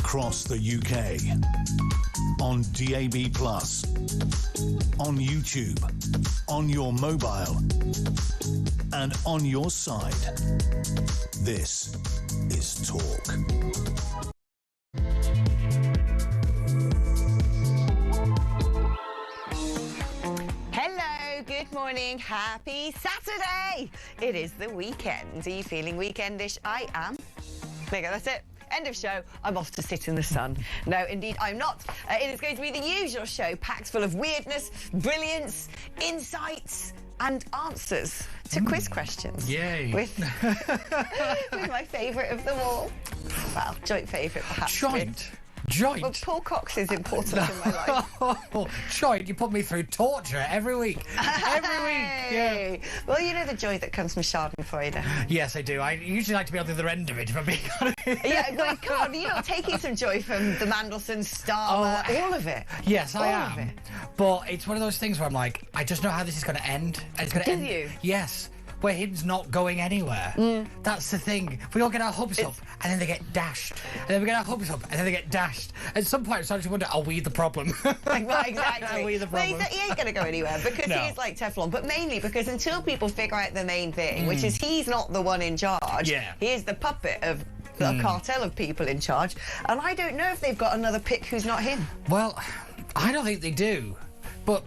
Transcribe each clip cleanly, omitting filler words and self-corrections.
across the UK. On DAB+, on YouTube, on your mobile, and on your side. This is Talk. Hello, good morning, happy Saturday! It is the weekend. Are you feeling weekendish? I am. There you go, that's it. End of show. I'm off to sit in the sun. No, indeed, I'm not. It is going to be the usual show, packed full of weirdness, brilliance, insights, and answers to quiz questions. Yay. With my favourite of them all. Well, joint favourite, perhaps. Joint? Well, Paul Cox is important in my life. Joint, you put me through torture every week. Every week. Yeah. Well, you know the joy that comes from Schadenfreude. Yes, I do. I usually like to be on the other end of it, if I'm being honest. Yeah, well, come on, you're not taking some joy from the Mandelson, Starmer, all of it. Yes, I all am. But it's one of those things where I'm like, I just know how this is going to end. And it's going to end. Do you? Yes. Where him's not going anywhere. That's the thing. We all get our hopes up, and then they get dashed. And then we get our hopes up, and then they get dashed. At some point, I started to wonder, are we the problem? Well, exactly. Are we the problem? Well, he ain't going to go anywhere because he's like Teflon. But mainly because until people figure out the main thing, which is he's not the one in charge. Yeah. He is the puppet of the cartel of people in charge. And I don't know if they've got another pick who's not him. Well, I don't think they do. But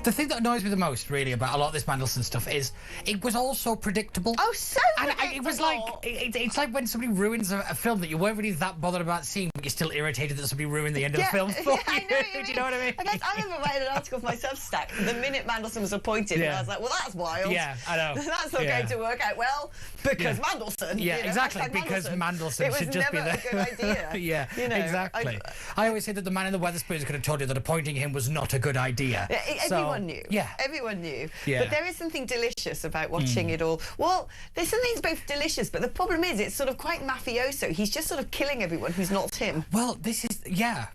the thing that annoys me the most, really, about a lot of this Mandelson stuff is it was all so predictable. Oh, so predictable. And it was like, it's like when somebody ruins a film that you weren't really that bothered about seeing, but you're still irritated that somebody ruined the end of the film for you. I know what you mean. Do you know what I mean? I remember writing an article for my Substack the minute Mandelson was appointed, and I was like, well, that's wild. Yeah, I know. That's not going to work out well because Mandelson. Yeah, exactly, because Mandelson should just be there. It was never a good idea. Yeah, exactly. I always say that the man in the Wetherspoons could have told you that appointing him was not a good idea. Everyone knew. Yeah. Everyone knew. Yeah. But there is something delicious about watching it all. Well, there's something that's both delicious, but the problem is it's sort of quite mafioso. He's just sort of killing everyone who's not him. Well, this is,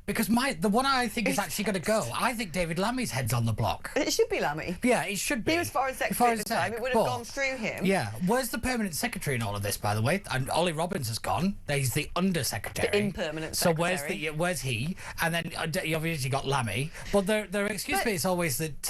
because the one I think is actually going to go, I think David Lammy's head's on the block. It should be Lammy. Yeah, it should be. He was Foreign Secretary at the time. It would have gone through him. Yeah. Where's the permanent secretary in all of this, by the way? And Ollie Robbins has gone. He's the undersecretary. The impermanent secretary. So where's he? And then you obviously got Lammy. But their excuse me is always that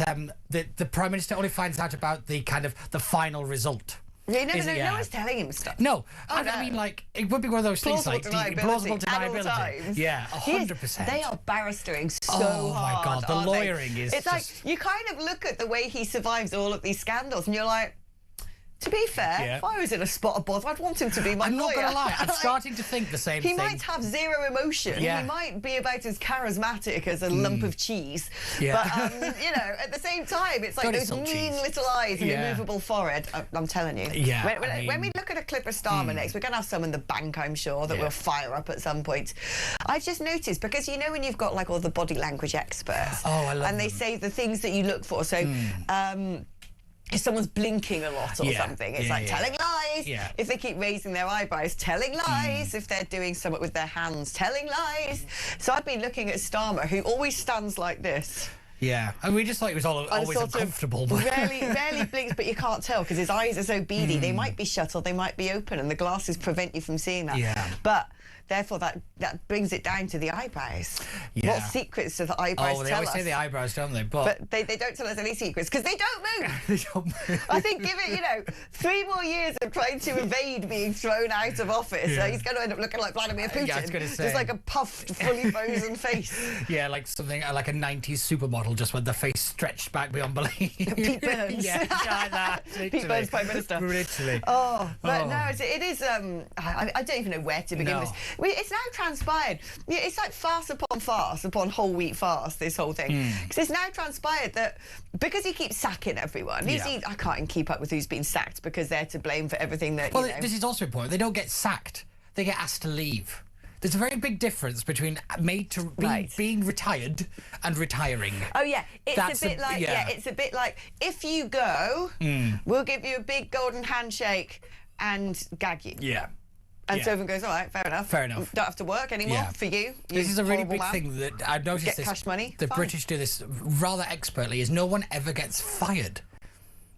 the Prime Minister only finds out about the kind of the final result. Yeah, no one's telling him stuff. No, I mean, like, it would be one of those things like plausible deniability. Yeah, 100%. They are barristering so hard. Oh my God, the lawyering is. It's like you kind of look at the way he survives all of these scandals, and you're like, to be fair, if I was in a spot of bother, I'd want him to be my lawyer. I'm not going to lie, I'm starting to think the same thing. He might have zero emotion. Yeah. He might be about as charismatic as a lump of cheese. Yeah. But, at the same time, it's like those mean little eyes and immovable forehead. I'm telling you. Yeah. When we look at a clip of Starmer next, we're going to have some in the bank, I'm sure, that we'll fire up at some point. I've just noticed, because you know when you've got like all the body language experts. Oh, I love And they say the things that you look for. So, if someone's blinking a lot or something, it's like telling lies. Yeah. If they keep raising their eyebrows, telling lies. If they're doing something with their hands, telling lies. So I've been looking at Starmer, who always stands like this. Yeah, and we just thought he was always uncomfortable. Rarely blinks, but you can't tell because his eyes are so beady. They might be shut or they might be open, and the glasses prevent you from seeing that. Yeah. But therefore, that brings it down to the eyebrows. Yeah. What secrets do the eyebrows tell us? Oh, they always say the eyebrows, don't they? But they don't tell us any secrets because they don't move. They don't move. I think give it, 3 more years of trying to evade being thrown out of office. So he's going to end up looking like Vladimir Putin. Yeah, I was going to say. Just like a puffed, fully frozen face. Yeah, like something like a 90s supermodel, just with the face stretched back beyond belief. Pete Burns. Yeah, like that. Pete Burns, Prime Minister. Literally. No, it is. I don't even know where to begin with. It's now transpired. It's like farce upon whole wheat farce, this whole thing. Because it's now transpired that because he keeps sacking everyone, I can't even keep up with who's been sacked because they're to blame for everything that, this is also important. They don't get sacked. They get asked to leave. There's a very big difference between being retired and retiring. Oh yeah, it's a bit like if you go, we'll give you a big golden handshake and gag you. Yeah. And so everyone goes, all right, fair enough. Fair enough. Don't have to work anymore for you. This is a really big thing that I've noticed. Get cash money. The British do this rather expertly. Is no one ever gets fired.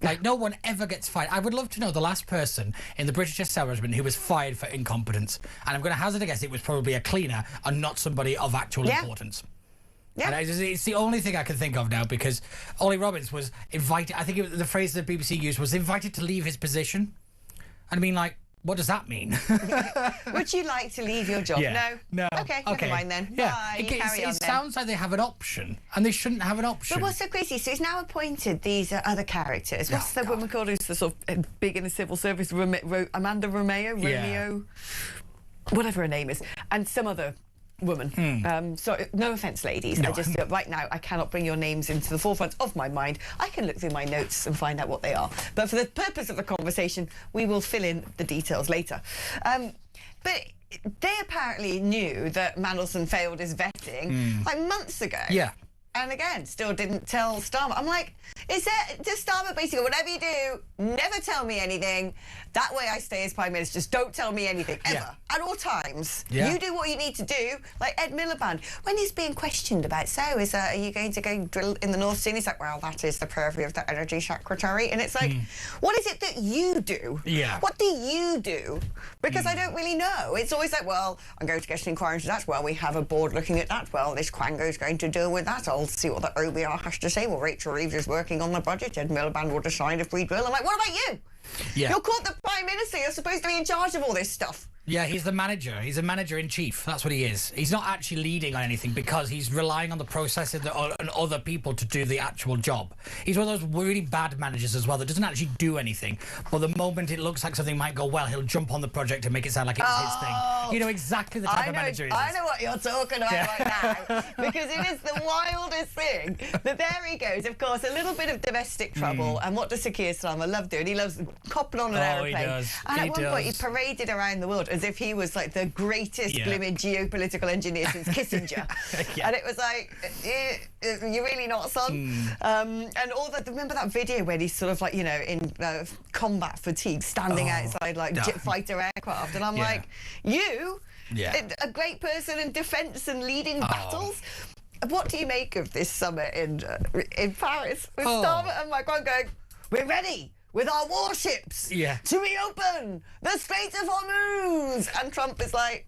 Like, no one ever gets fired. I would love to know the last person in the British establishment who was fired for incompetence. And I'm going to hazard a guess it was probably a cleaner and not somebody of actual importance. Yeah. And it's the only thing I can think of now, because Ollie Robbins was invited, I think the phrase the BBC used was invited to leave his position. And I mean, like, what does that mean? Would you like to leave your job? Yeah. No. Okay, never mind then. Yeah. Bye, carry on it then. sounds like they have an option, and they shouldn't have an option. But what's so crazy? So he's now appointed these other characters. What's the woman called who's the sort of big in the civil service? Amanda Romeo? Whatever her name is. And some other woman. So no offence, ladies. No. I just right now I cannot bring your names into the forefront of my mind. I can look through my notes and find out what they are. But for the purpose of the conversation, we will fill in the details later. But they apparently knew that Mandelson failed his vetting like months ago. Yeah. And again, still didn't tell Starmer. I'm like, does Starmer basically, whatever you do, never tell me anything. That way I stay as Prime Minister. Just don't tell me anything, ever. At all times. You do what you need to do, like Ed Miliband. When he's being questioned about, are you going to go drill in the North Sea? And he's like, well, that is the purview of the Energy Secretary. And it's like, what is it that you do? Yeah. What do you do? Because I don't really know. It's always like, well, I'm going to get an inquiry into that. Well, we have a board looking at that. Well, this Quango's going to deal with that. I'll see what the OBR has to say. Well, Rachel Reeves is working on the budget. Ed Miliband will decide if we drill. I'm like, what about you? Yeah. You're called the Prime Minister. You're supposed to be in charge of all this stuff. Yeah, he's the manager. He's a manager-in-chief. That's what he is. He's not actually leading on anything because he's relying on the process and other people to do the actual job. He's one of those really bad managers as well that doesn't actually do anything. But the moment it looks like something might go well, he'll jump on the project and make it sound like it was his thing. You know exactly the type of manager he is. I know what you're talking about right now. Because it is the wildest thing that there he goes. Of course, a little bit of domestic trouble. And what does Sir Keir Starmer love doing? He loves copping on an aeroplane. He does. And at one point, he paraded around the world as if he was like the greatest blooming geopolitical engineer since Kissinger. And it was like, you're really not, son. And all that, remember that video when he's sort of like, you know, in combat fatigue, standing outside like fighter aircraft. And I'm like, a great person in defence and leading battles. What do you make of this summit in Paris with Starmer and Macron going, we're ready with our warships to reopen the Strait of Hormuz? And Trump is like,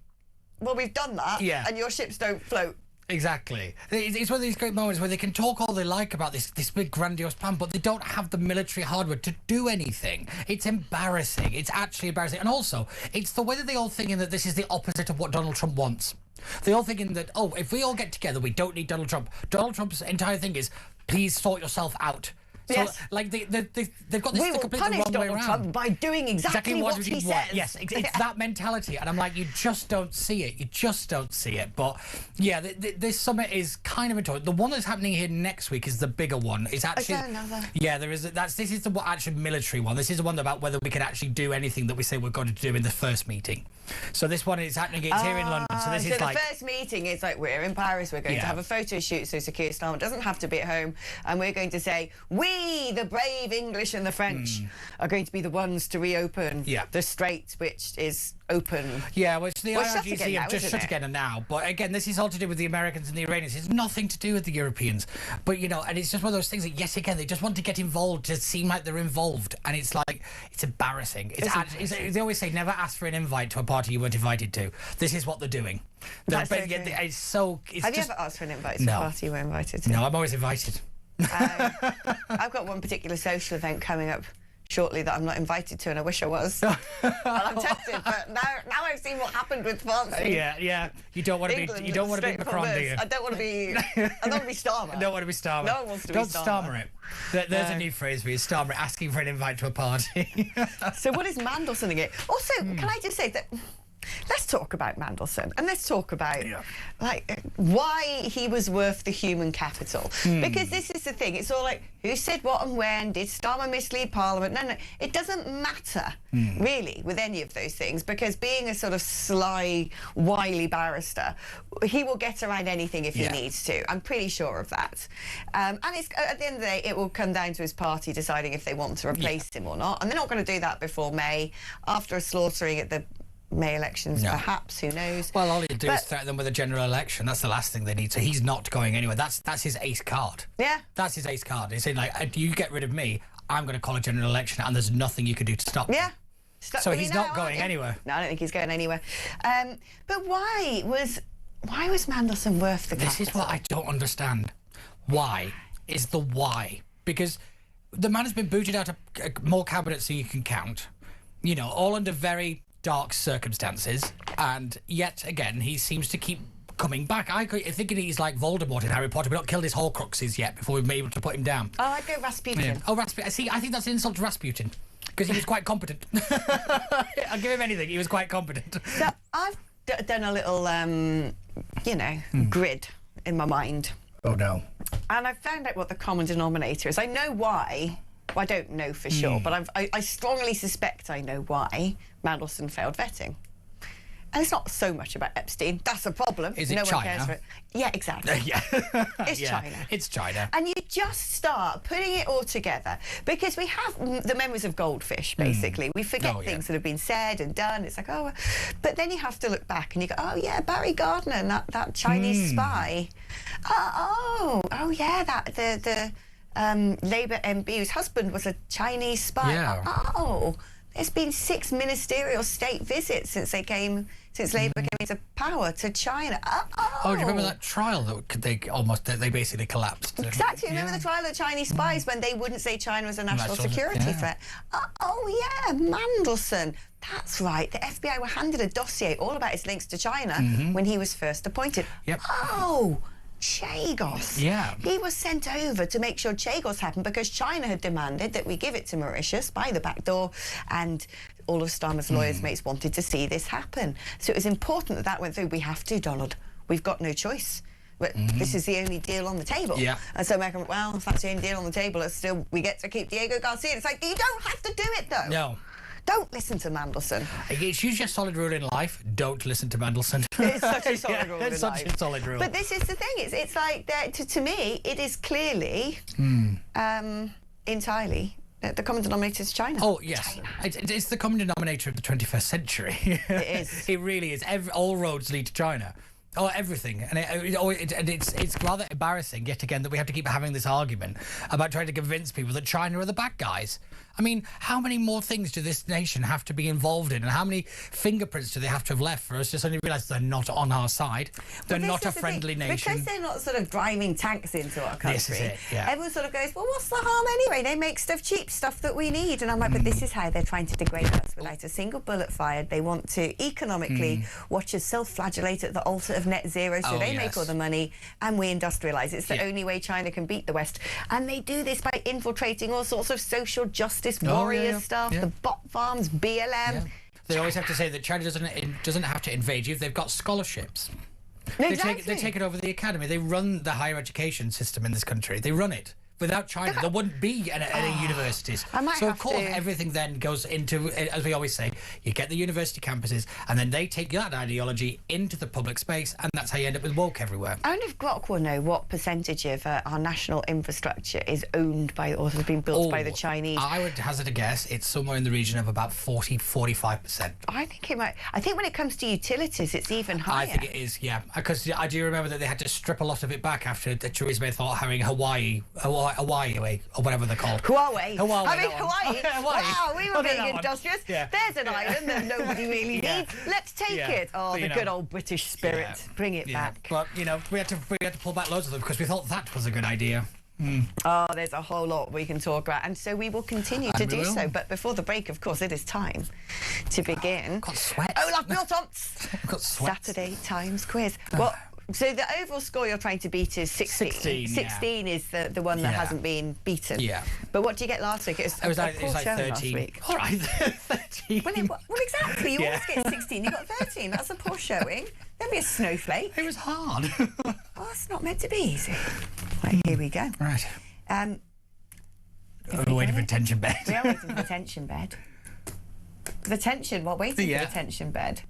well, we've done that, and your ships don't float. Exactly. It's one of these great moments where they can talk all they like about this big grandiose plan, but they don't have the military hardware to do anything. It's embarrassing. It's actually embarrassing. And also, it's the way that they all thinking that this is the opposite of what Donald Trump wants. They all thinking that, if we all get together, we don't need Donald Trump. Donald Trump's entire thing is, please sort yourself out. So, like, they've got this the completely wrong way around. Trump by doing exactly what he says. Yes, it's that mentality. And I'm like, you just don't see it. You just don't see it. But, yeah, this summit is kind of important. The one that's happening here next week is the bigger one. It's actually... Yeah, there is... This is the actual military one. This is the one about whether we can actually do anything that we say we're going to do in the first meeting. So this one is happening, it's here in London. So this is like... the first meeting is like, we're in Paris, we're going to have a photo shoot, so Sir Keir Starmer doesn't have to be at home, and we're going to say, we, the brave English and the French, are going to be the ones to reopen the strait, which is open. Yeah, which the IRGC have just shut again now. But again, this is all to do with the Americans and the Iranians. It's nothing to do with the Europeans. But, you know, and it's just one of those things that, yes, again, they just want to get involved to seem like they're involved. And it's like, it's embarrassing. They always say, never ask for an invite to a party you weren't invited to. This is what they're doing. Have you ever asked for an invite to a party you were invited to? No, I'm always invited. I've got one particular social event coming up shortly that I'm not invited to, and I wish I was. And I'm tempted, but now I've seen what happened with France. Yeah. You don't want to be. You don't want to be Macron, do you? I don't want to be. I don't want to be Starmer. Don't want to be Starmer. No one wants to be Don't Starmer. it. There's a new phrase for you: Starmer asking for an invite to a party. So what is Mandelson again? Also, can I just say that? Let's talk about Mandelson, and let's talk about like why he was worth the human capital. Because this is the thing, it's all like, who said what and when? Did Starmer mislead Parliament? No, it doesn't matter really with any of those things, because being a sort of sly, wily barrister, he will get around anything if he needs to. I'm pretty sure of that. And it's, at the end of the day, it will come down to his party deciding if they want to replace him or not, and they're not going to do that before May, after a slaughtering at the May elections, perhaps, who knows. Well, all he'd do is threaten them with a general election. That's the last thing they need. So he's not going anywhere. That's his ace card. Yeah. That's his ace card. He's saying, like, you get rid of me, I'm going to call a general election, and there's nothing you can do to stop it. Yeah. So he's not going anywhere. No, I don't think he's going anywhere. But why was Mandelson worth the This is what I don't understand. Why is the why? Because the man has been booted out of more cabinets than you can count, you know, all under very dark circumstances, and yet again he seems to keep coming back. I think he's like Voldemort in Harry Potter. We've not killed his Horcruxes yet before we've been able to put him down. Oh, I'd go Rasputin. Yeah. Oh, Rasputin. See, I think that's an insult to Rasputin, because he was quite competent. I'll give him anything. He was quite competent. So I've done a little, grid in my mind. Oh, no. And I've found out what the common denominator is. I know why. Well, I don't know for sure, but I strongly suspect I know why Mandelson failed vetting. And it's not so much about Epstein. That's a problem. Is it no China? one cares for it. Yeah, exactly. Yeah. It's China. It's China. And you just start putting it all together, because we have the memories of goldfish, basically. We forget things that have been said and done. It's like, oh, but then you have to look back and you go, oh, yeah, Barry Gardner and that Chinese spy. The Labour MP whose husband was a Chinese spy. Yeah. There's been 6 ministerial state visits since Labour came into power to China. Oh, do you remember that trial that they basically collapsed? Exactly. Remember the trial of the Chinese spies when they wouldn't say China was a national security threat? Mandelson. That's right. The FBI were handed a dossier all about his links to China when he was first appointed. Yep. Oh, Chagos. Yeah. He was sent over to make sure Chagos happened, because China had demanded that we give it to Mauritius by the back door, and all of Starmer's lawyers' mates wanted to see this happen. So it was important that went through. We have to, Donald. We've got no choice. But this is the only deal on the table. Yeah. And so America went, well, if that's the only deal on the table, we get to keep Diego Garcia. It's like, you don't have to do it, though. No. Don't listen to Mandelson. It's usually a solid rule in life. Don't listen to Mandelson. It's such a solid rule in life. It's such a solid rule. But this is the thing. It's like, to me, it is clearly entirely the common denominator is China. Oh, yes. China. It's the common denominator of the 21st century. It is. It really is. All roads lead to China. Oh, everything. And it's rather embarrassing, yet again, that we have to keep having this argument about trying to convince people that China are the bad guys. I mean, how many more things do this nation have to be involved in, and how many fingerprints do they have to have left for us to suddenly realise they're not on our side? They're not a friendly nation. Because they're not sort of driving tanks into our country. This is it, yeah. Everyone sort of goes, well, what's the harm anyway? They make cheap stuff that we need. And I'm like, but this is how they're trying to degrade us without a single bullet fired. They want to economically watch us self-flagellate at the altar of net zero, so they make all the money and we industrialise. It's the only way China can beat the West. And they do this by infiltrating all sorts of social justice warrior stuff, the bot farms, BLM. Yeah. They always have to say that China doesn't have to invade you if they've got scholarships. Exactly. They take it over the academy. They run the higher education system in this country. They run it. Without China, there wouldn't be any universities. So, of course, everything then goes into, as we always say, you get the university campuses, and then they take that ideology into the public space, and that's how you end up with woke everywhere. I wonder if Glock will know what percentage of our national infrastructure is owned by, or has been built by the Chinese. I would hazard a guess it's somewhere in the region of about 45%. I think it might. I think when it comes to utilities, it's even higher. I think it is, yeah. Because I do remember that they had to strip a lot of it back after Theresa May thought having Hawaii, or whatever they're called. Hawaii. I mean, Hawaii. Wow, we were being industrious. Yeah. There's an island that nobody really needs. Let's take it. Oh, the good old British spirit. Bring it back. But, you know, we had to pull back loads of them because we thought that was a good idea. Oh, there's a whole lot we can talk about, and so we will continue to do so. But before the break, of course, it is time to begin. Got sweat. Olaf Miltons. Got sweat. Saturday Times quiz. Well, so the overall score you're trying to beat is 16. 16 is the one that hasn't been beaten. Yeah. But what did you get last week? It was like 13. Last week. All right, 13. Well, exactly. You always get 16. You got 13. That's a poor showing. Don't be a snowflake. It was hard. Oh, it's not meant to be easy. Right, here we go. Right. We're waiting for tension bed. We are waiting for the tension bed. The tension, we're waiting for the tension bed.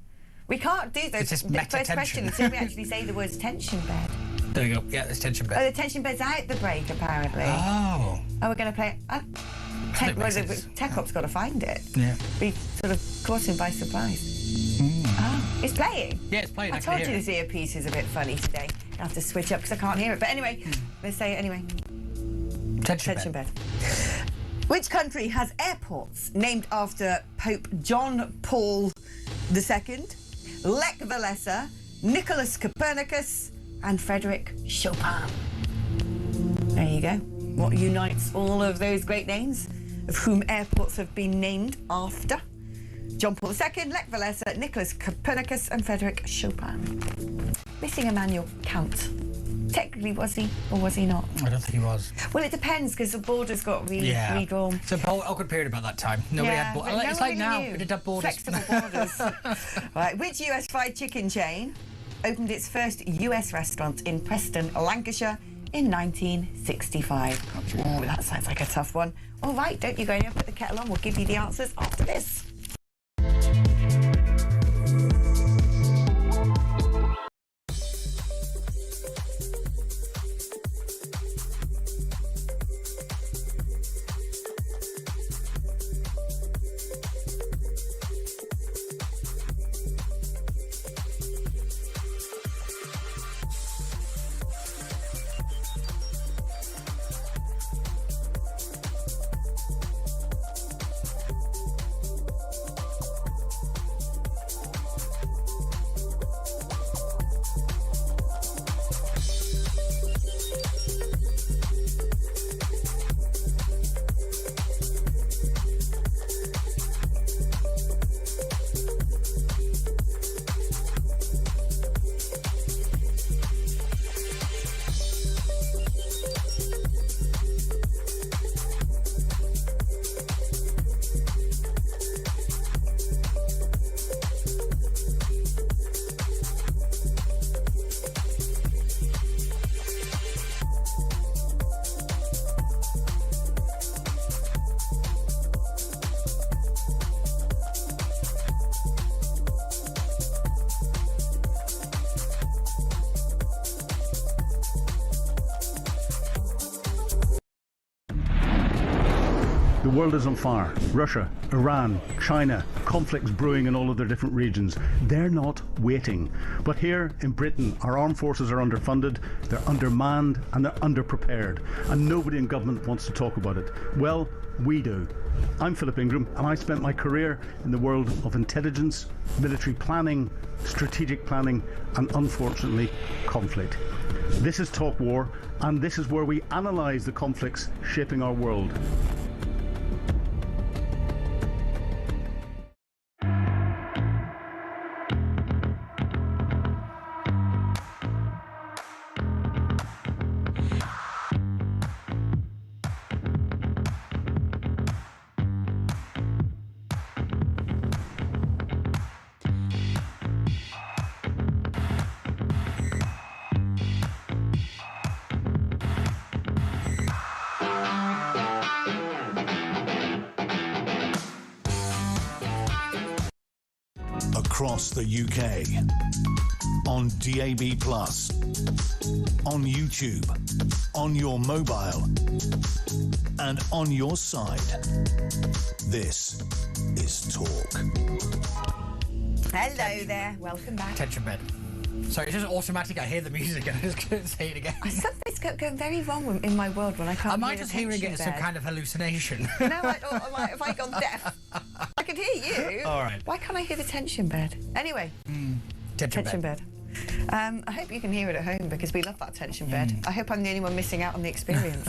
We can't do the first question until we actually say the words tension bed. There you go. Yeah, there's tension bed. Oh, the tension bed's out the break, apparently. Oh. Oh, we're going to play... Tech Op's got to find it. Yeah. We sort of caught him by surprise. Oh, it's playing? Yeah, it's playing. I told you this earpiece is a bit funny today. I have to switch up because I can't hear it. But anyway, let's say it anyway. Tension bed. Which country has airports named after Pope John Paul II, Lech Walesa, Nicholas Copernicus, and Frederick Chopin? There you go. What unites all of those great names, of whom airports have been named after? John Paul II, Lech Walesa, Nicholas Copernicus, and Frederick Chopin. Missing Immanuel Kant. Technically, was he or was he not? I don't think he was. Well, it depends because the borders got redrawn. It's a awkward period about that time. Nobody had borders. It's like now. We did have borders. Flexible borders. Right. Which US fried chicken chain opened its first US restaurant in Preston, Lancashire in 1965? Oh, that sounds like a tough one. All right, don't you go in and put the kettle on. We'll give you the answers after this. The world is on fire. Russia, Iran, China, conflicts brewing in all of their different regions. They're not waiting. But here in Britain, our armed forces are underfunded, they're undermanned, and they're underprepared. And nobody in government wants to talk about it. Well, we do. I'm Philip Ingram, and I spent my career in the world of intelligence, military planning, strategic planning, and unfortunately, conflict. This is Talk War, and this is where we analyse the conflicts shaping our world. Across the UK, on DAB+, on YouTube, on your mobile, and on your side. This is Talk. Hello there, welcome back. Attention bed. Sorry, it's just automatic. I hear the music and I just couldn't say it again. Something's going very wrong in my world when I can't. Am I just hearing it as some kind of hallucination? No, have I gone deaf? I can hear you. All right. Why can't I hear the tension bed? Anyway, tension bed. I hope you can hear it at home because we love that tension bed. I hope I'm the only one missing out on the experience.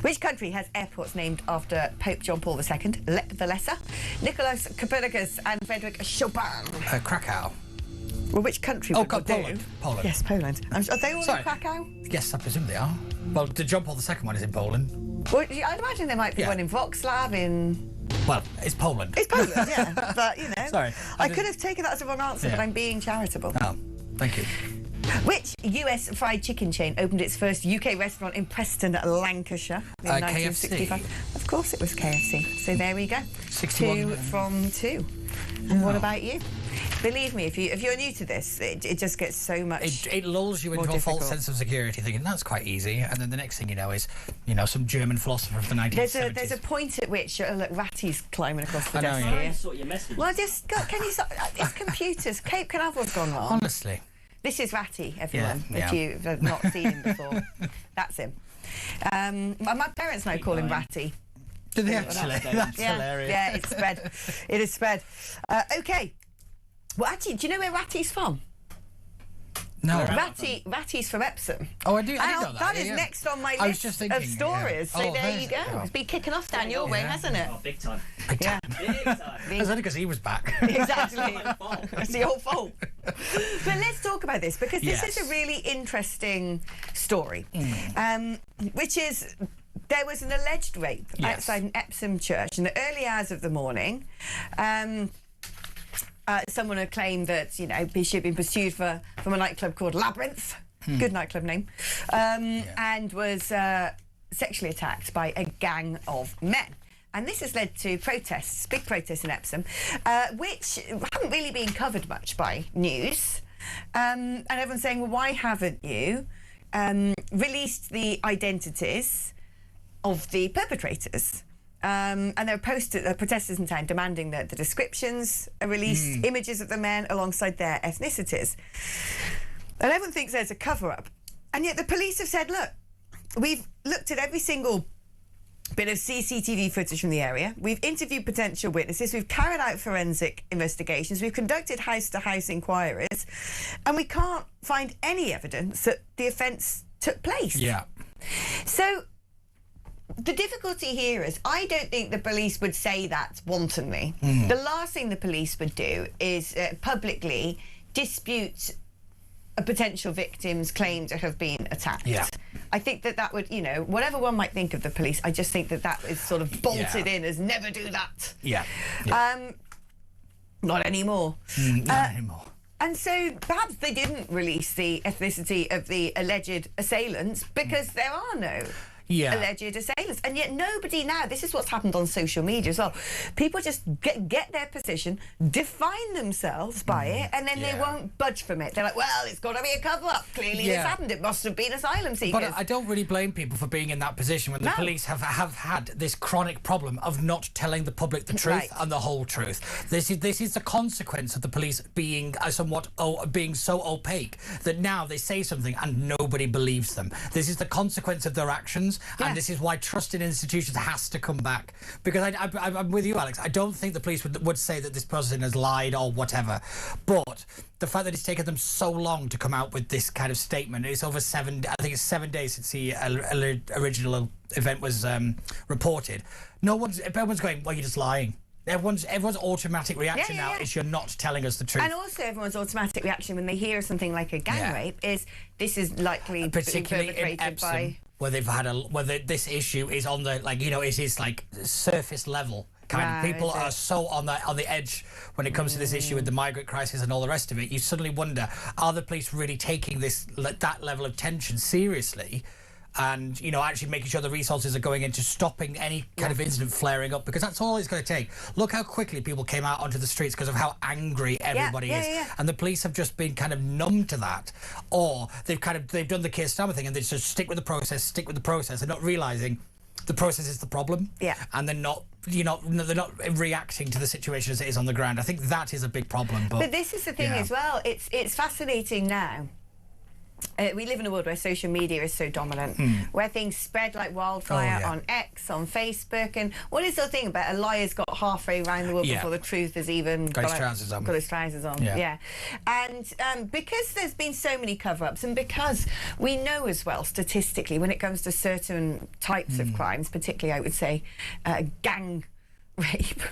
Which country has airports named after Pope John Paul II, Lech Walesa, Nicholas Copernicus, and Frederick Chopin? Krakow. Well, which country Oh, would God, do? Poland. Poland. Yes, Poland. Are they all in Krakow? Yes, I presume they are. Well, the John Paul II one is in Poland. Well, I'd imagine there might be one in Wrocław, in... Well, it's Poland. It's Poland, yeah. But, you know, Sorry, I could have taken that as a wrong answer, but I'm being charitable. Oh, thank you. Which US fried chicken chain opened its first UK restaurant in Preston, Lancashire in 1965? KFC. Of course it was KFC. So there we go. 61. 2 from 2. And what about you? Believe me, if you're new to this, it just gets so much. It lulls you into a false sense of security, thinking that's quite easy, and then the next thing you know is, some German philosopher of the 1970s. There's a point at which look, Ratty's climbing across the desk yeah. here. Sort your message. Well, can you? It's computers. Cape Canaveral's gone wrong. Honestly. This is Ratty, everyone. Yeah. If you've not seen him before, that's him. My parents now call him Ratty. Do they actually? That's hilarious. Yeah, it's spread. It is spread. Okay. Well, actually, do you know where Ratty's from? No. Ratty's from Epsom. Oh, I do know that. That is next on my list of stories. So there you go. It's been kicking off down your way, hasn't it? Oh, big time. Big time. Big time. That's only because he was back. Exactly. It's your fault. But let's talk about this, because this is a really interesting story, which is... There was an alleged rape outside an Epsom church in the early hours of the morning. Someone had claimed that, you know, she had been pursued from a nightclub called Labyrinth, good nightclub name, and was sexually attacked by a gang of men. And this has led to protests, big protests in Epsom, which haven't really been covered much by news. And everyone's saying, well, why haven't you released the identities of the perpetrators? And there are protesters in town demanding that the descriptions are released, images of the men alongside their ethnicities. And everyone thinks there's a cover-up. And yet the police have said, look, we've looked at every single bit of CCTV footage from the area. We've interviewed potential witnesses. We've carried out forensic investigations. We've conducted house-to-house inquiries. And we can't find any evidence that the offence took place. Yeah. So... the difficulty here is I don't think the police would say that wantonly. The last thing the police would do is publicly dispute a potential victim's claim to have been attacked. Yeah. I think that would, you know, whatever one might think of the police, I just think that is sort of bolted in as never do that. Yeah. Not anymore. Not anymore. And so perhaps they didn't release the ethnicity of the alleged assailants because there are no alleged assailants. And yet nobody now, this is what's happened on social media as well, people just get their position, define themselves by it, and then they won't budge from it. They're like, well, it's got to be a cover-up. Clearly this happened. It must have been asylum seekers. But I don't really blame people for being in that position when the police have had this chronic problem of not telling the public the truth and the whole truth. This is the consequence of the police being being so opaque that now they say something and nobody believes them. This is the consequence of their actions. And this is why trust in institutions has to come back. Because I'm with you, Alex. I don't think the police would say that this person has lied or whatever. But the fact that it's taken them so long to come out with this kind of statement, it's over 7 days since the original event was reported. Everyone's going, well, you're just lying. Everyone's automatic reaction now is you're not telling us the truth. And also everyone's automatic reaction when they hear something like a gang rape is this is likely particularly perpetrated in Epsom, by... where they've had this issue is on the, like, you know, it is like surface level kind of. People are so on the edge when it comes to this issue with the migrant crisis and all the rest of it. You suddenly wonder, are the police really taking that level of tension seriously? And, you know, actually making sure the resources are going into stopping any kind of incident flaring up, because that's all it's going to take. Look how quickly people came out onto the streets because of how angry everybody is. And the police have just been kind of numb to that. Or they've done the Keir Starmer thing and they just stick with the process and not realising the process is the problem. And they're not reacting to the situation as it is on the ground. I think that is a big problem. But this is the thing as well. It's fascinating now. We live in a world where social media is so dominant, where things spread like wildfire on X, on Facebook, and what is the thing about a liar's got halfway around the world before the truth has even got his trousers on. And because there's been so many cover-ups, and because we know as well statistically when it comes to certain types of crimes, particularly I would say gang rape,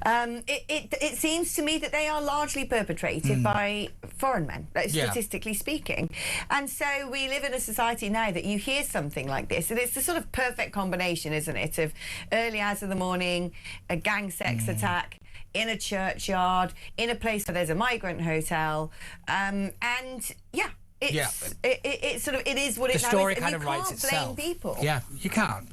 it seems to me that they are largely perpetrated by foreign men, statistically speaking. And so we live in a society now that you hear something like this, and it's the sort of perfect combination, isn't it, of early hours of the morning, a gang sex attack in a churchyard, in a place where there's a migrant hotel, it is what it is. The story kind of writes itself. You can't blame people. Yeah,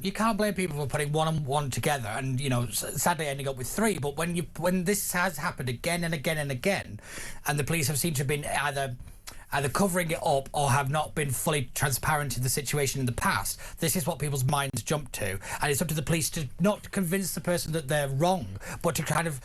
you can't blame people for putting one and one together and, you know, sadly ending up with three. But when this has happened again and again and again, and the police have seemed to have been either covering it up or have not been fully transparent in the situation in the past, this is what people's minds jump to. And it's up to the police to not convince the person that they're wrong, but to kind of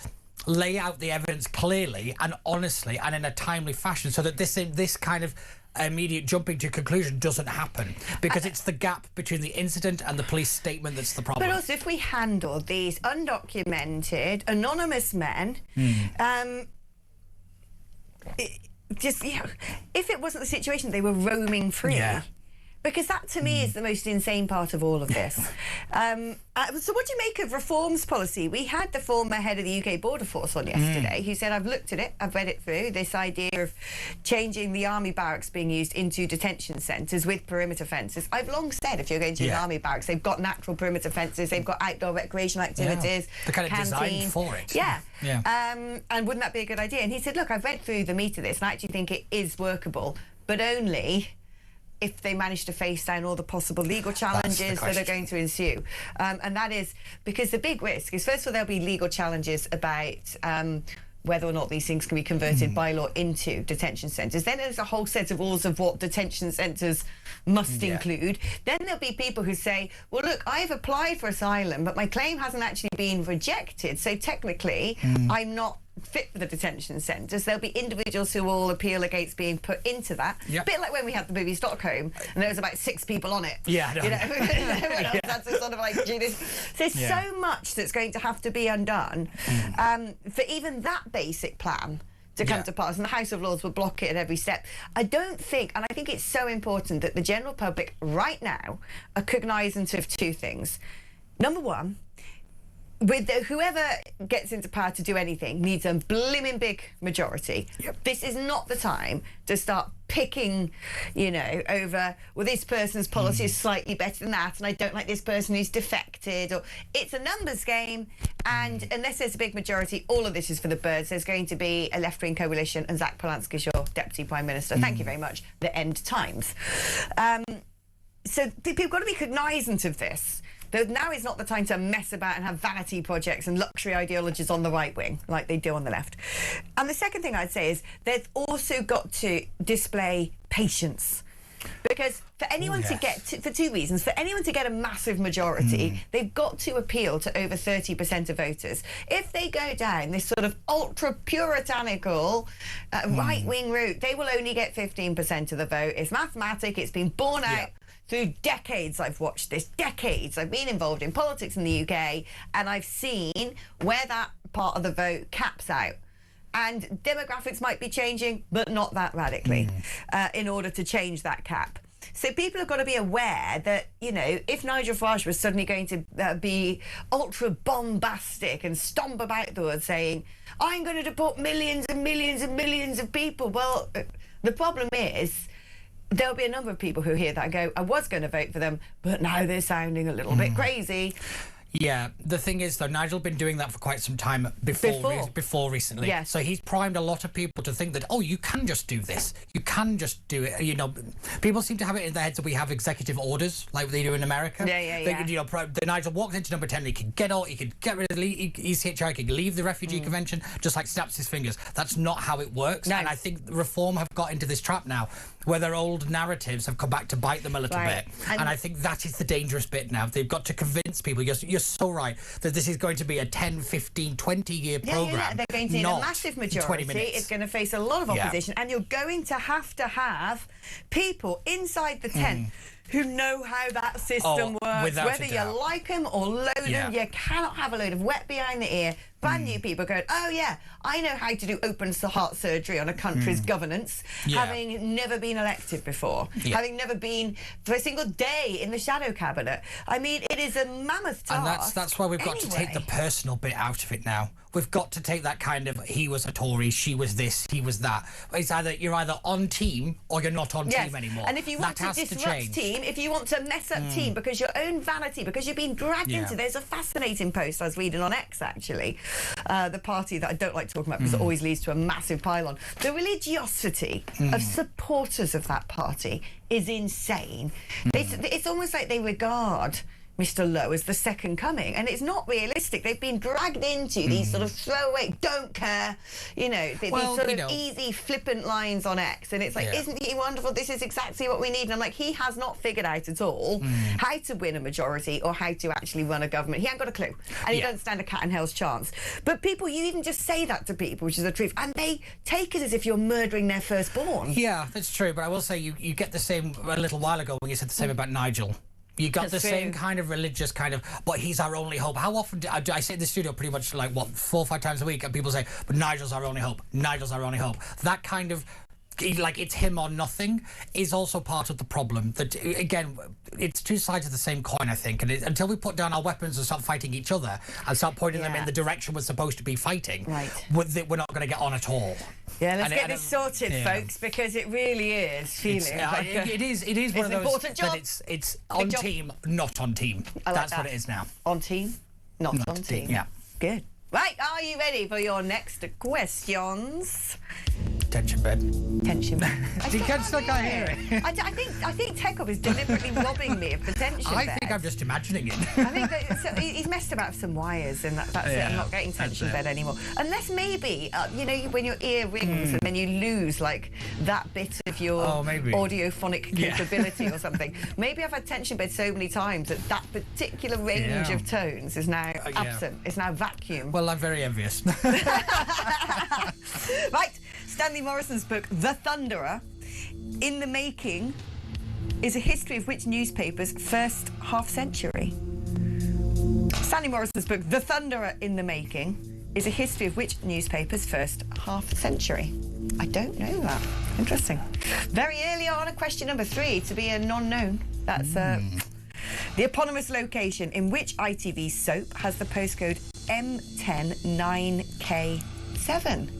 lay out the evidence clearly and honestly and in a timely fashion, so that this kind of immediate jumping to conclusion doesn't happen, because it's the gap between the incident and the police statement that's the problem. But also, if we handle these undocumented, anonymous men, if it wasn't the situation, they were roaming free. Yeah. Because that, to me, is the most insane part of all of this. So what do you make of reforms policy? We had the former head of the UK Border Force on yesterday, who said, I've looked at it, I've read it through, this idea of changing the army barracks being used into detention centres with perimeter fences. I've long said, if you're going to use army barracks, they've got natural perimeter fences, they've got outdoor recreational activities. They're kind of canteen. designed for it. Yeah. And wouldn't that be a good idea? And he said, look, I've read through the meat of this, and I actually think it is workable, but only if they manage to face down all the possible legal challenges that are going to ensue. And that is because the big risk is, first of all, there'll be legal challenges about whether or not these things can be converted by law into detention centres. Then there's a whole set of rules of what detention centres must include. Then there'll be people who say, well, look, I've applied for asylum, but my claim hasn't actually been rejected, so technically I'm not fit for the detention centres. There'll be individuals who will appeal against being put into that. A bit like when we had the movie Stockholm, and there was about 6 people on it. Everyone else had to sort of like do this. So there's so much that's going to have to be undone for even that basic plan to come to pass, and the House of Lords will block it at every step. I don't think, and I think it's so important that the general public right now are cognisant of 2 things. Number one, with whoever gets into power to do anything needs a blimmin' big majority. This is not the time to start picking, over, well, this person's policy is slightly better than that, and I don't like this person who's defected. Or it's a numbers game, and unless there's a big majority, all of this is for the birds. There's going to be a left-wing coalition, and Zach Polanski's your Deputy Prime Minister. Thank you very much. The end times. So people have got to be cognisant of this. Now is not the time to mess about and have vanity projects and luxury ideologies on the right wing like they do on the left. And the second thing I'd say is they've also got to display patience. Because for anyone to get, for 2 reasons, for anyone to get a massive majority, they've got to appeal to over 30% of voters. If they go down this sort of ultra-puritanical right-wing route, they will only get 15% of the vote. It's mathematic, it's been borne out through decades. I've watched this, decades. I've been involved in politics in the UK, and I've seen where that part of the vote caps out. And demographics might be changing, but not that radically, in order to change that cap. So people have got to be aware that, if Nigel Farage was suddenly going to be ultra bombastic and stomp about the word saying, I'm going to deport millions and millions and millions of people, well, the problem is, there'll be a number of people who hear that and go, I was going to vote for them, but now they're sounding a little bit crazy. Yeah, the thing is, though, Nigel's been doing that for quite some time before recently. Yes. So he's primed a lot of people to think that, oh, you can just do this. You can just do it. People seem to have it in their heads that we have executive orders like they do in America. Nigel walks into number 10, he can get out, he can get rid of the ECHR, he can leave the refugee convention, just like snaps his fingers. That's not how it works. No. And I think Reform have got into this trap now where their old narratives have come back to bite them a little bit. And I think that is the dangerous bit now. They've got to convince people, you're so right, that this is going to be a 10, 15, 20-year programme. They're going to need a massive majority. It's going to face a lot of opposition, and you're going to have people inside the tent who know how that system works. Whether you like them or loathe them, you cannot have a load of wet behind the ear, brand new people going, oh yeah, I know how to do open heart surgery on a country's governance, having never been elected before, having never been for a single day in the shadow cabinet. I mean, it is a mammoth task. And that's why we've got to take the personal bit out of it now. We've got to take that kind of, he was a Tory, she was this, he was that. It's you're either on team or you're not on team anymore. And if you want to disrupt team, if you want to mess up team because your own vanity, because you've been dragged into, there's a fascinating post I was reading on X actually, the party that I don't like talking about because it always leads to a massive pylon. The religiosity of supporters of that party is insane. It's almost like they regard Mr. Lowe as the second coming, and it's not realistic. They've been dragged into these sort of throwaway, don't care, you know, these sort of easy, flippant lines on X, and it's like, isn't he wonderful? This is exactly what we need. And I'm like, he has not figured out at all how to win a majority or how to actually run a government. He ain't got a clue, and he doesn't stand a cat in hell's chance. But people, you even just say that to people, which is the truth, and they take it as if you're murdering their firstborn. Yeah, that's true, but I will say you get the same a little while ago when you said the same about Nigel. You got the same kind of religious kind of, but he's our only hope. How often do I say in the studio pretty much like, what, 4 or 5 times a week, and people say, but Nigel's our only hope. Nigel's our only hope. That kind of, like, it's him or nothing is also part of the problem. That, again, it's two sides of the same coin, I think. And until we put down our weapons and start fighting each other and start pointing them in the direction we're supposed to be fighting, we're not going to get on at all. Yeah, let's get this sorted, folks, because it really is feeling like it is one of those important job. That it's on team, not on team. That's what it is now. On team, not on team. Yeah. Good. Right, are you ready for your next questions? Tension bed. Tension bed. You can't still can't hear it. I think Tekop is deliberately robbing me of the tension bed. I think I'm just imagining it. I think that, he's messed about with some wires, and that's it. I'm not getting tension bed anymore. Unless maybe, you know, when your ear rings and then you lose like that bit of your audiophonic capability or something. Maybe I've had tension bed so many times that that particular range of tones is now absent. It's now vacuum. Well, I'm very envious. Right. Stanley Morrison's book, The Thunderer, in the making, is a history of which newspaper's first half-century? Stanley Morrison's book, The Thunderer, in the making, is a history of which newspaper's first half-century? I don't know that. Interesting. Very early on, question number 3, to be a non-known. That's the eponymous location in which ITV soap has the postcode M109K7.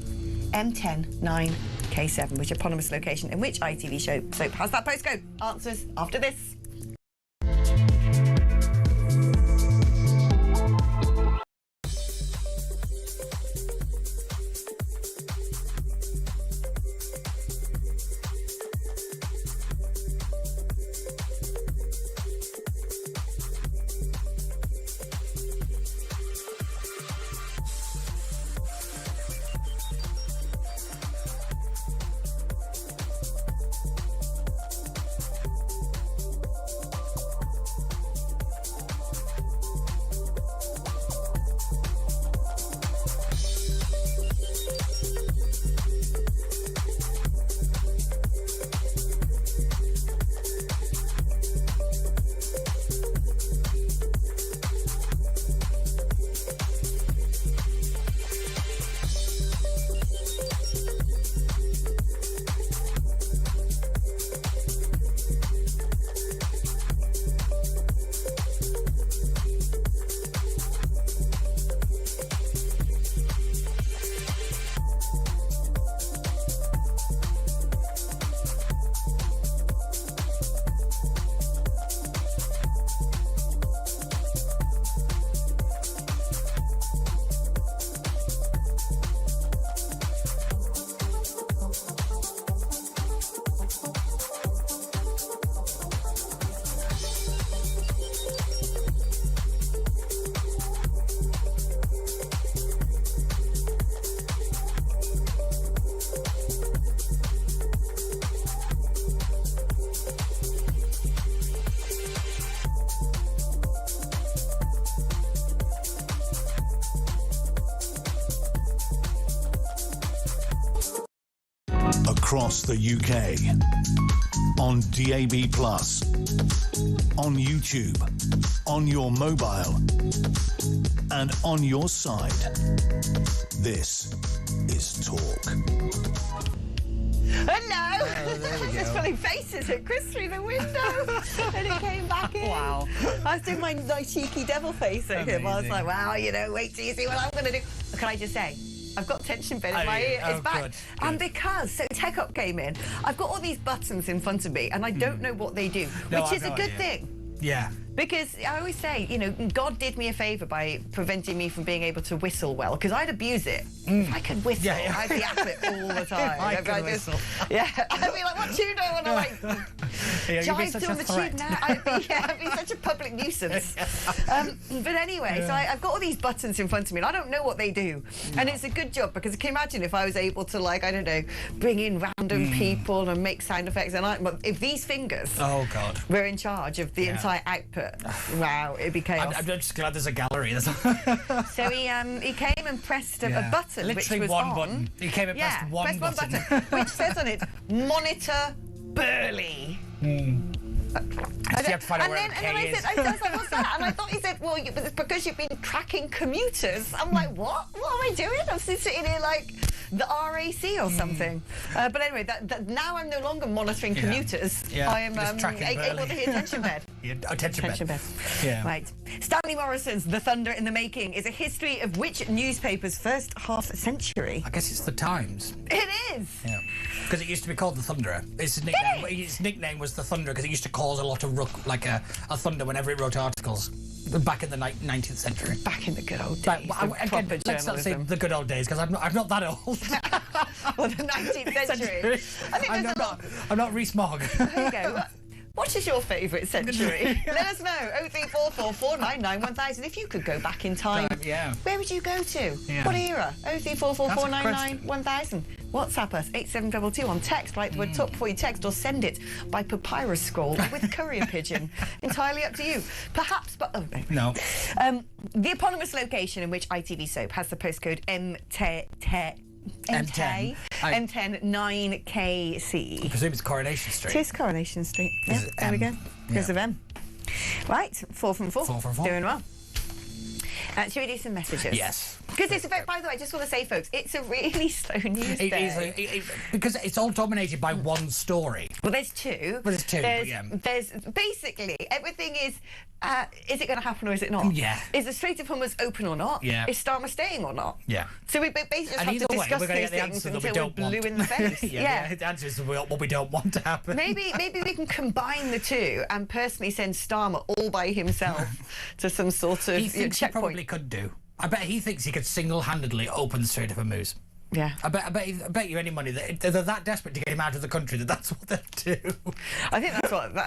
M109K7, which eponymous location in which ITV soap has that postcode? Answers after this. Across the UK, on DAB+, on YouTube, on your mobile, and on your side. This is Talk. Hello! I was just pulling faces at Chris through the window and it came back in. Wow. I was doing my cheeky devil face at him. I was like, wow, you know, wait till you see what I'm going to do. Can I just say, I've got tension bed in my ear. It's back. Good. And because, so Tech Up came in, I've got all these buttons in front of me and I don't know what they do, which is a good thing. Yeah. Because I always say, you know, God did me a favour by preventing me from being able to whistle well, because I'd abuse it. If I could whistle, I'd be at it all the time. I could whistle. Yeah, I'd be like, what tune do I want to like? Yeah, you'd be Jive such to a on the threat. tube now. I'd be such a public nuisance. But anyway, so I've got all these buttons in front of me, and I don't know what they do. And it's a good job, because I can imagine if I was able to, like, I don't know, bring in random people and make sound effects. But if these fingers were in charge of the entire output, wow, it'd be chaos. I'm just glad there's a gallery. So he came and pressed a button, literally which was one on. button. He came and pressed one button, which says on it, "Monitor Burley." You have to find out where the K is. I was like, what's that? And I thought he said, well, it's because you've been tracking commuters. I'm like, what? What am I doing? I'm sitting here like the RAC or something. But anyway, now I'm no longer monitoring commuters. I am able to hear tension bed. Tension bed. Yeah. Right. Stanley Morrison's The Thunder in the Making is a history of which newspaper's first half century? I guess it's the Times. It is. Yeah. Because it used to be called the Thunderer. Its nickname was the Thunderer because it used to cause a lot of a thunder whenever it wrote articles. Back in the 19th century. Back in the good old days. Again, let's not say the good old days, because I'm not that old. Well, the 19th century. I think I'm not Rees-Mogg. There you go. What is your favourite century? Let us know. 0344 499 1000. If you could go back in time, where would you go to? Yeah. What era? 0344 499 1000. WhatsApp us 8722 on text. Write the word top before you text, or send it by papyrus scroll with courier pigeon. Entirely up to you. Perhaps, but no. The eponymous location in which ITV Soap has the postcode M10 9KC. I presume it's Coronation Street. It is Coronation Street. Yeah, there we go. Because of M. Right, 4 from 4. 4 from 4. Doing well. Should we do some messages? Yes. Because it's by the way, I just want to say, folks, it's a really slow news day. Because it's all dominated by one story. Well, there's two. Well, there's two, There's basically, everything is it going to happen or is it not? Yeah. Is the Strait of Hormuz open or not? Yeah. Is Starmer staying or not? Yeah. So we basically just have to discuss these things until we're blue in the face. The answer is what we don't want to happen. Maybe we can combine the two and personally send Starmer all by himself to some sort of he thinks checkpoint. He probably could do. I bet he thinks he could single-handedly open the Strait of Hormuz. Yeah. I bet you any money that they're that desperate to get him out of the country that's what they'll do. I think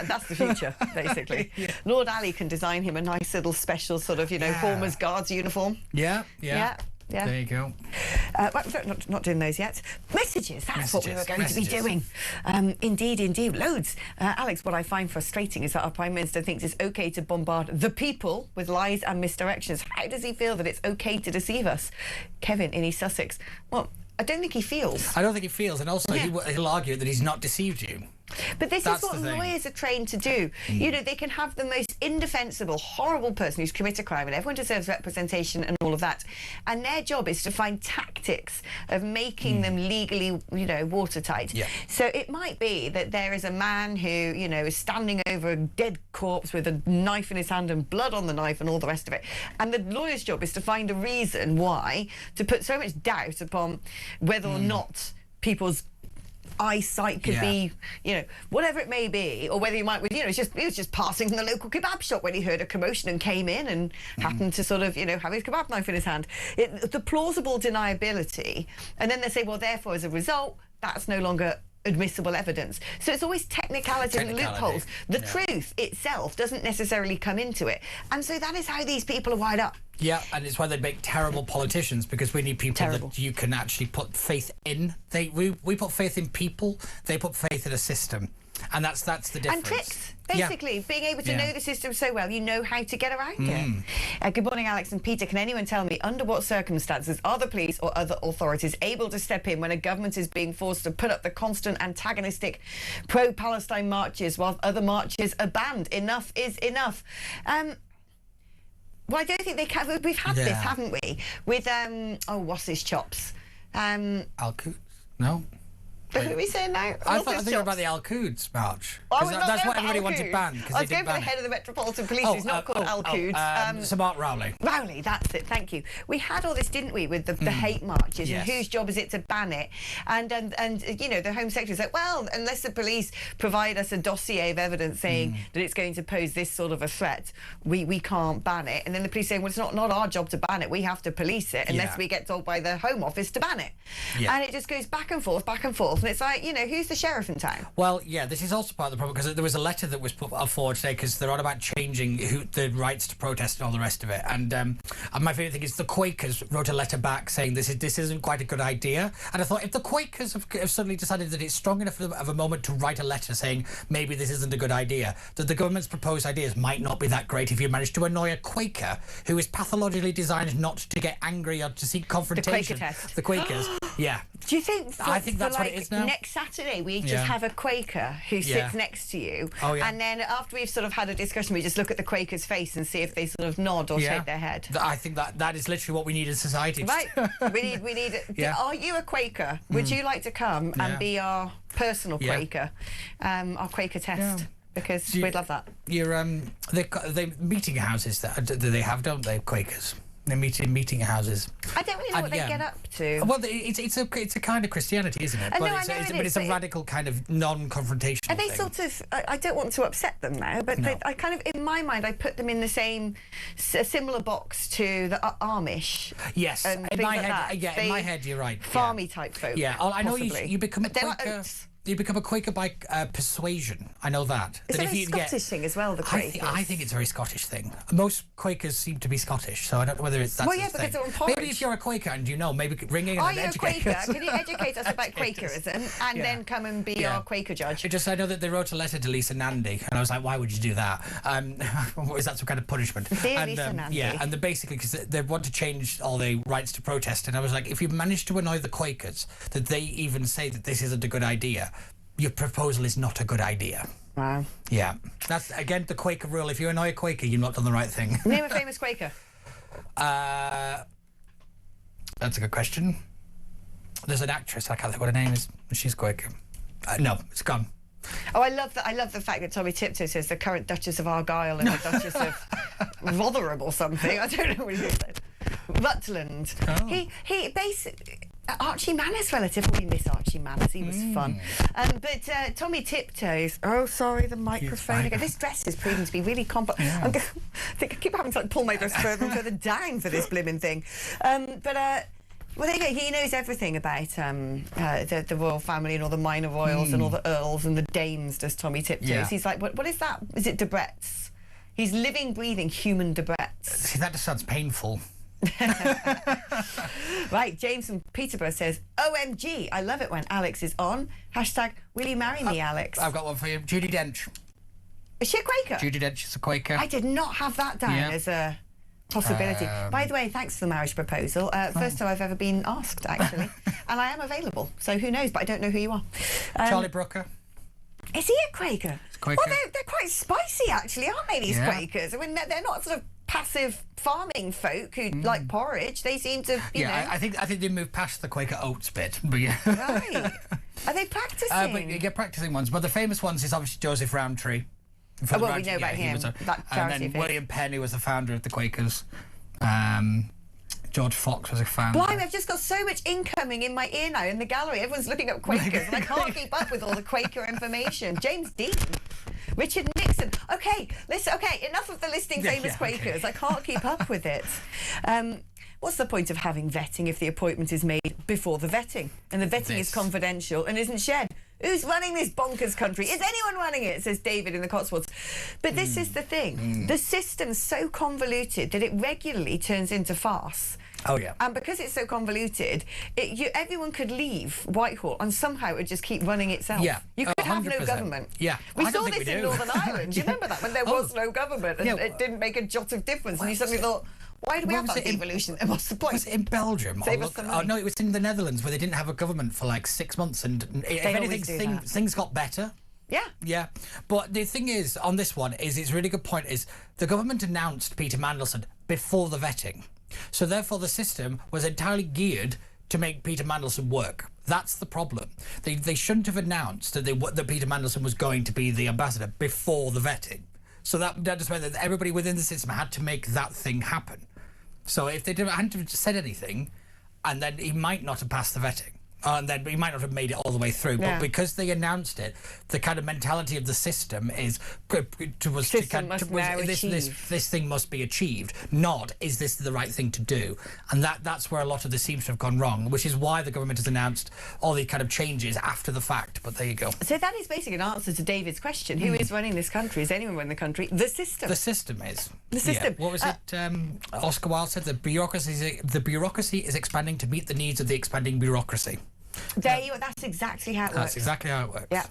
that's the future, basically. Lord Ali can design him a nice little special sort of, Hormuz Guards uniform. Yeah. Yeah. There you go. Not doing those yet. Messages, that's what we were going to be doing. Indeed, loads. Alex, what I find frustrating is that our Prime Minister thinks it's OK to bombard the people with lies and misdirections. How does he feel that it's OK to deceive us? Kevin in East Sussex. Well, I don't think he feels. I don't think he feels, and also he'll argue that he's not deceived you. But this is what lawyers are trained to do. They can have the most indefensible, horrible person who's committed a crime, and everyone deserves representation and all of that. And their job is to find tactics of making them legally, watertight. Yeah. So it might be that there is a man who, is standing over a dead corpse with a knife in his hand and blood on the knife and all the rest of it. And the lawyer's job is to find a reason why to put so much doubt upon whether or not people's eyesight could be, whatever it may be, or whether you might, he was just passing from the local kebab shop when he heard a commotion and came in and happened to sort of, have his kebab knife in his hand. The plausible deniability, and then they say, well, therefore, as a result, that's no longer admissible evidence. So it's always technicalities and loopholes. The truth itself doesn't necessarily come into it. And so that is how these people are wired up. Yeah, and it's why they make terrible politicians, because we need people that you can actually put faith in. We put faith in people, they put faith in a system. And that's the difference. And tricks, basically. Being able to know the system so well, you know how to get around it. Good morning, Alex and Peter. Can anyone tell me under what circumstances are the police or other authorities able to step in when a government is being forced to put up the constant antagonistic pro-Palestine marches while other marches are banned? Enough is enough. Well, I don't think they can. We've had this, haven't we? With, what's his chops? Al-Quds? No? Who are we saying now? I think about the Al-Quds march. That's what everybody wanted banned. I was going for the head of the Metropolitan Police, who's not called Al-Quds. Sir Mark Rowley. Rowley, that's it, thank you. We had all this, didn't we, with the hate marches, and whose job is it to ban it? And the Home Secretary said, well, unless the police provide us a dossier of evidence saying that it's going to pose this sort of a threat, we can't ban it. And then the police saying, well, it's not our job to ban it, we have to police it, unless we get told by the Home Office to ban it. And it just goes back and forth, criminals. And it's like, who's the sheriff in town? Well, yeah, this is also part of the problem, because there was a letter that was put forward today, because they're on about changing the rights to protest and all the rest of it. And my favourite thing is the Quakers wrote a letter back saying this isn't quite a good idea. And I thought, if the Quakers have suddenly decided that it's strong enough of a moment to write a letter saying maybe this isn't a good idea, that the government's proposed ideas might not be that great if you manage to annoy a Quaker who is pathologically designed not to get angry or to seek confrontation. The Quaker test. The Quakers, yeah. Do you think? I think that's what it is now. Next Saturday we just have a Quaker who sits next to you, and then after we've sort of had a discussion, we just look at the Quaker's face and see if they sort of nod or shake their head. I think that is literally what we need in society. Right. we need. Are you a Quaker? Would you like to come and be our personal Quaker, our Quaker test? Because we'd love that. The meeting houses that they have, don't they, Quakers? They meet in meeting houses. I don't really know what they get up to. Well, it's a kind of Christianity, isn't it? But it's a radical kind of non-confrontational thing. Are they thing. sort of? I don't want to upset them now, but I kind of, in my mind, I put them in the same, similar box to the Amish. Yes, in my head, in my head, you're right. Farmy type folk. Yeah, I know you become a Quaker. Like oats. You become a Quaker by persuasion. I know that. It's a very Scottish thing as well, the Quakers. I think it's a very Scottish thing. Most Quakers seem to be Scottish, so I don't know whether it's that because they're on porridge. Maybe if you're a Quaker and maybe ring in and educate us. Are you a Quaker? Can you educate us about Quakerism and then come and be our Quaker judge? I know that they wrote a letter to Lisa Nandy, and I was like, why would you do that? Is that some kind of punishment? Dear Lisa Nandy. Yeah, and basically, because they want to change all the rights to protest, and I was like, if you manage to annoy the Quakers, that they even say that this isn't a good idea, your proposal is not a good idea. Wow. Yeah. That's, again, the Quaker rule. If you annoy a Quaker, you've not done the right thing. Name a famous Quaker. That's a good question. There's an actress, I can't think what her name is. She's Quaker. No, it's gone. Oh, I love that. I love the fact that Tommy Tiptoe says the current Duchess of Argyll and the Duchess of Rotherham or something. I don't know what he said. Rutland. Oh. He basically... Archie Manners' relative. We miss Archie Manners. He was fun. But Tommy Tiptoes. Oh, sorry, the microphone again. This dress is proving to be really complex. Yeah. I think I keep having to pull my dress further and further down for this blimmin' thing. Well, there you go. He knows everything about the royal family and all the minor royals and all the earls and the dames. Does Tommy Tiptoes? Yeah. He's like, what is that? Is it Debrett's? He's living, breathing human Debrett's. See, that just sounds painful. Right, James from Peterborough says, OMG, I love it when Alex is on. Hashtag, will you marry me, Alex? I've got one for you. Judi Dench. Is she a Quaker? Judi Dench is a Quaker. I did not have that down as a possibility. By the way, thanks for the marriage proposal. First time I've ever been asked, actually. And I am available, so who knows, but I don't know who you are. Charlie Brooker. Is he a Quaker? Quaker. Well, they're quite spicy, actually, aren't they, these Quakers? I mean, they're not sort of passive farming folk who like porridge. They seem to, you know. I think they moved past the Quaker oats bit, but yeah. Right. Are they practising? But you get practising ones. But the famous ones is obviously Joseph Rowntree. We know about him. And then William Penn, who was the founder of the Quakers. George Fox was a founder. Blimey, I've just got so much incoming in my ear now in the gallery. Everyone's looking up Quakers and I can't keep up with all the Quaker information. James Dean. Richard Nixon. Okay, listen. Okay, enough of the listing famous Quakers. Okay. I can't keep up with it. What's the point of having vetting if the appointment is made before the vetting and the vetting is confidential and isn't shared? Who's running this bonkers country? Is anyone running it? Says David in the Cotswolds. But this is the thing. The system's so convoluted that it regularly turns into farce. Oh, yeah. And because it's so convoluted, everyone could leave Whitehall and somehow it would just keep running itself. Yeah. You could have no government. Yeah. We saw this in Northern Ireland. Do you remember that? When there was no government and it didn't make a jot of difference. And you suddenly thought, why do we have that devolution? What's the point? Was it in Belgium? Save us some money. Oh, no, it was in the Netherlands where they didn't have a government for like 6 months. And if anything, things got better. Yeah. Yeah. But the thing is, on this one, it's a really good point, is the government announced Peter Mandelson before the vetting. So therefore the system was entirely geared to make Peter Mandelson work. That's the problem. They shouldn't have announced that Peter Mandelson was going to be the ambassador before the vetting. So that just meant that everybody within the system had to make that thing happen. So if they hadn't said anything, and then he might not have passed the vetting. And then he might not have made it all the way through, Yeah. but because they announced it, the kind of mentality of the system is this thing must be achieved, not is this the right thing to do. And that's where a lot of this seems to have gone wrong, which is why the government has announced all these kind of changes after the fact. But there you go. So that is basically an answer to David's question. Who is running this country? Is anyone running the country? The system. The system is. The system. Yeah. What was it? Oscar Wilde said the bureaucracy is expanding to meet the needs of the expanding bureaucracy. There you are. That's exactly how it works. That's exactly how it works. Yeah.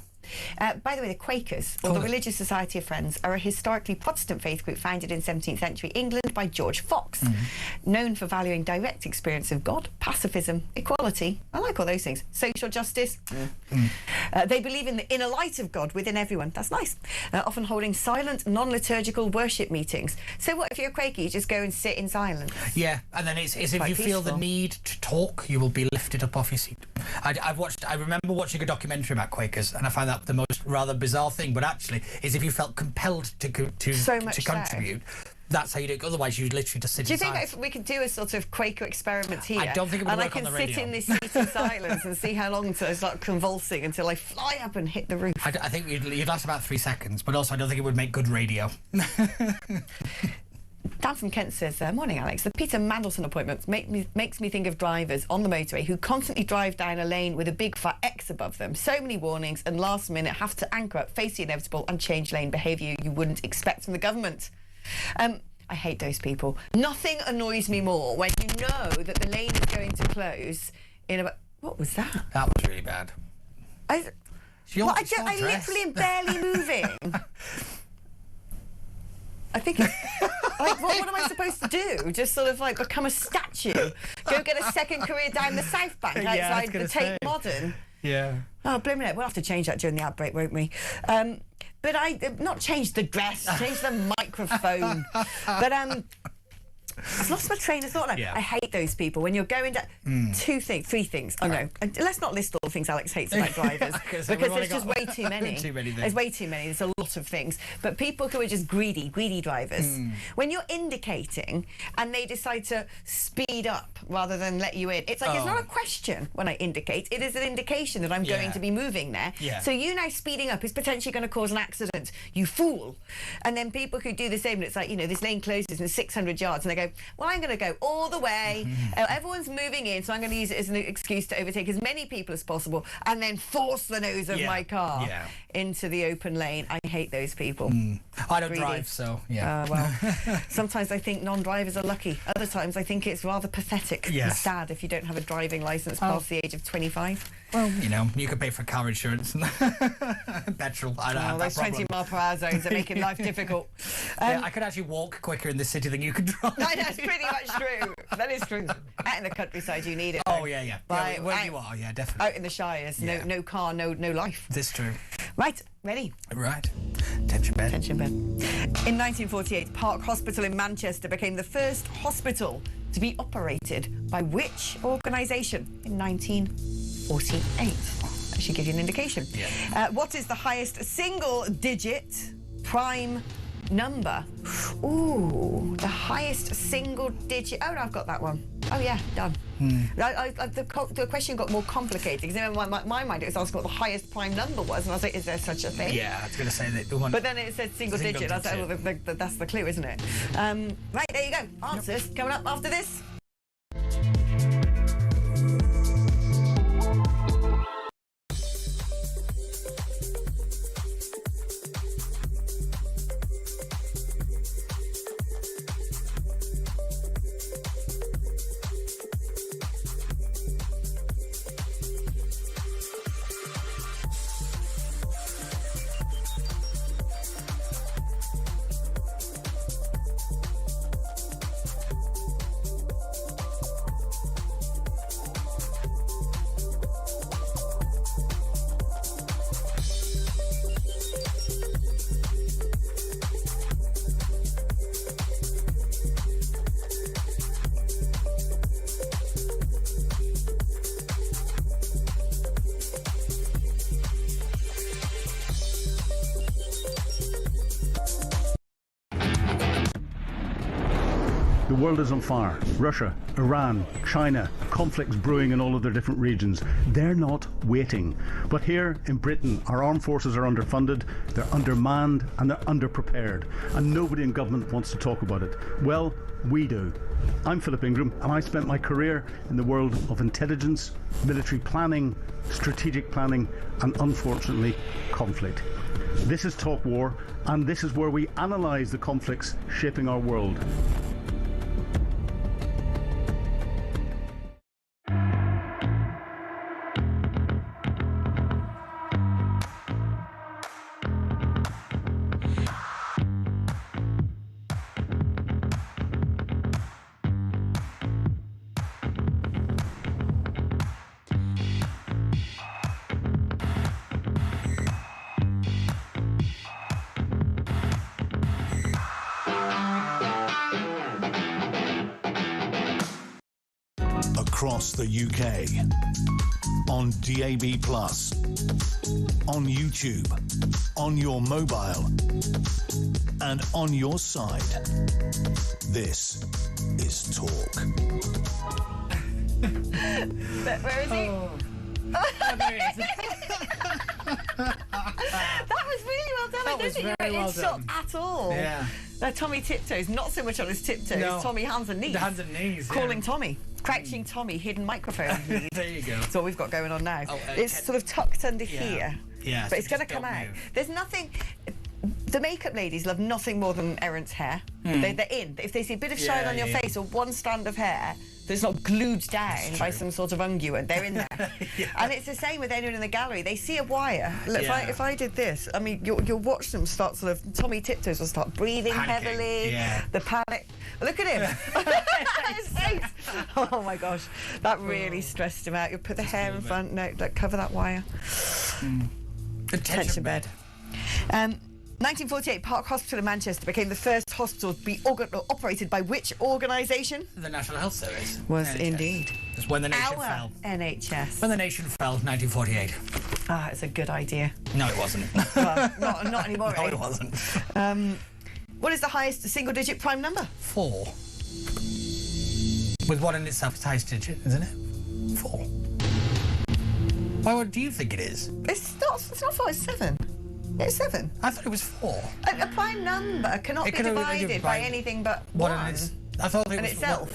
By the way, the Quakers, or the Religious Society of Friends, are a historically Protestant faith group founded in 17th century England by George Fox, known for valuing direct experience of God, pacifism, equality, I like all those things, social justice. They believe in the inner light of God within everyone. That's nice. Often holding silent, non-liturgical worship meetings. So what if you're a Quaker, you just go and sit in silence? Yeah, and then it's if you feel the need to talk, you will be lifted up off your seat. I remember watching a documentary about Quakers, and I found that the most rather bizarre thing, but actually is if you felt compelled to contribute, that's how you do it. Otherwise, you literally just sit in silence. Do you think if we could do a sort of Quaker experiment here? I don't think it would work on the radio. And I can sit in this seat of silence and see how long until I start convulsing until I fly up and hit the roof. I think you'd last about 3 seconds, but also I don't think it would make good radio. Dan from Kent says, morning Alex, the Peter Mandelson appointment makes me think of drivers on the motorway who constantly drive down a lane with a big fat X above them. So many warnings, and last minute have to anchor up, face the inevitable and change lane behaviour you wouldn't expect from the government. I hate those people. Nothing annoys me more when you know that the lane is going to close in about... What was that? That was really bad. I literally am barely moving. I think it's like, what am I supposed to do? Just sort of like become a statue? Go get a second career down the South Bank outside the Tate Modern? Yeah. Oh, blimmin' it. We'll have to change that during the outbreak, won't we? But not change the dress, change the microphone. But I've lost my train of thought now. Yeah. I hate those people when you're going down. 3 things. Oh no, and let's not list all the things Alex hates about drivers because there's just way too many. There's way too many. There's a lot of things. But people who are just greedy drivers. When you're indicating and they decide to speed up rather than let you in, it's like it's not a question when I indicate. It is an indication that I'm going to be moving there. Yeah. So you now speeding up is potentially going to cause an accident. You fool. And then people who do the same, and it's like, this lane closes in 600 yards, and they go, well, I'm going to go all the way. Everyone's moving in, so I'm going to use it as an excuse to overtake as many people as possible and then force the nose of my car into the open lane. I hate those people. I don't drive, so well, sometimes I think non-drivers are lucky. Other times I think it's rather pathetic and sad if you don't have a driving licence past the age of 25. Well, you could pay for car insurance and petrol. I don't have that those 20 mile per hour zones are making life difficult. I could actually walk quicker in the city than you could drive. That's pretty much true. That is true. Out in the countryside, you need it. Oh, yeah. Right, where you are, definitely. Out in the shires, no car, no life. This is true. Right, ready? Right. Attention bed. Attention bed. In 1948, Park Hospital in Manchester became the first hospital to be operated by which organisation in 1948? That should give you an indication. Yeah. What is the highest single-digit prime number? Ooh, the highest single-digit... Oh, no, I've got that one. Oh, yeah, done. The question got more complicated because in my mind it was asking what the highest prime number was, and I was like, is there such a thing? Yeah, I was going to say that the one... But then it said single-digit. I was like, well, that's the clue, isn't it? Right, there you go. Answers coming up after this. world is on fire. Russia, Iran, China, conflicts brewing in all of their different regions. They're not waiting. But here in Britain, our armed forces are underfunded, they're undermanned, and they're underprepared. And nobody in government wants to talk about it. Well, we do. I'm Philip Ingram, and I spent my career in the world of intelligence, military planning, strategic planning, and unfortunately, conflict. This is Talk War, and this is where we analyse the conflicts shaping our world. Across the UK, on DAB+, on YouTube, on your mobile, and on your side. This is Talk. Where is he? Oh, there he is. That was really well done. That I don't was think you very were well in shot done. at all. Yeah. Tommy tiptoes, not so much on his tiptoes. No. Tommy hands and knees. The hands and knees, yeah. Calling Tommy. Crouching Tommy, hidden microphone. There you go. That's what we've got going on now. Oh, it's sort of tucked under here. Yeah, But so it's going to just come don't out. move. There's nothing... The makeup ladies love nothing more than Erin's hair. They're in. If they see a bit of shine Yeah, on your yeah. face or one strand of hair that's not glued down by true. some sort of unguent, they're in there. Yeah. And it's the same with anyone in the gallery. They see a wire. Look, Yeah. if I did this, I mean, you'll watch them start sort of... Tommy Tiptoes will start breathing Panicking, heavily. yeah. The panic. Look at him. His face. Oh, my gosh. That really stressed him out. You put the hair in front. No, don't cover that wire. Attention bed. 1948, Park Hospital in Manchester became the first hospital to be operated by which organisation? The National Health Service. Was NHS. indeed. It's when the nation Our fell. NHS. When the nation fell, 1948. Ah, it's a good idea. No, it wasn't. Well, not anymore, No, eh? it wasn't. What is the highest single-digit prime number? 4. With 1 in itself, it's the highest digit, isn't it? 4. Why? What do you think it is? It's not 4, it's 7. It's 7. I thought it was 4. A prime number cannot It be can only be divided divided by by anything but 1 1 in its. I thought it and was itself.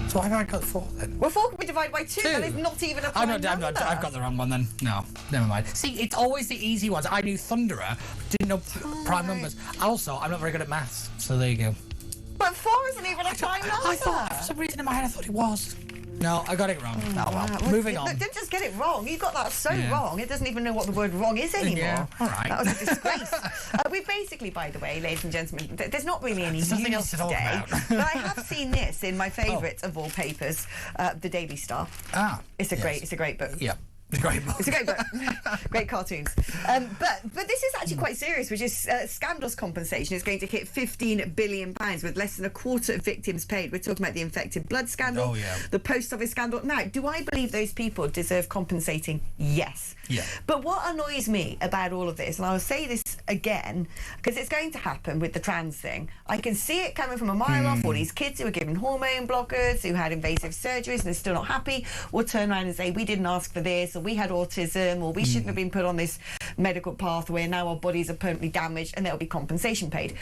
So why have I got 4 then? Well, 4 can be divided by 2. 2. That is not even a I'm prime not, number. I've got the wrong one then. No, never mind. See, it's always the easy ones. I knew Thunderer, didn't know prime numbers. Also, I'm not very good at maths, so there you go. But 4 isn't even a prime number. I thought, for some reason in my head, I thought it was. No, I got it wrong. Oh, well. Wow. Moving Look, on. don't just get it wrong. You got that so Yeah. wrong, it doesn't even know what the word wrong is anymore. Yeah, all right. That was a disgrace. We basically, by the way, ladies and gentlemen, there's not really any There's nothing news else to talk today. about. But I have seen this in my favourite of all papers, the Daily Star. Ah, It's a yes. great book. Yeah, it's a great book. It's a great book. Great cartoons. But this is actually quite serious, which is scandals compensation is going to hit £15 billion with less than a quarter of victims paid. We're talking about the infected blood scandal, Oh, yeah. the post office scandal. Now, do I believe those people deserve compensating? Yes. Yeah. But what annoys me about all of this, and I'll say this again, because it's going to happen with the trans thing, I can see it coming from a mile off. All these kids who were given hormone blockers, who had invasive surgeries and they're still not happy, will turn around and say, we didn't ask for this, or we had autism, or we shouldn't have been put on this medical pathway, and now our bodies are permanently damaged, and there'll be compensation paid.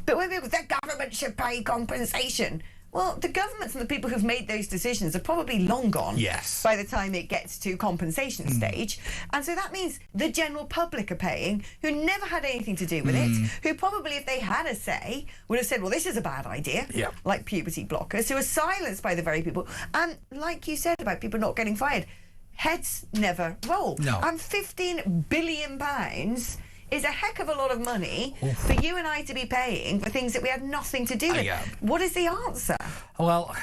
But when people say the government should pay compensation, well, the governments and the people who've made those decisions are probably long gone Yes. by the time it gets to compensation stage. And so that means the general public are paying, who never had anything to do with it, who probably, if they had a say, would have said, well, this is a bad idea, Yeah. like puberty blockers, who are silenced by the very people. And like you said about people not getting fired, heads never roll. No. And £15 billion is a heck of a lot of money for you and I to be paying for things that we had nothing to do with. Yeah. What is the answer? Well,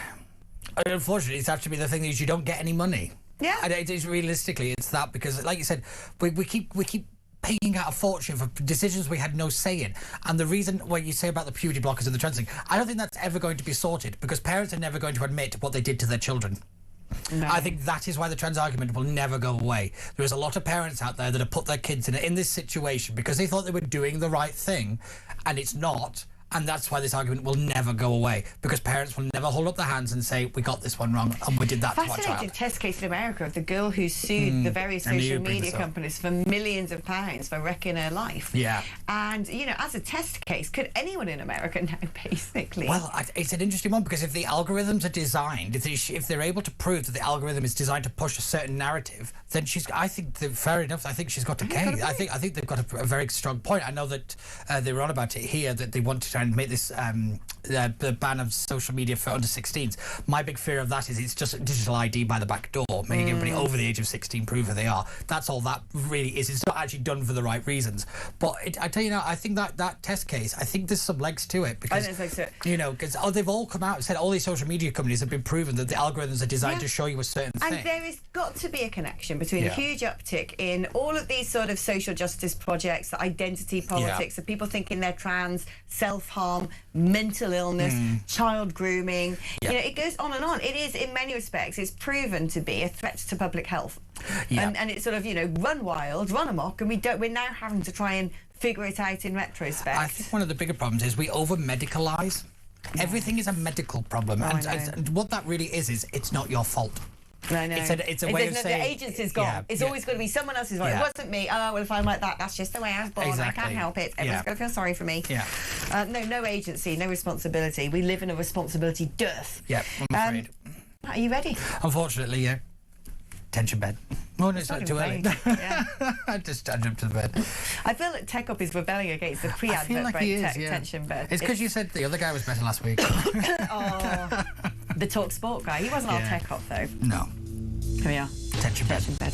unfortunately, it's actually the thing is you don't get any money. Yeah. And it is realistically, it's that because, like you said, we keep paying out a fortune for decisions we had no say in. And the reason what you say about the puberty blockers and the trans thing, I don't think that's ever going to be sorted because parents are never going to admit what they did to their children. No. I think that is why the trans argument will never go away. There is a lot of parents out there that have put their kids in this situation because they thought they were doing the right thing, and it's not. And that's why this argument will never go away, because parents will never hold up their hands and say, we got this one wrong and we did that to our child. Fascinating test case in America of the girl who sued the various social media companies for millions of pounds for wrecking her life. Yeah. And, you know, as a test case, could anyone in America now, basically? Well, it's an interesting one, because if the algorithms are designed, if they're able to prove that the algorithm is designed to push a certain narrative, then fair enough, I think she's got a case. I think they've got a very strong point. I know that they were on about it here, that they want to try and make this the ban of social media for under 16s. My big fear of that is it's just digital ID by the back door, making everybody over the age of 16 prove who they are. That's all that really is. It's not actually done for the right reasons. But I tell you now, I think that test case, I think there's some legs to it, because you know, because they've all come out and said, all these social media companies have been proven that the algorithms are designed to show you a certain thing. And there has got to be a connection between a huge uptick in all of these sort of social justice projects, the identity politics, of people thinking they're trans, self-harm, mental illness, child grooming. You know, it goes on and on. It is, in many respects, it's proven to be a threat to public health. And it's sort of, you know, run wild, run amok, and we're now having to try and figure it out in retrospect. I think one of the bigger problems is we over-medicalise. Everything is a medical problem. And what that really is it's not your fault. I know. It's a way of saying... The agency's gone. It's always going to be someone else's fault. It wasn't me. Oh, well, if I'm like that, that's just the way I was born. Exactly. I can't help it. Everyone's going to feel sorry for me. No agency, no responsibility. We live in a responsibility dearth. Yeah, I'm afraid. Are you ready? Unfortunately, yeah. Tension bed. Oh, no, it's not too early. I just jumped to the bed. I feel that Tech Up is rebelling against the pre-advert tension bed. It's because you said the other guy was better last week. The Talk Sport guy. He wasn't our Tech Up, though. No. Here we are. Tension bed.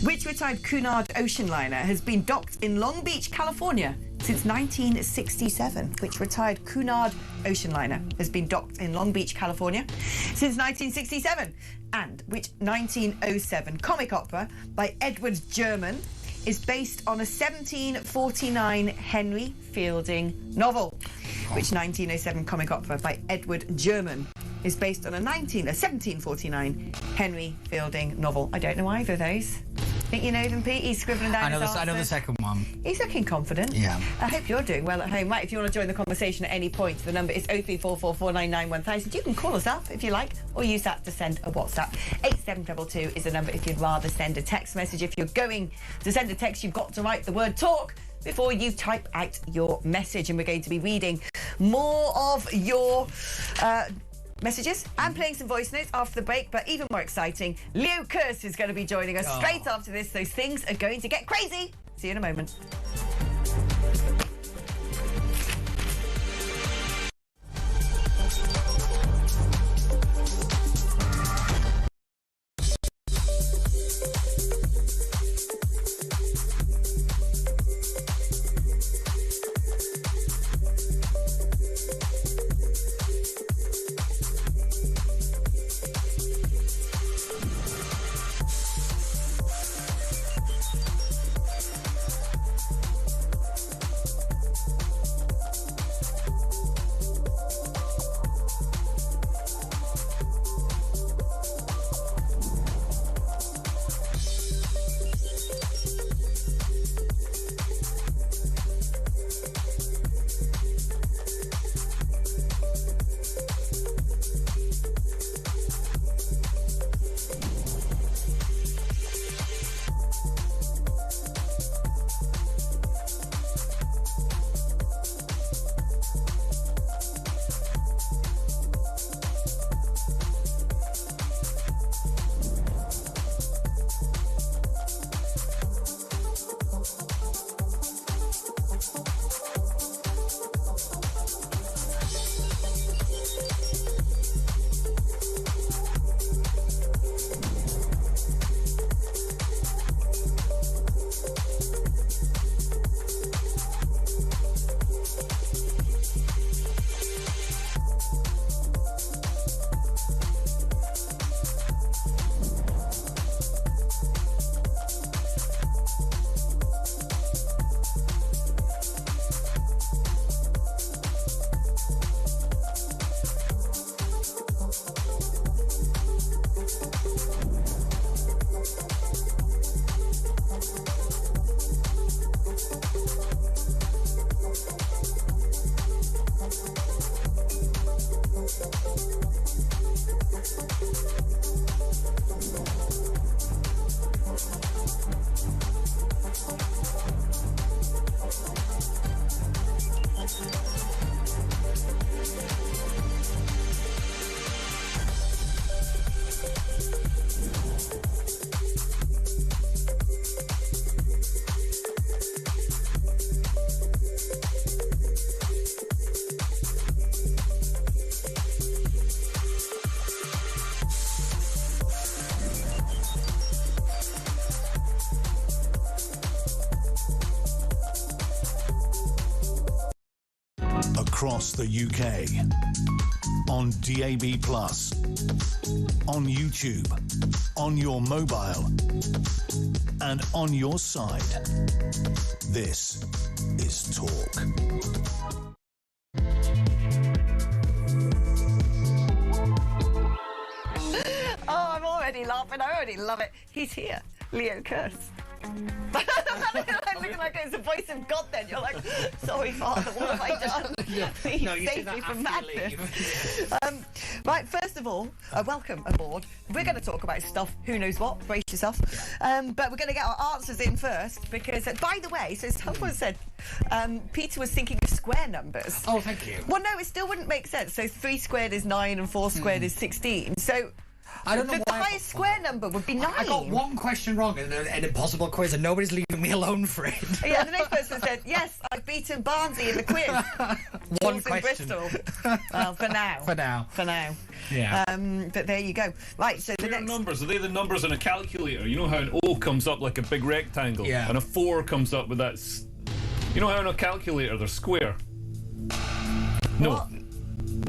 Which retired Cunard ocean liner has been docked in Long Beach, California since 1967? Which retired Cunard ocean liner has been docked in Long Beach, California since 1967? And which 1907 comic opera by Edward German is based on a 1749 Henry Fielding novel? Which 1907 comic opera by Edward German is based on a 1749 Henry Fielding novel? I don't know either of those. Think you know them, Pete? He's scribbling down his answers. I know the second one. He's looking confident. Yeah. I hope you're doing well at home. Right, if you want to join the conversation at any point, the number is 03444991000. You can call us up if you like, or use that to send a WhatsApp. 8722 is the number if you'd rather send a text message. If you're going to send a text, you've got to write the word talk before you type out your message. And we're going to be reading more of your messages and playing some voice notes after the break. But even more exciting, Leo Kurz is going to be joining us straight after this. Those things are going to get crazy. See you in a moment. across the UK. On DAB+, on YouTube, on your mobile, and on your side. This is Talk. Oh, I'm already laughing. I already love it. He's here. Leo Curse. I'm looking like it's the voice of God then. You're like, sorry, Father, what have I done? Please save me from madness. Right, first of all, welcome aboard. We're going to talk about stuff, who knows what, brace yourself. But we're going to get our answers in first because, by the way, so someone said Peter was thinking of square numbers. Oh, thank you. Well, no, it still wouldn't make sense. So 3 squared is 9 and 4 squared is 16. So I don't know the highest square number would be 9. I got one question wrong in an impossible quiz and nobody's leaving me alone for it. Yeah, the next person said, yes, I've beaten Barnsley in the quiz. One Jules in question. Bristol. Well, for now. For now. Yeah. But there you go. Right, so the next... numbers, are they the numbers on a calculator? You know how an O comes up like a big rectangle? Yeah. And a 4 comes up with that... You know how on a calculator they're square? No. What?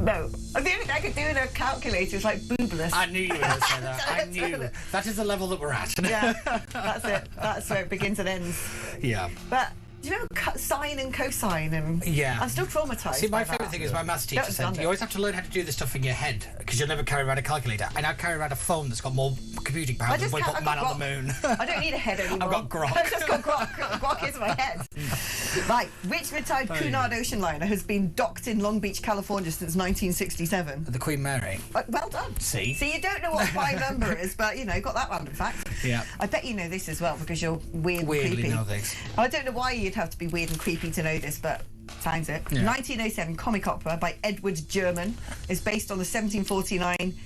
No. The only thing I could do in a calculator is like boobless. I knew you were going to say that. I knew. That is the level that we're at. Yeah, that's it. That's where it begins and ends. Yeah. But do you know sine and cosine? And yeah. I'm still traumatised. See, my by favourite that. thing is my maths teacher said you always have to learn how to do this stuff in your head because you'll never carry around a calculator. And I carry around a phone that's got more computing power than when we put man on the moon. I don't need a head anymore. I've got grok. I've just got grok. Grok is my head. Right, which retired Cunard ocean liner has been docked in Long Beach, California since 1967? The Queen Mary. Well done. See? So you don't know what prime number is, but you know, got that random fact. Yeah. I bet you know this as well because you're weird and Weirdly creepy. know this. I don't know why you'd have to be weird and creepy to know this, but sounds it. Yeah. 1907 comic opera by Edward German is based on the 1749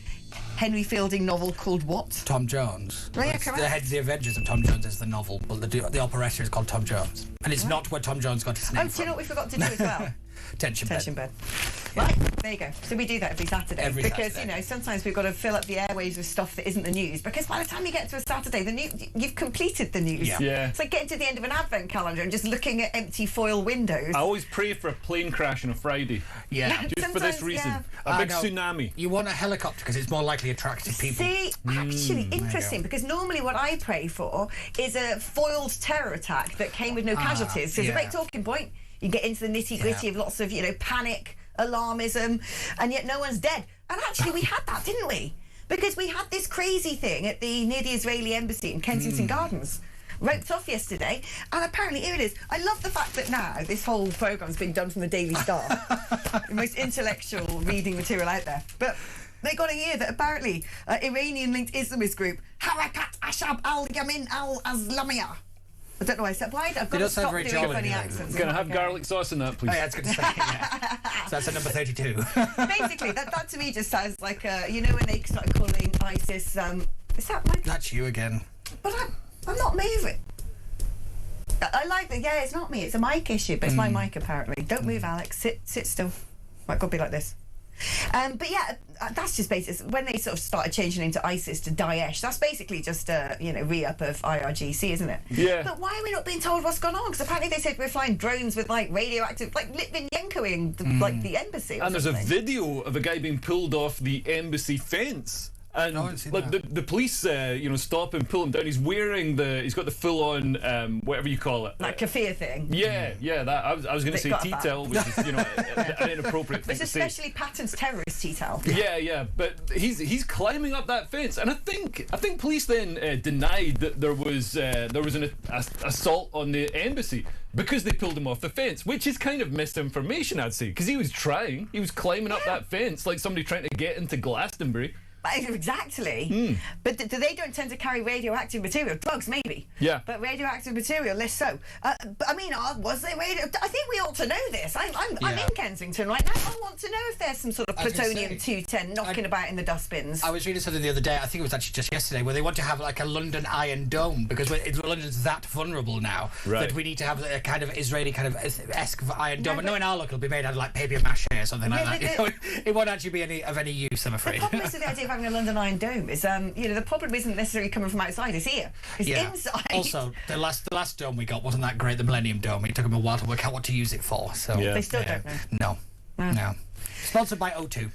Henry Fielding novel called what? Tom Jones. Oh, yeah, It's correct. The Head of the Avengers of Tom Jones is the novel, but the operetta is called Tom Jones. And it's not where Tom Jones got his name Oh, do you know what we forgot to do as well? Tension bed. Right, there you go. So we do that every Saturday because Saturday. you know sometimes we've got to fill up the airwaves with stuff that isn't the news. Because by the time you get to a Saturday, you've completed the news. Yeah. It's like getting to the end of an advent calendar and just looking at empty foil windows. I always pray for a plane crash on a Friday. Yeah. Just for this Sometimes, reason. yeah. A big know. tsunami. You want a helicopter because it's more likely to attract people. See, actually interesting go. because normally what I pray for is a foiled terror attack that came with no casualties. So it's a yeah. great talking point. You get into the nitty-gritty of lots of, you know, panic, alarmism, and yet no one's dead. And actually we had that, didn't we? Because we had this crazy thing near the Israeli embassy in Kensington Gardens. Roped off yesterday, and apparently here it is. I love the fact that now this whole programme's been done from the Daily Star, the most intellectual reading material out there. But they got to hear that apparently Iranian-linked Islamist group Harakat Ashab al-Yamin al-Azlamiyah. I don't know why I said why. I've got to stop doing funny accents. Can I have garlic sauce in that, please? Oh, yeah, it's good to say. Yeah. So that's at number 32. Basically, that to me just sounds like you know when they started calling ISIS. Is that my? That's you again. But I'm not moving. I like that. Yeah, it's not me. It's a mic issue, but it's my mic apparently. Don't move, Alex. Sit still. Right, got to be like this. But yeah, that's just basically when they sort of started changing name to ISIS to Daesh. That's basically just a re-up of IRGC, isn't it? Yeah. But why are we not being told what's gone on? Because apparently they said we're flying drones with like radioactive, like Litvinenkoing like the embassy. Or And there's a something. video of a guy being pulled off the embassy fence. And I haven't seen like that. the police, stop and pull him down. He's got the full-on whatever you call it. Like kafir thing. Yeah, that I was going to They say got tea that. towel, which is an inappropriate thing It's to say. especially Patton's terrorist tea towel. Yeah, but he's climbing up that fence, and I think police then denied that there was an assault on the embassy because they pulled him off the fence, which is kind of misinformation, I'd say, because he was climbing up that fence like somebody trying to get into Glastonbury. Exactly. But they don't tend to carry radioactive material. Drugs, maybe. Yeah. But radioactive material, less so. But I mean, was there radio? I think we ought to know this. I'm in Kensington right now. I want to know if there's some sort of I was gonna plutonium-210 knocking about in the dustbins. I was reading something the other day, I think it was actually just yesterday, where they want to have like a London Iron Dome because London's that vulnerable now that we need to have a kind of Israeli kind of esque Iron Dome. But no, in our look, it'll be made out of like paper mache or something like that. It won't actually be of any use, I'm afraid. The problem is with the idea of having a London Iron Dome is, the problem isn't necessarily coming from outside. It's here. It's inside. Also, the last dome we got wasn't that great. The Millennium Dome. It took them a while to work out what to use it for. So Yeah. They still don't know. No. No. Sponsored by O2.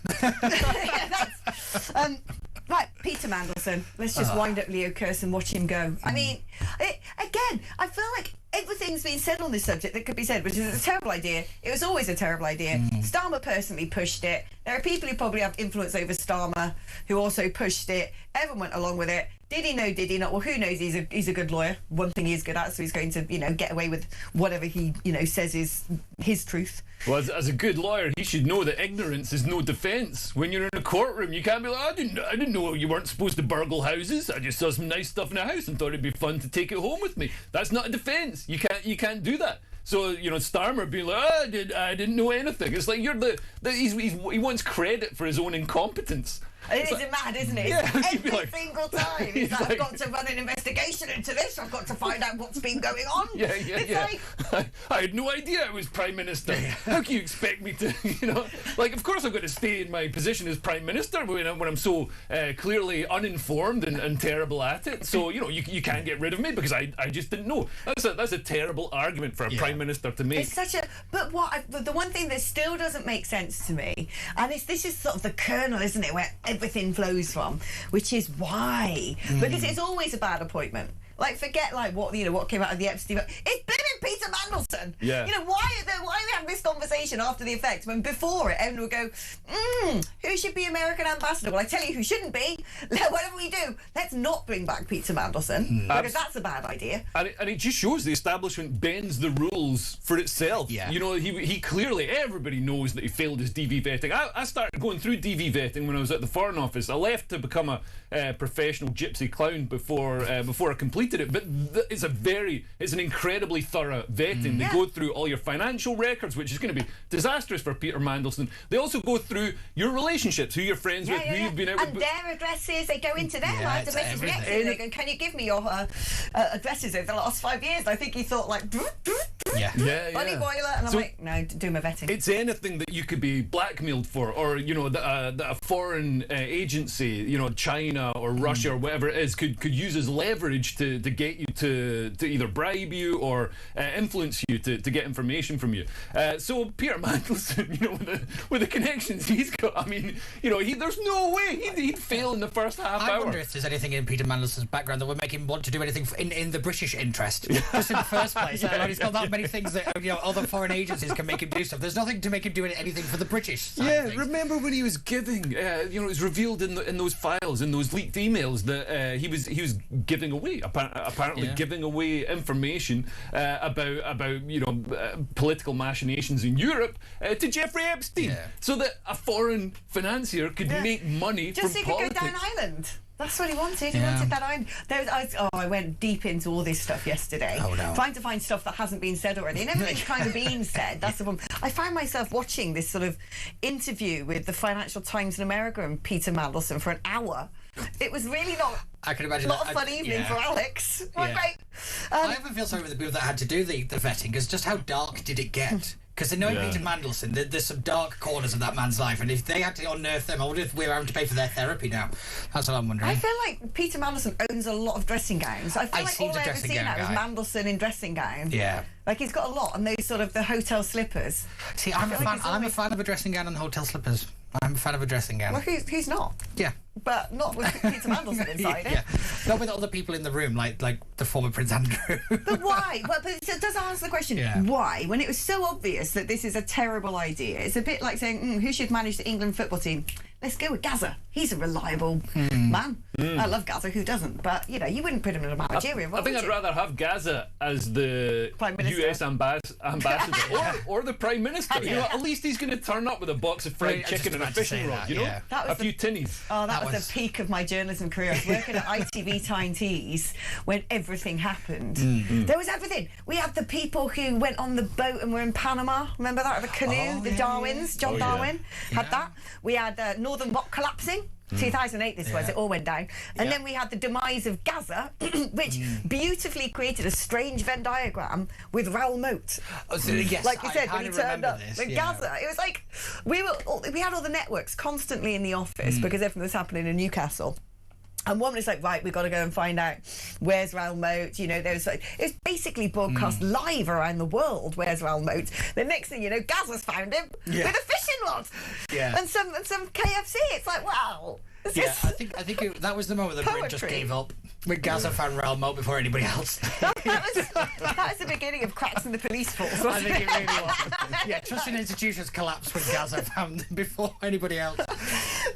Right, Peter Mandelson. Let's just wind up Leo Kearse and watch him go. I mean, again, I feel like everything's been said on this subject that could be said, which is a terrible idea. It was always a terrible idea. Starmer personally pushed it. There are people who probably have influence over Starmer who also pushed it. Everyone went along with it. Did he know, did he not? Well, who knows? He's a good lawyer. One thing he's good at, so he's going to, get away with whatever he, says is his truth. Well, as a good lawyer, he should know that ignorance is no defence. When you're in a courtroom, you can't be like, I didn't know you weren't supposed to burgle houses. I just saw some nice stuff in a house and thought it'd be fun to take it home with me. That's not a defence. You can't do that. So, Starmer being like, I didn't know anything. It's like he wants credit for his own incompetence. It is mad, isn't it? Yeah, Every single time. It's like, I've got to run an investigation into this. I've got to find out what's been going on. I had no idea I was Prime Minister. How can you expect me to, of course I've got to stay in my position as Prime Minister when I'm so clearly uninformed and terrible at it. So, you can't get rid of me because I just didn't know. That's a terrible argument for a Prime Minister to make. It's but the one thing that still doesn't make sense to me, and this is sort of the kernel, isn't it, where everything flows from, which is why, because it's always a bad appointment. Like, forget what came out of the Epstein. It's blimmin' Peter Mandelson. Yeah. Why are we having this conversation after the effect when before it everyone would go, who should be American ambassador? Well, I tell you who shouldn't be. Whatever we do, let's not bring back Peter Mandelson because that's a bad idea. And it just shows the establishment bends the rules for itself. Yeah. He clearly, everybody knows that he failed his DV vetting. I started going through DV vetting when I was at the Foreign Office. I left to become a professional gypsy clown before I completed it, but it's an incredibly thorough vetting. They go through all your financial records, which is going to be disastrous for Peter Mandelson. They also go through your relationships, who you're friends with, who you've been out with. And their addresses, they go into their lives. They go, can you give me your addresses over the last 5 years? And I think he thought like, Bunny boiler, and I'm like, no, do my vetting. It's anything that you could be blackmailed for, or that a foreign agency, China or Russia or whatever it is, could use as leverage to get you to either bribe you or influence you to get information from you. So Peter Mandelson, with the connections he's got, I mean, there's no way he'd fail in the first half hour. I wonder if there's anything in Peter Mandelson's background that would make him want to do anything in the British interest. Just in the first place. He's got that many things that other foreign agencies can make him do stuff. There's nothing to make him do anything for the British side of things. Remember when he was giving, it was revealed in those files, in those leaked emails, that he was giving away, apparently giving away information about political machinations in Europe to Jeffrey Epstein, so that a foreign financier could make money just from so he politics. could go down Ireland. That's what he wanted. He wanted that island. I went deep into all this stuff yesterday, trying to find stuff that hasn't been said already. And everything's kind of been said. That's the problem. I found myself watching this sort of interview with the Financial Times in America and Peter Mandelson for an hour. It was really not. I can imagine not a fun evening for Alex. I often feel sorry for the people that had to do the vetting, because just how dark did it get? Because knowing Peter Mandelson, there's some dark corners of that man's life, and if they had to unearth them, I wonder if we're having to pay for their therapy now. That's what I'm wondering. I feel like Peter Mandelson owns a lot of dressing gowns. I feel like all I've ever seen now is Mandelson in dressing gown. Yeah. Like, he's got a lot, and those sort of the hotel slippers. See, I'm a fan of a dressing gown and hotel slippers. I'm a fan of a dressing gown. Well, who's not? Yeah. But not with Peter Mandelson inside it. Not with other people in the room, like the former Prince Andrew. But why? But it does answer the question, why? When it was so obvious that this is a terrible idea. It's a bit like saying, who should manage the England football team? Let's go with Gaza. He's a reliable man. I love Gaza, who doesn't? But, you wouldn't put him in a managerial role. I think I'd rather have Gaza as the US ambassador or the Prime Minister. At least he's going to turn up with a box of fried chicken and a fishing rod, a few tinnies. Oh, that was the peak of my journalism career. I was working at ITV Tyne Tees when everything happened. There was everything. We had the people who went on the boat and were in Panama. Remember that? The canoe, the Darwins, John Darwin had that. We had Northern Rock collapsing. 2008 this was, it all went down. And then we had the demise of Gaza, which beautifully created a strange Venn diagram with Raoul Moat. Like you said, when he turned up with Gaza. It was like, we had all the networks constantly in the office because everything was happening in Newcastle. And one was like, right, we've got to go and find out where's Raoul Moat. It was basically broadcast live around the world. Where's Raoul Moat? The next thing you know, Gaza's found him with a fishing lot. Yeah. And some KFC. It's like, wow. Yeah, I think that was the moment the Brit just gave up with Gaza fan Ralmo before anybody else. that was the beginning of cracks in the police force. I think it really was. Yeah, trust in institutions collapsed with Gaza fan before anybody else.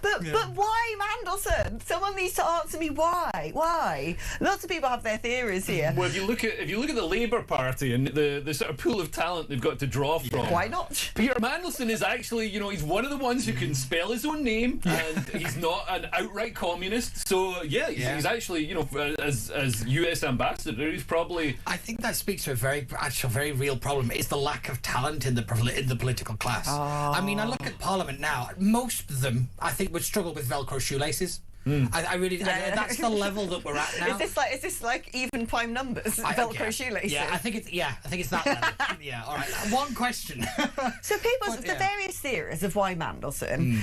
But why Mandelson? Someone needs to answer me why. Why? Lots of people have their theories here. Well, if you look at the Labour Party and the sort of pool of talent they've got to draw from, Why not? Peter Mandelson is actually, he's one of the ones who can spell his own name, and he's not an outright communist. So he's actually, as US ambassador, he's probably. I think that speaks to a very real problem. Is the lack of talent in the political class. I mean, I look at Parliament now. Most of them, I think, would struggle with Velcro shoelaces. I really. That's the level that we're at now. Is this like even prime numbers? Velcro shoelaces. Yeah, I think it's that level. Yeah. All right. One question. So the various theories of why Mandelson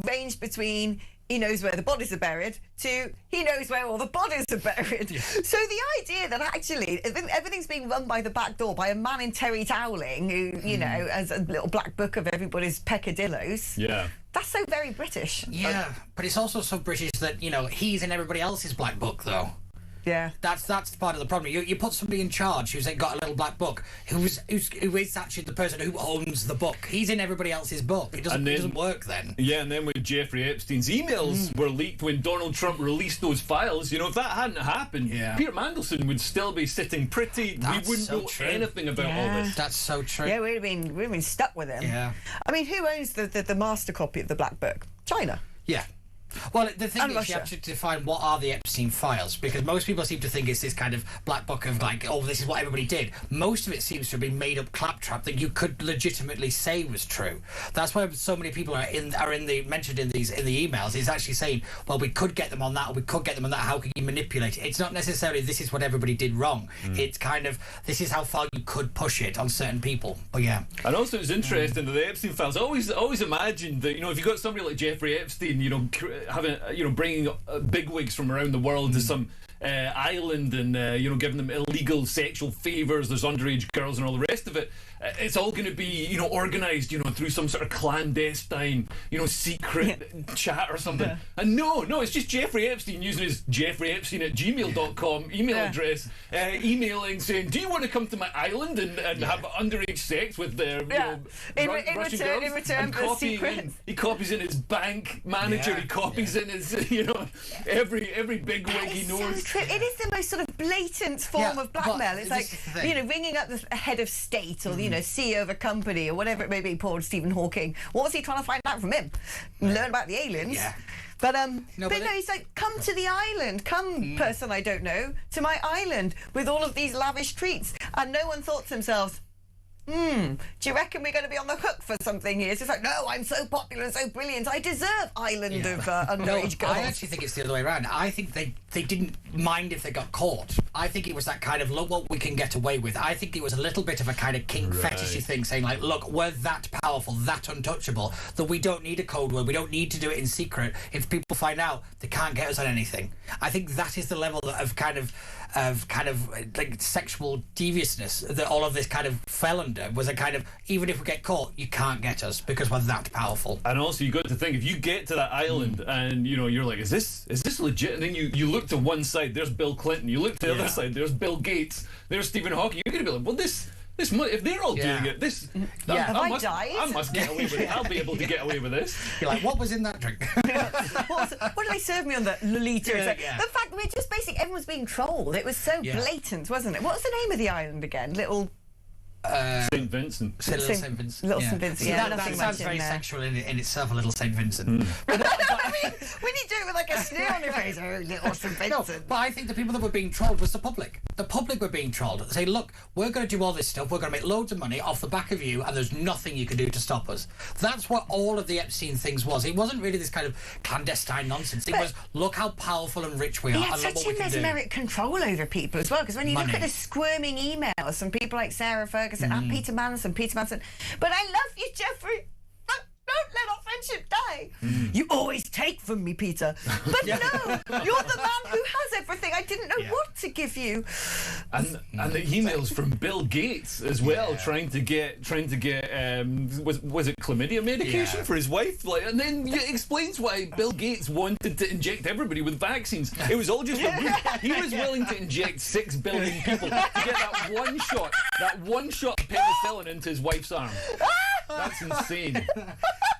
range between he knows where the bodies are buried to he knows where all the bodies are buried. Yeah. So the idea that actually everything's being run by the back door by a man in terry toweling who, has a little black book of everybody's peccadillos. Yeah. That's so very British. Yeah, but it's also so British that, he's in everybody else's black book, though. Yeah, that's part of the problem. You put somebody in charge who's got a little black book, who is actually the person who owns the book. He's in everybody else's book. It doesn't work then. Yeah, and then when Jeffrey Epstein's emails were leaked when Donald Trump released those files, if that hadn't happened, Peter Mandelson would still be sitting pretty. That's we wouldn't know anything about all this. That's so true. Yeah, we'd have been stuck with him. Yeah. I mean, who owns the master copy of the black book? China. Yeah. Well, the thing And is, Russia. you have to define what are the Epstein files, because most people seem to think it's this kind of black book of like, oh, this is what everybody did. Most of it seems to be made up claptrap that you could legitimately say was true. That's why so many people mentioned in the emails. Is actually saying, well, we could get them on that, or we could get them on that. How can you manipulate it? It's not necessarily this is what everybody did wrong. It's kind of this is how far you could push it on certain people. But yeah. And also, it's interesting that the Epstein files. I always imagined that if you got somebody like Jeffrey Epstein, having bringing bigwigs from around the world to some island and giving them illegal sexual favours, there's underage girls and all the rest of it, it's all going to be organised through some sort of clandestine secret chat or something. And no, it's just Jeffrey Epstein using his jeffreyepstein@gmail.com email address, emailing saying, do you want to come to my island and have underage sex with Russian girls? In return for secrets. He copies in his bank manager, he copies in his every big wig he knows. So true. It is the most sort of blatant form of blackmail. It's like ringing up the head of state or the CEO of a company or whatever it may be. Poor Stephen Hawking. What was he trying to find out from him? Learn about the aliens. Yeah. But he's like, come to the island, person I don't know, to my island with all of these lavish treats. And no one thought to themselves, do you reckon we're going to be on the hook for something here? It's just like, no, I'm so popular and so brilliant. I deserve island of underage girls. I actually think it's the other way around. I think they didn't mind if they got caught. I think it was that kind of, look what we can get away with. I think it was a little bit of a kind of king fetishy thing, saying like, look, we're that powerful, that untouchable, that we don't need a code word. We don't need to do it in secret. If people find out, they can't get us on anything. I think that is the level of kind of like sexual deviousness that all of this kind of fell under, was a kind of, even if we get caught, you can't get us because we're that powerful. And also you got to think, if you get to that island and you're like, is this legit? And then you look to one side, there's Bill Clinton, you look to the other side, there's Bill Gates, there's Stephen Hawking. You're going to be like, well, this if they're all doing it, I must get away with it. I'll be able to get away with this. You're like, what was in that drink? What did they serve me on the Lolita? The fact that we're just basically, everyone's being trolled. It was so blatant, wasn't it? What's the name of the island again? Little St. Vincent. St. Vincent. Little St. Vincent. That sounds very sexual in itself, a little St. Vincent. But I mean, when you do it with like a sneer on your face, oh, little St. Vincent. No, but I think the people that were being trolled was the public. The public were being trolled. They say, look, we're going to do all this stuff, we're going to make loads of money off the back of you, and there's nothing you can do to stop us. That's what all of the Epstein things was. It wasn't really this kind of clandestine nonsense. It was, look how powerful and rich we are. He had such a mesmeric control over people as well, because when you look at the squirming emails from people like Sarah Ferguson and Peter Mandelson. But I love you, Jeffrey. No, let our friendship die. You always take from me, Peter. But no, you're the man who has everything. I didn't know what to give you. And the emails from Bill Gates as well, trying to get was it chlamydia medication for his wife? Like, and then it explains why Bill Gates wanted to inject everybody with vaccines. It was all just he was willing to inject 6 billion people to get that one shot of penicillin into his wife's arm. That's insane.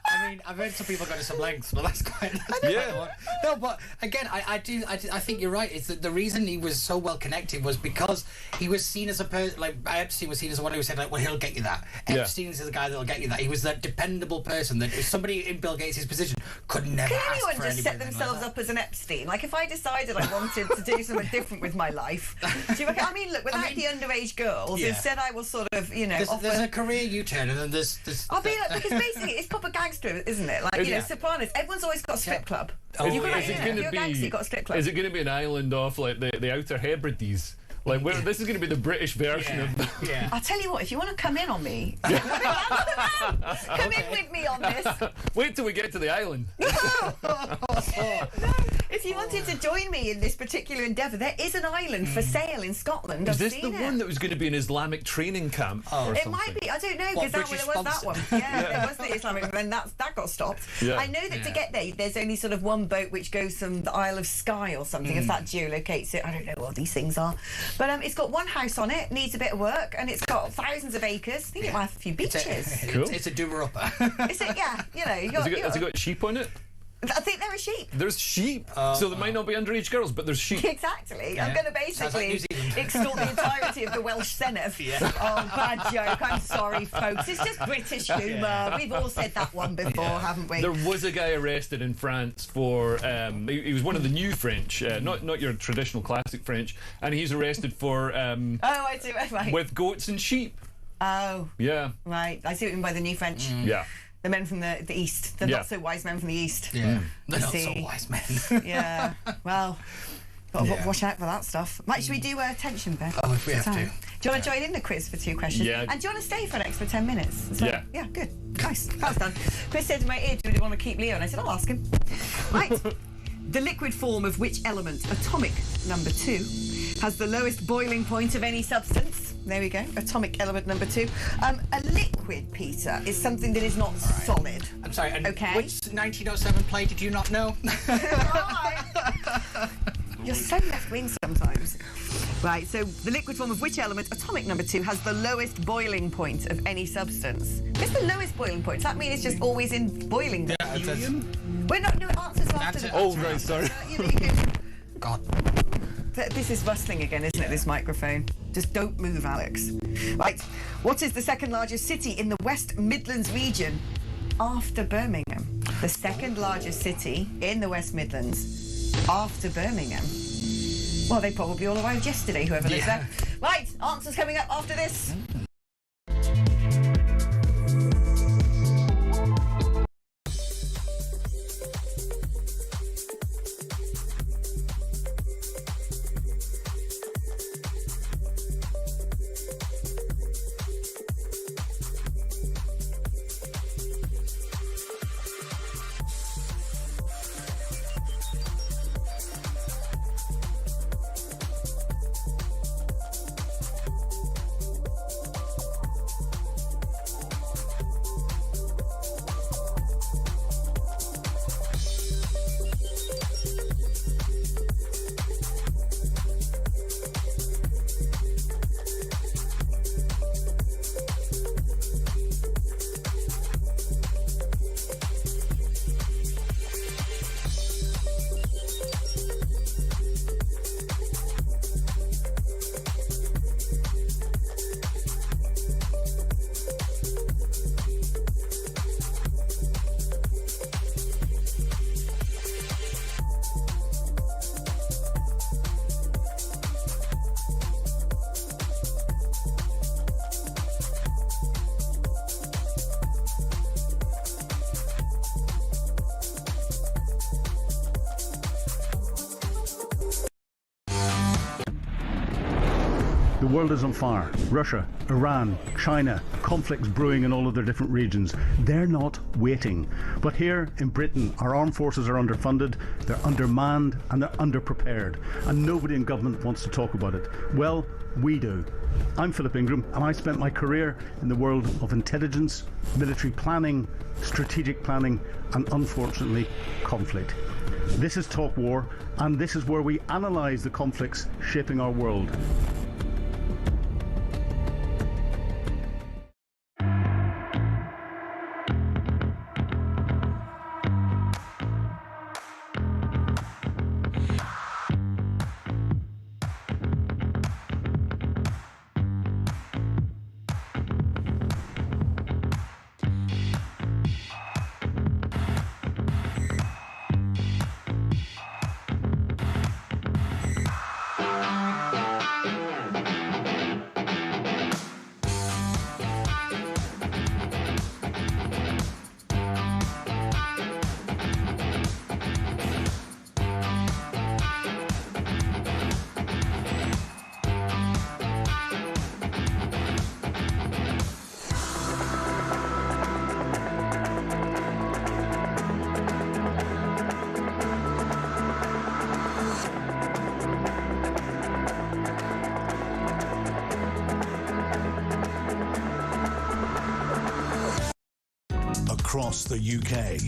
I mean, I've heard some people go to some lengths, but that's quite. No, but again, I think you're right. It's that the reason he was so well connected was because he was seen as a person. Like Epstein was seen as one who said, like, well, he'll get you that. Epstein is the guy that'll get you that. He was that dependable person that if somebody in Bill Gates' position could never. Can ask anyone for just set anything themselves like up as an Epstein? Like, if I decided I wanted to do something different with my life, do you reckon? I mean, look, without the underage girls, instead I will sort of, there's a career U-turn, and then there's. I'll be like, because basically it's proper gangster, isn't it? Like, Sopranos, everyone's always got a strip club. Is You've got, it going to be? You've got a strip club. Is it going to be an island off like the Outer Hebrides? Like, this is going to be the British version of that. Yeah. I'll tell you what, if you want to come in on me, come in with me on this. Wait till we get to the island. If you wanted to join me in this particular endeavour, there is an island for sale in Scotland. Is this the one that was going to be an Islamic training camp? Or it something? might be. I don't know, because there was that one. There was the Islamic, but then that got stopped. Yeah. I know that to get there, there's only sort of one boat which goes from the Isle of Skye or something. If that geolocates it, I don't know what these things are. But it's got one house on it, needs a bit of work, and it's got thousands of acres. I think it might have a few beaches. Cool. It's a doomer-upper. Is it? Yeah, Has it got sheep on it? I think there are sheep. There's sheep, so there might not be underage girls, but there's sheep. Exactly. I'm going to basically extort the entirety of the Welsh Senate. Oh, bad joke. I'm sorry, folks. It's just British humour. We've all said that one before, haven't we? There was a guy arrested in France for he was one of the new French, not your traditional classic French, and he's arrested for I see. Right. with goats and sheep. Oh. Yeah. Right. I see what you mean by the new French. Yeah. The men from the East. The not so wise men from the East. Yeah. They're not so wise men. Yeah. Well, watch out for that stuff. Should we do attention, Ben? Oh, if we have to. Do you want to join in the quiz for 2 questions? Yeah. And do you want to stay for an extra 10 minutes? Yeah. Yeah, good. Nice. That was done. Chris said to my ear, do you want to keep Leo? And I said, I'll ask him. Right. The liquid form of which element, atomic number 2, has the lowest boiling point of any substance? There we go. Atomic element number 2. A liquid, Peter, is something that is not solid. I'm sorry. And Okay. which 1907 play did you not know? You're so left-wing sometimes. Right, so the liquid form of which element, atomic number 2, has the lowest boiling point of any substance? What's the lowest boiling point? Does that mean it's just always in boiling? We're not doing answers after the... Oh, right, sorry. God. This is rustling again, isn't it, this microphone? Just don't move, Alex. Right, what is the second largest city in the West Midlands region after Birmingham? The second largest city in the West Midlands after Birmingham. Well, they probably all arrived yesterday, whoever lives there. Right, answers coming up after this. The world is on fire. Russia, Iran, China, conflicts brewing in all of their different regions. They're not waiting. But here in Britain, our armed forces are underfunded, they're undermanned, and they're underprepared. And nobody in government wants to talk about it. Well, we do. I'm Philip Ingram, and I spent my career in the world of intelligence, military planning, strategic planning, and unfortunately, conflict. This is Talk War, and this is where we analyse the conflicts shaping our world. Across the UK,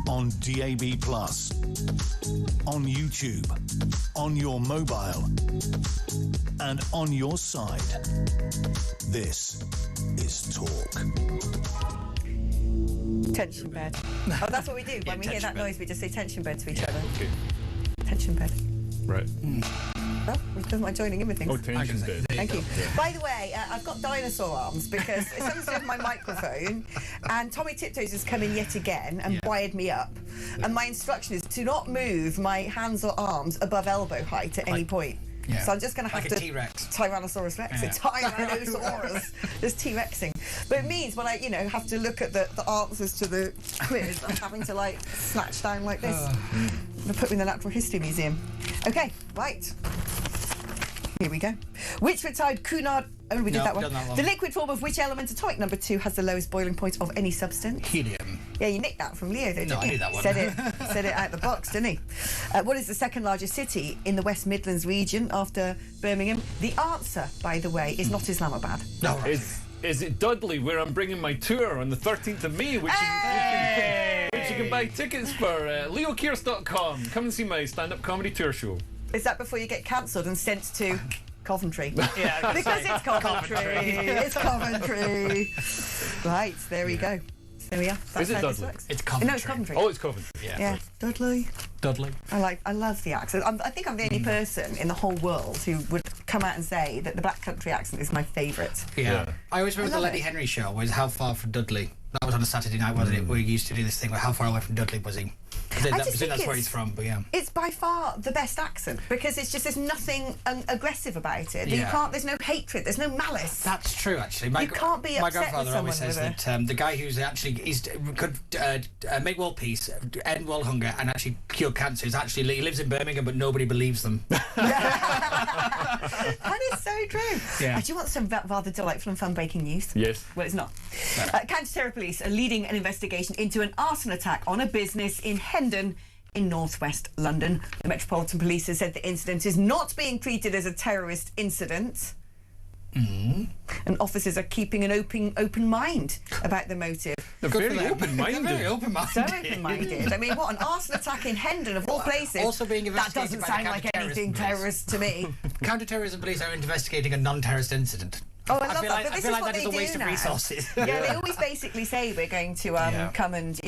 on DAB+, on YouTube, on your mobile, and on your side. This is Talk. Tension bed. Oh, that's what we do. When we hear that noise, we just say tension bed to each other. Okay. Tension bed. Right. Oh, he doesn't mind joining in with things. Oh, tension bed. Thank you. By the way, I've got dinosaur arms because it's something to do with my microphone, and Tommy Tiptoes has come in yet again and wired me up. And my instruction is to not move my hands or arms above elbow height at any point. Yeah. So I'm just going to have Like a to T-Rex. Tyrannosaurus Rex. Yeah. A Tyrannosaurus. There's T-Rexing. But it means when I, have to look at the answers to the quiz, I'm having to like snatch down like this. They put me in the Natural History Museum. Okay, right. Here we go. Which retired Cunard... Oh, we did that one. The liquid form of which element, atomic number 2, has the lowest boiling point of any substance? Helium. Yeah, you nicked that from Leo, though, didn't you? I knew that one. Said it out the box, didn't he? What is the second largest city in the West Midlands region after Birmingham? The answer, by the way, is not Islamabad. No, Is it Dudley, where I'm bringing my tour on the 13th of May, which you can buy tickets for? LeoKears.com. Come and see my stand-up comedy tour show. Is that before you get cancelled and sent to Coventry? Yeah, because it's Coventry. It's Coventry. Right, there we go. There we are. That's Is it how this Dudley? works. It's Coventry. No, it's Coventry. Oh, it's Coventry. Yeah, Dudley. Dudley. I love the accent. I think I'm the only person in the whole world who would come out and say that the Black Country accent is my favourite. Yeah. I always remember the love Lenny it. Henry show was How Far from Dudley. That was on a Saturday night, wasn't it? We used to do this thing where how far away from Dudley was he? I just think That's where he's from, but yeah. It's by far the best accent because it's just there's nothing aggressive about it. You Yeah. can't. There's no hatred. There's no malice. That's true, actually. You can't be my upset with grandfather always someone says with that the guy who's actually could make world peace, end world hunger, and actually cure cancer is actually he lives in Birmingham, but nobody believes them. That is so true. Yeah. Do you want some rather delightful and fun breaking news? Yes. Well, it's not. Counter-terror police are leading an investigation into an arson attack on a business in Hendon in northwest London. The Metropolitan Police has said the incident is not being treated as a terrorist incident. And officers are keeping an open mind about the motive. They're very open-minded. They're very open-minded. So open-minded. I mean, what, an arson attack in Hendon of all places? Also being that investigated doesn't by sound the like counter-terrorism anything police. terrorist to me. Counter-terrorism police are investigating a non-terrorist incident. Oh, I love feel that. like, But I this feel is like what that is they a waste do of now. resources. Yeah, they always basically say we're going to come and,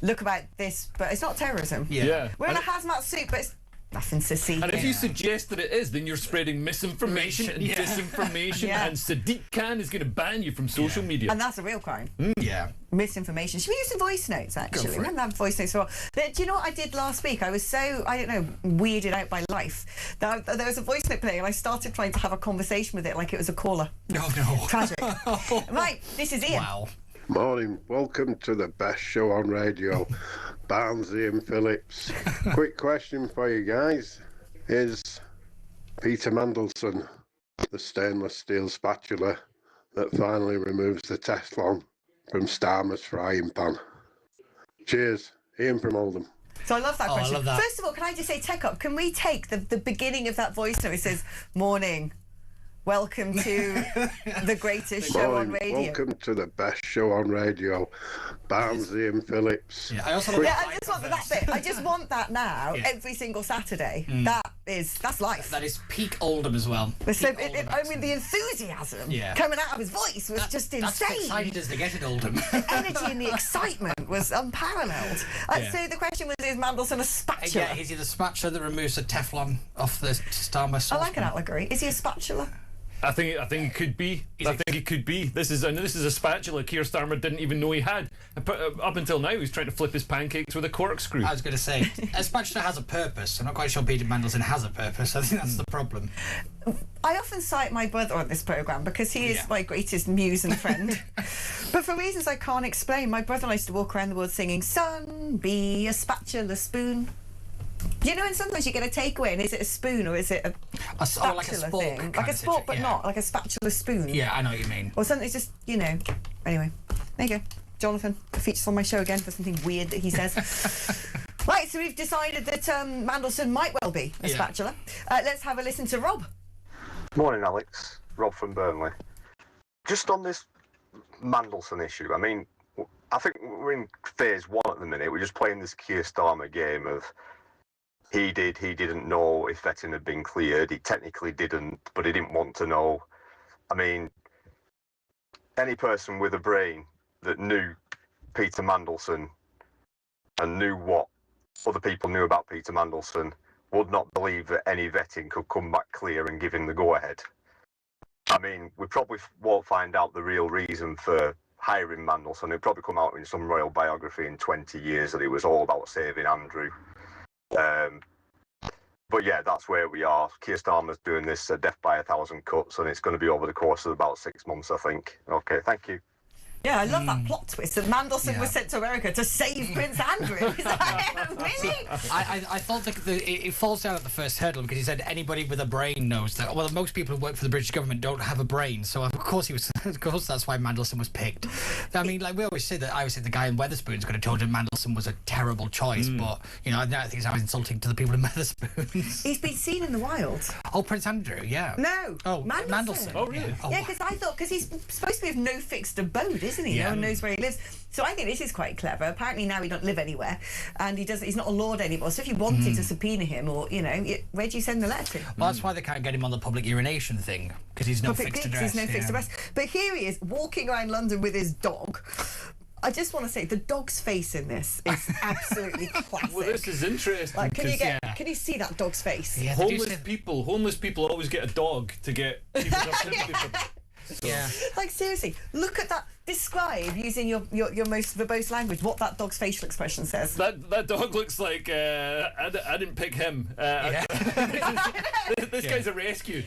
look about this, but it's not terrorism. Yeah. We're in a hazmat suit, but it's nothing to see. And if you suggest that it is, then you're spreading misinformation and disinformation, Yeah. and Sadiq Khan is going to ban you from social media. And that's a real crime. Yeah. Misinformation. Should we use some voice notes, actually? for We haven't had voice notes for a while. But do you know what I did last week? I was so, weirded out by life. There was a voice note playing and I started trying to have a conversation with it like it was a caller. Oh, no. Tragic. Right, this is Ian. Wow. Morning, welcome to the best show on radio, Barnsley and Phillips. Quick question for you guys. Is Peter Mandelson the stainless steel spatula that finally removes the Teflon from Starmer's frying pan. Cheers, Ian from Oldham. So I love that question. I love that. First of all, can I just say, Tech Up, can we take the beginning of that voice note? It says, morning, welcome to the greatest show on radio. Welcome to the best show on radio. Barnsley and Phillips. Yeah, I also love I just want that bit. I just want that now every single Saturday. That's life. That is peak Oldham as well. So I mean, the enthusiasm coming out of his voice was just insane. That's as excited as they get in Oldham. The energy and the excitement was unparalleled. So the question was, is Mandelson a spatula? Yeah, is he the spatula that removes the Teflon off the Starmer saucepan? I like an allegory. Is he a spatula? I think it could be. I think it could be. This is a spatula Keir Starmer didn't even know he had. Up until now, he's trying to flip his pancakes with a corkscrew. I was going to say, a spatula has a purpose. I'm not quite sure Peter Mandelson has a purpose. I think that's the problem. I often cite my brother on this programme because he is my greatest muse and friend. But for reasons I can't explain, my brother and I used to walk around the world singing, "Son, be a spatula spoon." You know, and sometimes you get a takeaway, and is it a spoon or is it a spatula like a spork thing? kind Like a of spork, but situation, not like a spatula spoon. Yeah, I know what you mean. Or something just, you know. Anyway, there you go. Jonathan features on my show again for something weird that he says. Right, so we've decided that Mandelson might well be a spatula. Let's have a listen to Rob. Morning, Alex. Rob from Burnley. Just on this Mandelson issue, I mean, I think we're in phase one at the minute. We're just playing this Keir Starmer game of he didn't know if vetting had been cleared. He technically didn't, but he didn't want to know. I mean, any person with a brain that knew Peter Mandelson and knew what other people knew about Peter Mandelson would not believe that any vetting could come back clear and give him the go-ahead. I mean, we probably won't find out the real reason for hiring Mandelson. It'll probably come out in some royal biography in 20 years that it was all about saving Andrew. But yeah, that's where we are. Keir Starmer's doing this death by 1,000 cuts, and it's going to be over the course of about 6 months, I think. Okay, thank you. Yeah, I love that plot twist that Mandelson was sent to America to save Prince Andrew. Is that really? I thought it falls down at the first hurdle because he said anybody with a brain knows that. Well, most people who work for the British government don't have a brain, so of course Of course, that's why Mandelson was picked. I mean, like we always say that. I always say the guy in Wetherspoons could have told him Mandelson was a terrible choice, but you know, I think it's always insulting to the people in Wetherspoons. He's been seen in the wild. Oh, Prince Andrew, yeah. No. Oh, Mandelson. Oh, really? Yeah, because he's supposed to be of no fixed abode, isn't he? No one knows where he lives. So I think this is quite clever. Apparently now he don't live anywhere, and he's not a lord anymore. So if you wanted to subpoena him, or you know, where do you send the letter to? Well, that's why they can't get him on the public urination thing because he's no fixed address. He's no fixed address. But here he is walking around London with his dog. I just want to say the dog's face in this is absolutely classic. Well, this is interesting. Like, can you see that dog's face? Yeah, homeless people always get a dog to get people to have sympathy for them. So. Yeah. Like seriously, look at that. Describe using your most verbose language what that dog's facial expression says. That dog looks like I didn't pick him. This guy's a rescue.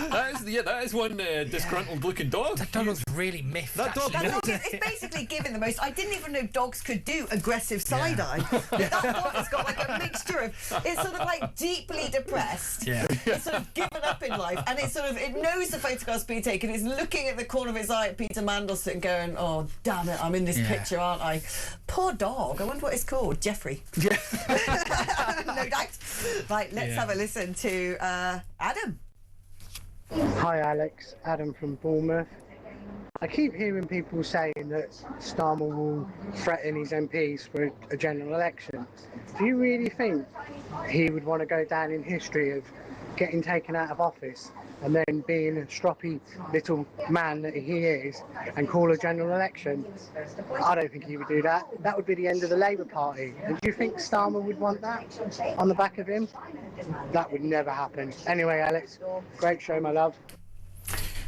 That is one disgruntled looking dog. That dog looks really miffed. That dog It's basically given the most. I didn't even know dogs could do aggressive side eye. That dog has got like a mixture of. It's sort of like deeply depressed. Yeah. It's sort of given up in life, and it knows the photograph's being taken. It's looking at the corner of his eye at Peter Mandelson, going, "Oh damn it, I'm in this picture, aren't I?" Poor dog. I wonder what it's called. Jeffrey. No doubt. Right, let's have a listen to Adam. Hi Alex, Adam from Bournemouth. I keep hearing people saying that Starmer will threaten his MPs for a general election. Do you really think he would want to go down in history of getting taken out of office and then being a stroppy little man that he is and call a general election? I don't think he would do that. That would be the end of the Labour Party. And do you think Starmer would want that on the back of him? That would never happen. Anyway, Alex, great show, my love.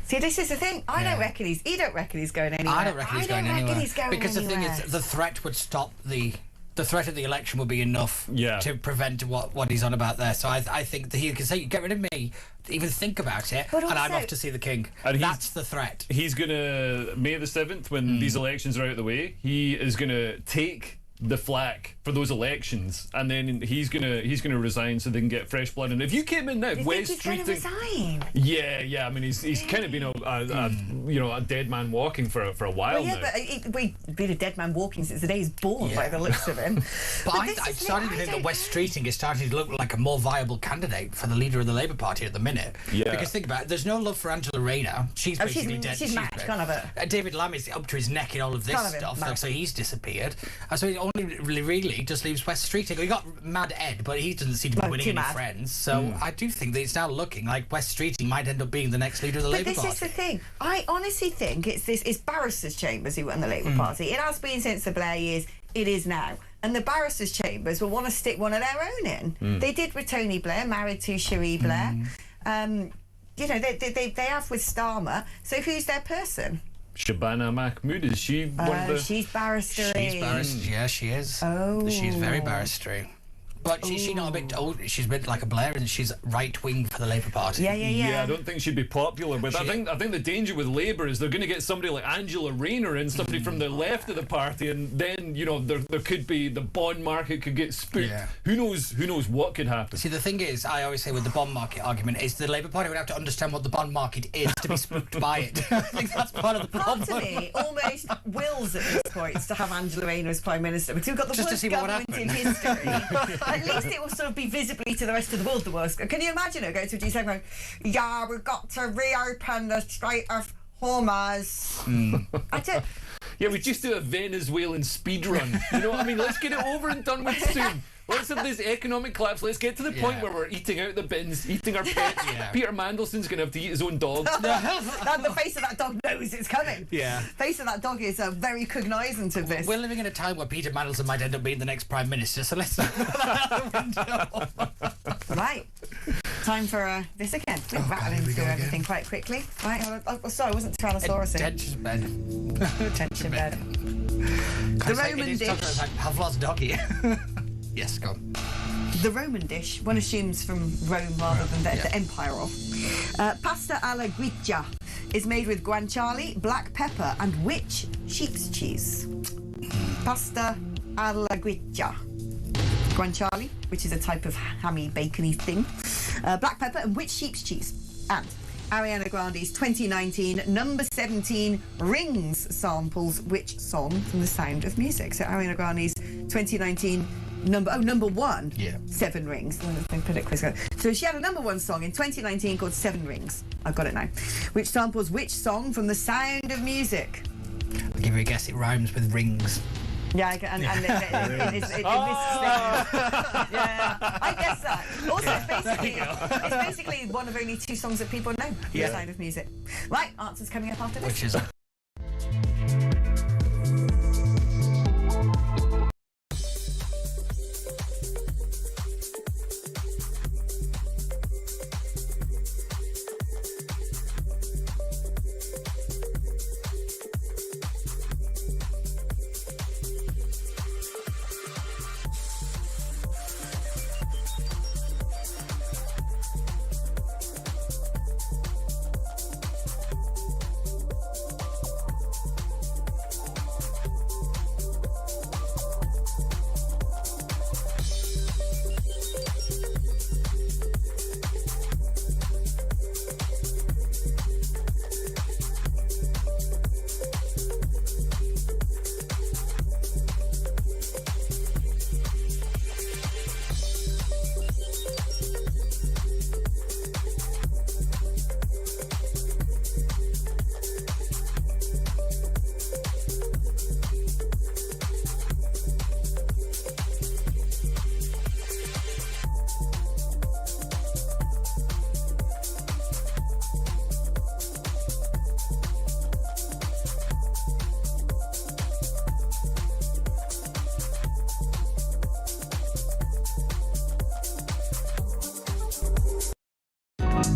See, this is the thing. I don't reckon he don't reckon he's going anywhere. I don't reckon he's going anywhere. Because the thing is, the threat would stop the threat of the election would be enough to prevent what he's on about there. So I think that he can say, "Get rid of me," even think about it, and I'm off to see the king. And that's the threat. He's gonna May the 7th, when these elections are out of the way, he is gonna take the flack for those elections, and then he's gonna resign so they can get fresh blood. And if you came in now, West Street, resign? Yeah. I mean, he's kind of been a dead man walking for a while now. But he's been a dead man walking since the day he's born, by the looks of him. But I started to think that West Streeting is starting to look like a more viable candidate for the leader of the Labour Party at the minute. Yeah. Because think about it, there's no love for Angela Rayner. She's basically dead. She's mad, can't have it. David Lamb is up to his neck in all of this stuff, so he's disappeared. So it only really just leaves West Streeting. We got Mad Ed, but he doesn't seem to be winning any friends. So I do think that it's now looking like West Streeting might end up being the next leader of the Labour Party. But this is the thing. I honestly think it's barristers' chambers who run the Labour Party. It has been since the Blair years. It is now. And the barristers' chambers will want to stick one of their own in. They did with Tony Blair, married to Cherie Blair. They have with Starmer. So who's their person? Shabana Mahmood, is she one of the... She's barristery. She's barrister, yeah, she is. Oh. She's very barristery. But she's not a bit old. She's a bit like a Blair, and she's right wing for the Labour Party. Yeah. I don't think she'd be popular. But I think the danger with Labour is they're going to get somebody like Angela Rayner and somebody from the left of the party, and then there could be the bond market could get spooked. Yeah. Who knows what could happen? See, the thing is, I always say with the bond market argument is the Labour Party would have to understand what the bond market is to be spooked by it. I think that's part of the problem. Part of me almost wills at this point to have Angela Rayner as Prime Minister, because we've got the worst government in history. At least it will sort of be visibly to the rest of the world the worst. Can you imagine her going to a G7 going, yeah, we've got to reopen the Strait of Hormuz. Yeah, we just do a Venezuelan speed run. You know what I mean? Let's get it over and done with soon. Let's have this economic collapse. Let's get to the point where we're eating out the bins, eating our pets. Peter Mandelson's going to have to eat his own dog. The face of that dog knows it's coming. Yeah. Face of that dog is very cognisant of this. We're living in a time where Peter Mandelson might end up being the next Prime Minister, so let's not put that out the window. Right. Time for this again. We're rattling through everything quite quickly. Right. Sorry, I wasn't Tyrannosaurus. Tension bed. Tension bed. The Roman dish. Like Pavlov's doggy. Yes, go on. The Roman dish, one assumes from Rome rather than the empire of. Pasta alla guiccia is made with guanciale, black pepper, and which sheep's cheese? Pasta alla guiccia. Guanciale, which is a type of hammy, bacony thing. Black pepper and which sheep's cheese? And Ariana Grande's 2019 number 17 Rings samples which song from The Sound of Music? So Ariana Grande's 2019 number one, 7 Rings. So she had a number 1 song in 2019 called 7 Rings. I've got it now. Which samples which song from The Sound of Music? I'll give you a guess. It rhymes with rings. Yeah, I guess that. Also, it's basically one of only 2 songs that people know. The Sound of Music. Right, answers coming up after this. Which is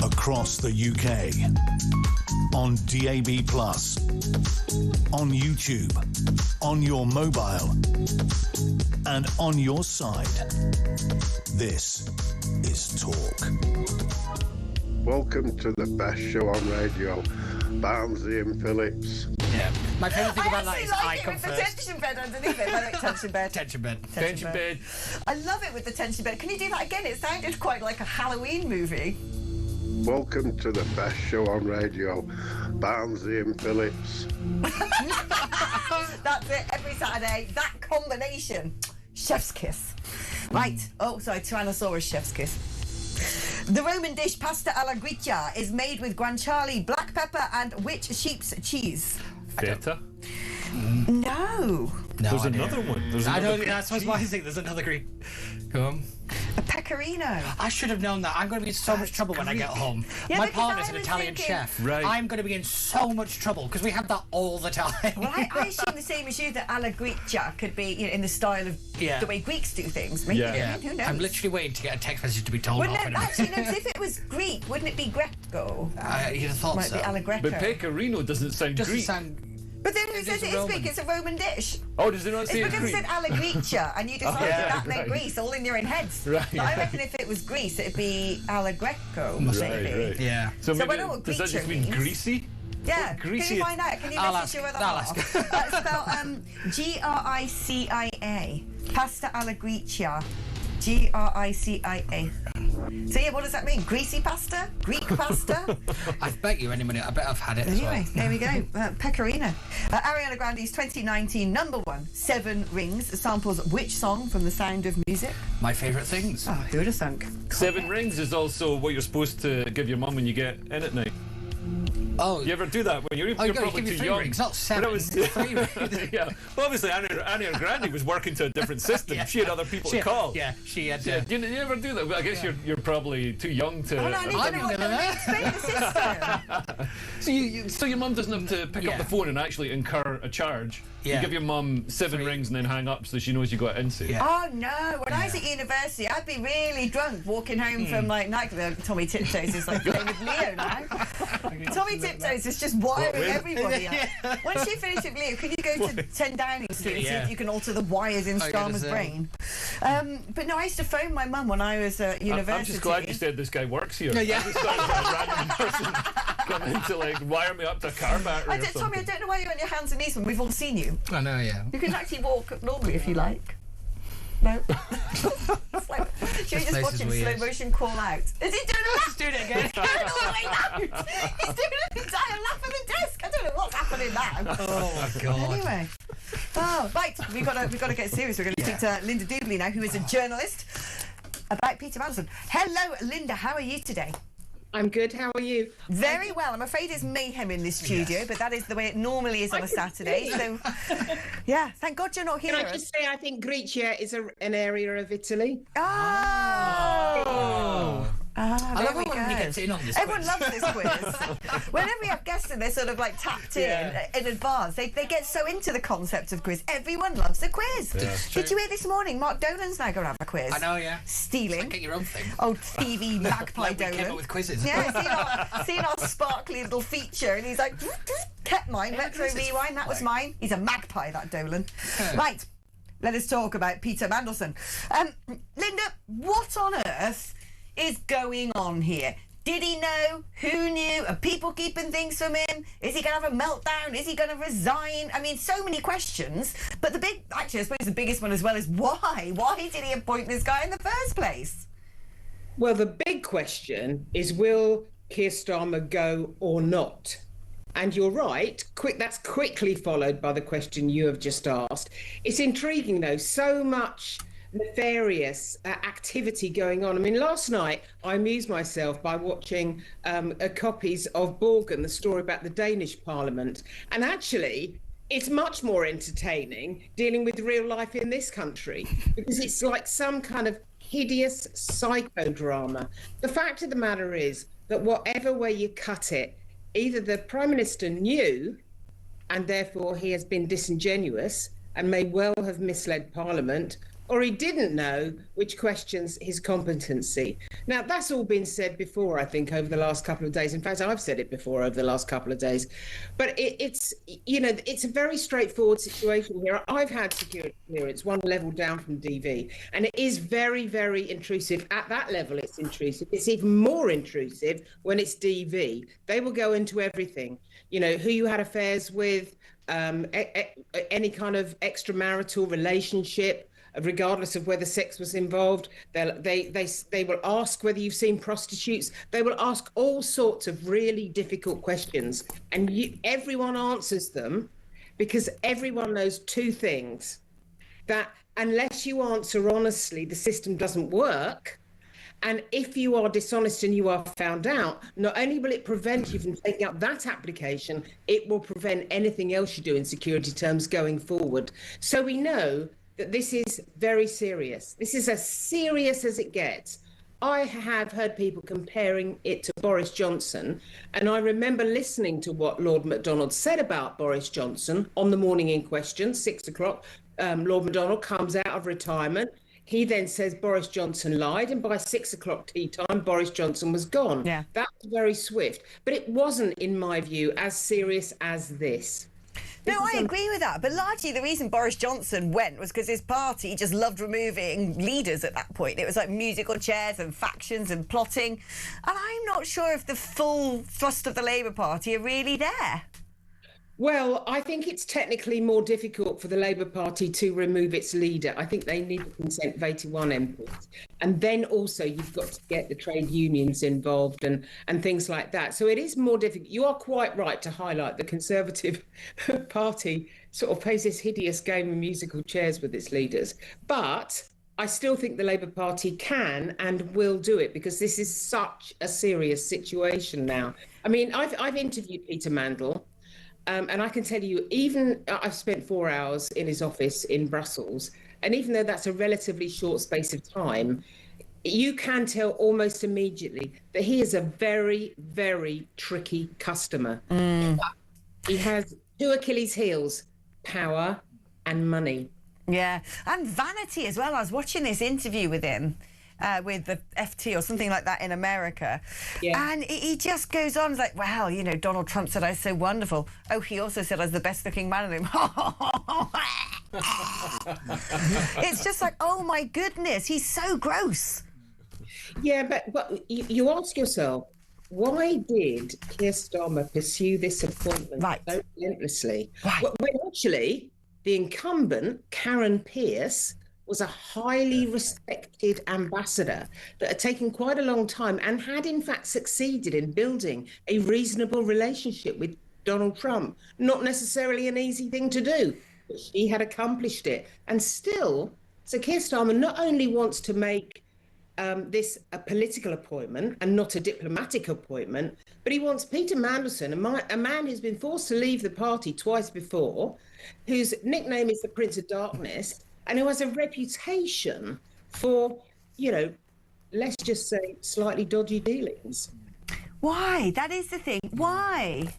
across the UK, on DAB+, on YouTube, on your mobile, and on your side. This is Talk. Welcome to the best show on radio. Barnsley and Phillips. Yeah. My favourite thing about that is I like it come with the first. tension bed underneath it. By the way, tension bed. Tension bed. Tension bed. I love it with the tension bed. Can you do that again? It sounded quite like a Halloween movie. Welcome to the best show on radio, Barnsley and Phillips. That's it, every Saturday. That combination. Chef's kiss. Right. Oh, sorry, Tyrannosaurus chef's kiss. The Roman dish pasta alla guiccia is made with guanciale, black pepper, and which sheep's cheese? Feta. No. There's another one. I don't. That's what's my thing. There's another Greek. Go on. A pecorino. I should have known that. I'm going to be in so much trouble when I get home. Yeah, My because partner's I an was Italian thinking- chef. Right. I'm going to be in so much trouble because we have that all the time. Well, I assume the same as you, that alla guiccia could be, you know, in the style of Yeah. the way Greeks do things. Maybe, Yeah. who knows? I'm literally waiting to get a text message to be told Wouldn't off. it, in a minute. actually, no, 'cause if it was Greek, wouldn't it be Greco? You'd have thought Might so. be alla Greco. But pecorino doesn't sound Doesn't Greek. sound. But then who It says is it is Roman. Greek? It's a Roman dish. Oh, does it not It's say it's because it Greek? said alla Grecia, and you decided yeah, that meant right. Greece, all in your own heads. Right. But I reckon if it was Greece, it'd be alla Greco. Must Right, maybe. right. Yeah. So So maybe I know what does that just Greek mean means. greasy? Yeah. Greasy Can you is- find out? Can you I'll message ask. your other I'll half? ask. It's spelled Gricia. Pasta alla Grecia. Gricia. So yeah, what does that mean? Greasy pasta? Greek pasta? I bet you any minute. I bet I've had it as well. Anyway, there we go. Pecorino. Ariana Grande's 2019 #1, 7 Rings, samples which song from The Sound of Music? My favourite things. Oh, who would have thunk? 7 rings is also what you're supposed to give your mum when you get in at night. Oh, You ever do that when you're, Oh, you're you probably give me too 3 young? rings, not 7. When I was, 3 rings. yeah. Well, obviously, Ariana Grande was working to a different system. Yeah. She had other people to call. Yeah, she had. Yeah, do you ever do that? Well, I guess you're probably too young to. Oh, no, I need to know what explain the system. So your mum doesn't have to pick up Yeah. the phone and actually incur a charge. Yeah. You give your mum 7 rings and then hang up so she knows you got into. Yeah. Oh no! When I was at university, I'd be really drunk walking home from like nightclub. Tommy Tiptoes is like playing with Leo now. Tommy Tiptoes is just wiring everybody up. Once you finish with Leo, can you go to 10 Downing Street and see Yeah. if you can alter the wires in Oh, you're gonna Starmer's say. brain? But no, I used to phone my mum when I was at university. I'm just glad you said this guy works here. Yeah. I just thought it was a random person coming to like wire me up to a car battery or Tommy, something. I don't know why you're on your hands and knees when we've all seen you. I know, yeah. You can actually walk normally if you like. No. It's like, should we just place watch is him weird. slow motion call out? Is he doing a laugh? He's doing it again. He's going all the way out. He's doing an entire lap of the desk. I don't know what's happening now. Oh my god. Anyway. Oh, right. We've got to get serious. We're going to speak to Linda Doobly now, who is a journalist, about Peter Mandelson. Hello, Linda. How are you today? I'm good. How are you? Very well. I'm afraid it's mayhem in this studio, but that is the way it normally is on a Saturday. So, yeah, thank God you're not here. Can I just say I think Grecia is an area of Italy. Oh! I there love we it when he go. gets in on this Everyone quiz. loves this quiz. Whenever we have guests in, they're sort of like tapped in advance. They get so into the concept of quiz. Everyone loves a quiz. Did you hear this morning? Mark Dolan's now going to have a quiz. I know, yeah. Stealing. Get your own thing. Oh, thievy magpie Like we came Dolan. up with quizzes. Yeah, seen our sparkly little feature, and he's like, kept mine, retro rewind, that was mine. He's a magpie, that Dolan. Right, let us talk about Peter Mandelson. Linda, what on earth is going on here? Did he know? Who knew? Are people keeping things from him? Is he going to have a meltdown? Is he going to resign? I mean, so many questions. But actually, I suppose the biggest one as well is why? Why did he appoint this guy in the first place? Well, the big question is, will Keir Starmer go or not? And you're right, that's quickly followed by the question you have just asked. It's intriguing, though, so much nefarious activity going on. I mean, last night I amused myself by watching copies of Borgen, the story about the Danish Parliament. And actually, it's much more entertaining dealing with real life in this country, because it's like some kind of hideous psychodrama. The fact of the matter is that whatever way you cut it, either the Prime Minister knew, and therefore he has been disingenuous and may well have misled Parliament, or he didn't know, which questions his competency. Now, that's all been said before, I think, over the last couple of days. In fact, I've said it before over the last couple of days. But it's a very straightforward situation here. I've had security clearance, one level down from DV, and it is very, very intrusive. At that level, it's intrusive. It's even more intrusive when it's DV. They will go into everything, who you had affairs with, any kind of extramarital relationship, regardless of whether sex was involved. They will ask whether you've seen prostitutes. They will ask all sorts of really difficult questions, and everyone answers them, because everyone knows two things: that unless you answer honestly, the system doesn't work. And if you are dishonest and you are found out, not only will it prevent you from taking up that application, it will prevent anything else you do in security terms going forward. So we know that this is very serious. This is as serious as it gets. I have heard people comparing it to Boris Johnson, and I remember listening to what Lord MacDonald said about Boris Johnson on the morning in question, 6 o'clock. Lord MacDonald comes out of retirement. He then says Boris Johnson lied, and by 6 o'clock tea time, Boris Johnson was gone. Yeah. That was very swift. But it wasn't, in my view, as serious as this. No, I agree with that. But largely the reason Boris Johnson went was because his party just loved removing leaders at that point. It was like musical chairs and factions and plotting. And I'm not sure if the full thrust of the Labour Party are really there. Well, I think it's technically more difficult for the Labour Party to remove its leader. I think they need the consent of 81 MPs. And then also you've got to get the trade unions involved and things like that. So it is more difficult. You are quite right to highlight the Conservative Party sort of plays this hideous game of musical chairs with its leaders. But I still think the Labour Party can and will do it, because this is such a serious situation now. I mean, I've interviewed Peter Mandel. And I can tell you, even I've spent 4 hours in his office in Brussels, and even though that's a relatively short space of time, you can tell almost immediately that he is a very, very tricky customer. He has two Achilles heels: power and money. Yeah, and vanity as well. I was watching this interview with him. With the FT or something like that in America. Yeah. And he just goes on, like, well, Donald Trump said I was so wonderful. Oh, he also said I was the best looking man in the room. It's just like, oh my goodness, he's so gross. Yeah, but you ask yourself, why did Keir Starmer pursue this appointment so relentlessly? Right. When actually the incumbent, Karen Pierce, was a highly respected ambassador that had taken quite a long time and had in fact succeeded in building a reasonable relationship with Donald Trump. Not necessarily an easy thing to do, but she had accomplished it. And still, so Keir Starmer not only wants to make this a political appointment and not a diplomatic appointment, but he wants Peter Mandelson, a man who's been forced to leave the party twice before, whose nickname is the Prince of Darkness, and who has a reputation for, let's just say, slightly dodgy dealings. Why? That is the thing. Why?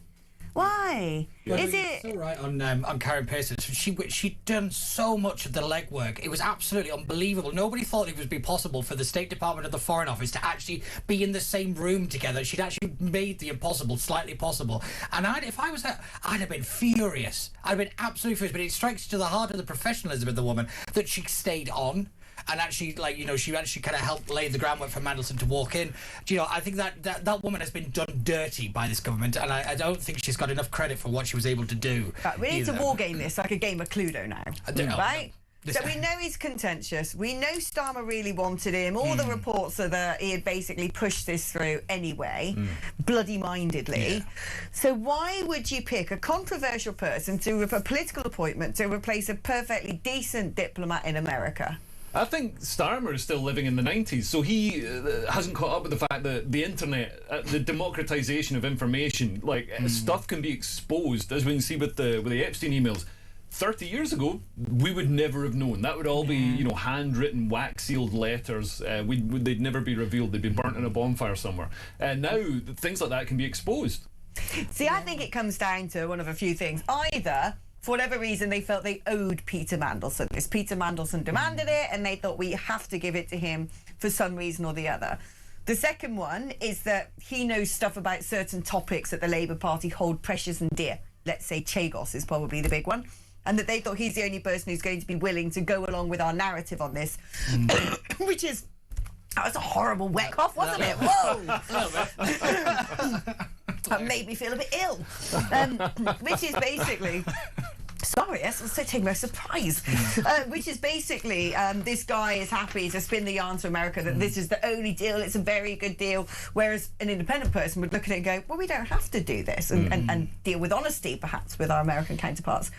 Why? Well, is it so right on Karen Pierce? She'd done so much of the legwork. It was absolutely unbelievable. Nobody thought it would be possible for the State Department and the Foreign Office to actually be in the same room together. She'd actually made the impossible slightly possible. And if I was her, I'd have been furious. I'd have been absolutely furious. But it strikes to the heart of the professionalism of the woman that she stayed on. And actually, she actually kind of helped lay the groundwork for Mandelson to walk in. I think that woman has been done dirty by this government, and I don't think she's got enough credit for what she was able to do. We need to war game this like a game of Cluedo now. I don't know. Right? So we know he's contentious. We know Starmer really wanted him. All the reports are that he had basically pushed this through anyway, bloody-mindedly. Yeah. So why would you pick a controversial person a political appointment to replace a perfectly decent diplomat in America? I think Starmer is still living in the 90s, so he hasn't caught up with the fact that the internet, the democratization of information, stuff can be exposed, as we can see with the Epstein emails. 30 years ago, we would never have known. That would all be, handwritten, wax-sealed letters. They'd never be revealed. They'd be burnt in a bonfire somewhere. And now, things like that can be exposed. See, I think it comes down to one of a few things. Either for whatever reason, they felt they owed Peter Mandelson this. Peter Mandelson demanded it, and they thought we have to give it to him for some reason or the other. The second one is that he knows stuff about certain topics that the Labour Party hold precious and dear. Let's say Chagos is probably the big one. And that they thought he's the only person who's going to be willing to go along with our narrative on this, which is... That was a horrible wet cough, wasn't it? Whoa! That made me feel a bit ill. Which is basically... Sorry, that's so taking by surprise. Which is basically, this guy is happy to spin the yarn to America that this is the only deal, it's a very good deal, whereas an independent person would look at it and go, well, we don't have to do this, and deal with honesty, perhaps, with our American counterparts.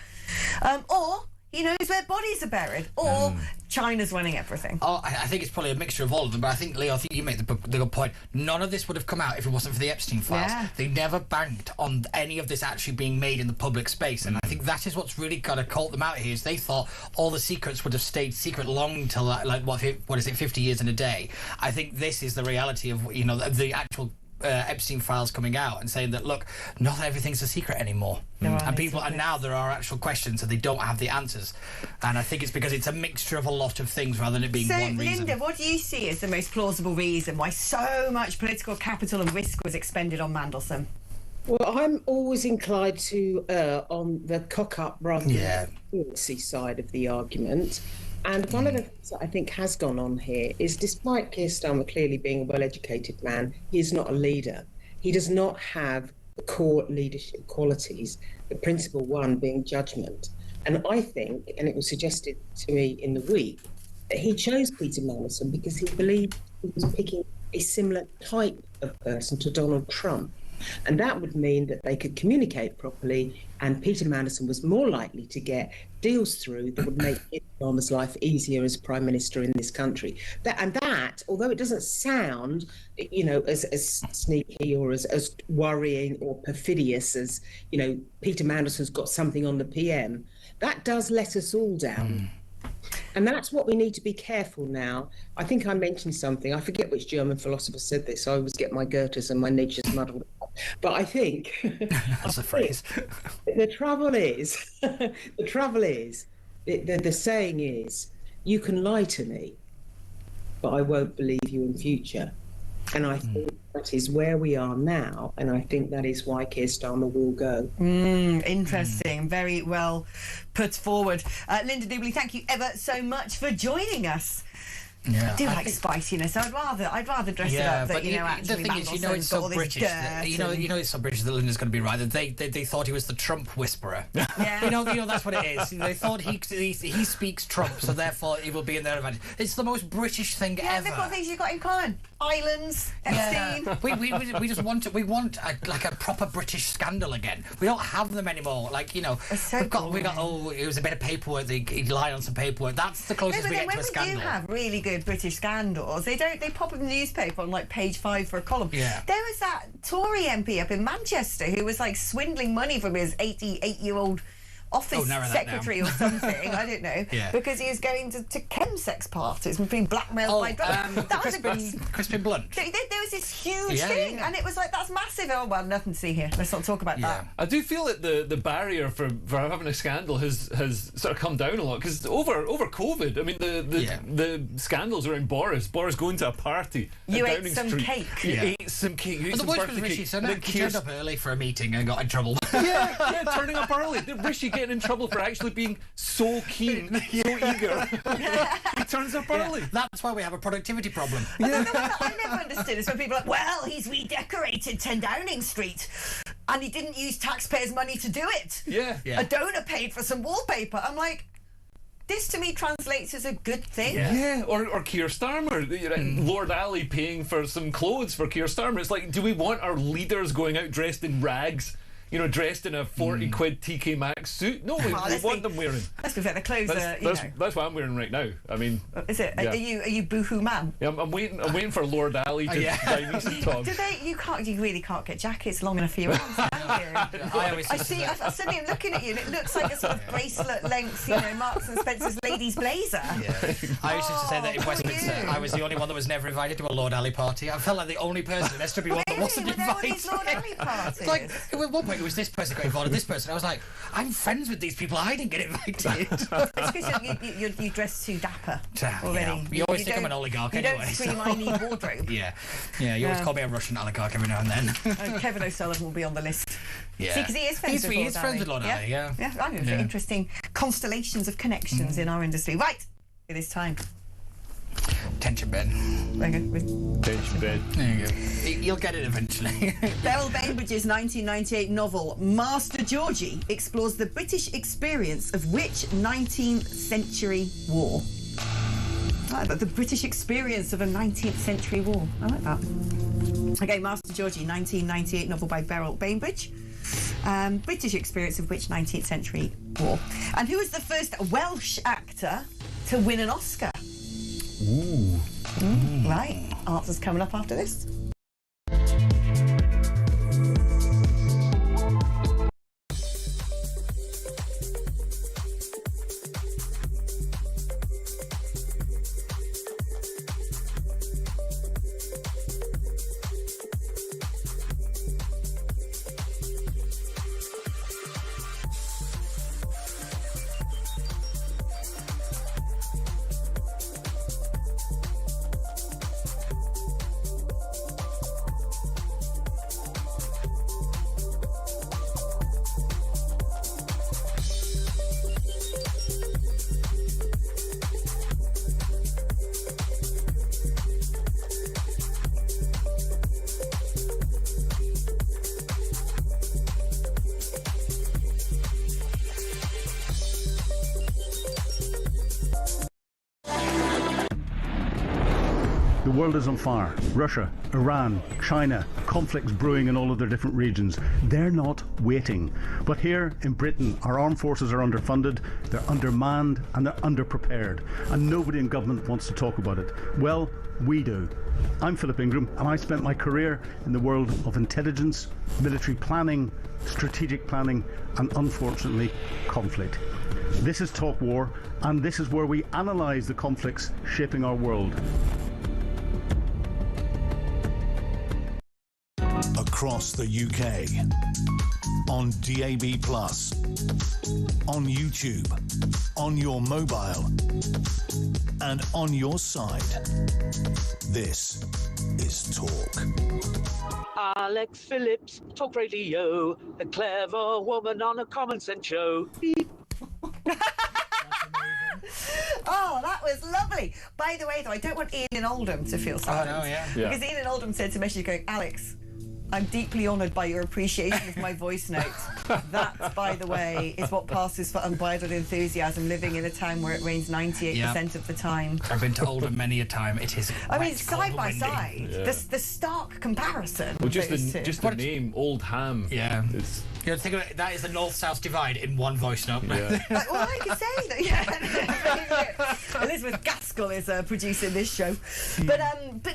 Or he knows where bodies are buried, or China's running everything. Oh, I think it's probably a mixture of all of them, but I think, Leo, I think you make the good point. None of this would have come out if it wasn't for the Epstein files. Yeah. They never banked on any of this actually being made in the public space, and I think that is what's really got to cult them out here, is they thought all the secrets would have stayed secret long till, like what is it, 50 years in a day. I think this is the reality of, you know, the actual Epstein files coming out and saying that, look, not everything's a secret anymore, and now there are actual questions and they don't have the answers, and I think it's because it's a mixture of a lot of things rather than it being one reason. Linda, what do you see as the most plausible reason why so much political capital and risk was expended on Mandelson? Well, I'm always inclined to on the cock-up rather than the policy side of the argument. And one of the things that I think has gone on here is, despite Keir Starmer clearly being a well-educated man, he is not a leader. He does not have the core leadership qualities, the principal one being judgment. And I think, and it was suggested to me in the week, that he chose Peter Mandelson because he believed he was picking a similar type of person to Donald Trump. And that would mean that they could communicate properly, and Peter Mandelson was more likely to get deals through that would make Starmer's life easier as Prime Minister in this country. That, although it doesn't sound, you know, as sneaky or as worrying or perfidious as, you know, Peter Mandelson's got something on the PM, that does let us all down. And that's what we need to be careful now. I think I mentioned something. I forget which German philosopher said this. I always get my Goethes and my Nietzsche's muddled up. But I think... That's a phrase. The trouble is, the saying is, you can lie to me, but I won't believe you in future. And I think that is where we are now, and I think that is why Keir Starmer will go. Interesting. Very well put forward. Linda Doobly, thank you ever so much for joining us. Yeah, I do like spiciness. I'd rather dress it up that, you know, actually the thing is, you know, it's so British that, you know, it's so British that Linda's going to be right. That they thought he was the Trump whisperer. Yeah. you know that's what it is. They thought he speaks Trump, so therefore he will be in their advantage. It's the most British thing ever. They've got things you've got in common. Islands, Epstein. Yeah. We just want a proper British scandal again. We don't have them anymore. Like, you know, so we got it was a bit of paperwork. He lied on some paperwork. That's the closest we get to a scandal. When we do have really good British scandals, they pop up in the newspaper on like page 5 for a column. Yeah. There was that Tory MP up in Manchester who was like swindling money from his 88-year-old office secretary or something, I don't know, because he was going to chemsex parties and being blackmailed by drugs. That was Crispin Blunt. There was this huge thing, and it was like, that's massive. Oh, well, nothing to see here. Let's not talk about that. I do feel that the barrier for having a scandal has sort of come down a lot, because over COVID, I mean, the scandals around Boris going to a party. You ate some cake. You ate some cake. You ate the some worst birthday was Rishi cake. Sunak. He turned up early for a meeting and got in trouble. Turning up early. Rishi getting in trouble for actually being so keen, so eager. He turns up early. That's why we have a productivity problem. The one that I never understood is when people are like, well, he's redecorated 10 Downing Street and he didn't use taxpayers' money to do it. A donor paid for some wallpaper. I'm like, this to me translates as a good thing. Or Keir Starmer, Lord Ali paying for some clothes for Keir Starmer. It's like, do we want our leaders going out dressed in rags? You know, dressed in a 40 quid TK Maxx suit? No, we want them wearing. Let's be fair, the clothes that's what I'm wearing right now. I mean, is it? Yeah. Are you boohoo man? Yeah, I'm waiting for Lord Ali to buy me some tops. You really can't get jackets long enough for your arms now, I suddenly am looking at you and it looks like a sort of bracelet length, you know, Marks and Spencer's ladies blazer. I used to say that in Westminster I was the only one that was never invited to a Lord Ali party. I felt like the only person in SW1 that wasn't invited. Lord Ali parties? It's like, at one point it was this person got involved and this person. I was like, I'm friends with these people. I didn't get invited. It's because you dress too dapper already. You always think I'm an oligarch anyway. You don't scream, I need wardrobe. Yeah, you always call me a Russian oligarch every now and then. Kevin O'Sullivan will be on the list. Yeah. See, because he is friends with Lord Ali. Friends with Lord Ali, yeah. I mean, interesting constellations of connections in our industry. Right, it is time. Tension bed. Tension bed. There you go. You'll get it eventually. Beryl Bainbridge's 1998 novel Master Georgie explores the British experience of which 19th century war? I like that, the British experience of a 19th century war. I like that. Okay, Master Georgie, 1998 novel by Beryl Bainbridge. British experience of which 19th century war? And who was the first Welsh actor to win an Oscar? Ooh. Right, answers coming up after this. The world is on fire. Russia, Iran, China, conflicts brewing in all of their different regions. They're not waiting. But here in Britain, our armed forces are underfunded, they're undermanned, and they're underprepared. And nobody in government wants to talk about it. Well, we do. I'm Philip Ingram, and I spent my career in the world of intelligence, military planning, strategic planning, and unfortunately, conflict. This is Talk War, and this is where we analyse the conflicts shaping our world. Across the UK, on DAB+, on YouTube, on your mobile, and on your side. This is Talk. Alex Phillips, Talk Radio, a clever woman on a common sense show. Beep. Oh, that was lovely. By the way, though, I don't want Ian Oldham to feel silent. Oh, no, yeah. Because Ian Oldham sent a message going, Alex, I'm deeply honoured by your appreciation of my voice notes. That, by the way, is what passes for unbridled enthusiasm living in a town where it rains 98% of the time. I've been to Oldham many a time. It is I mean, wet, side cold, by windy. side, the stark comparison. Well, just those the two. just the name, Old Ham. Yeah. It's, You know, think of it, that is the north-south divide in one voice note. yeah. Well, I can say that, yeah. Elizabeth Gaskell is producing this show. But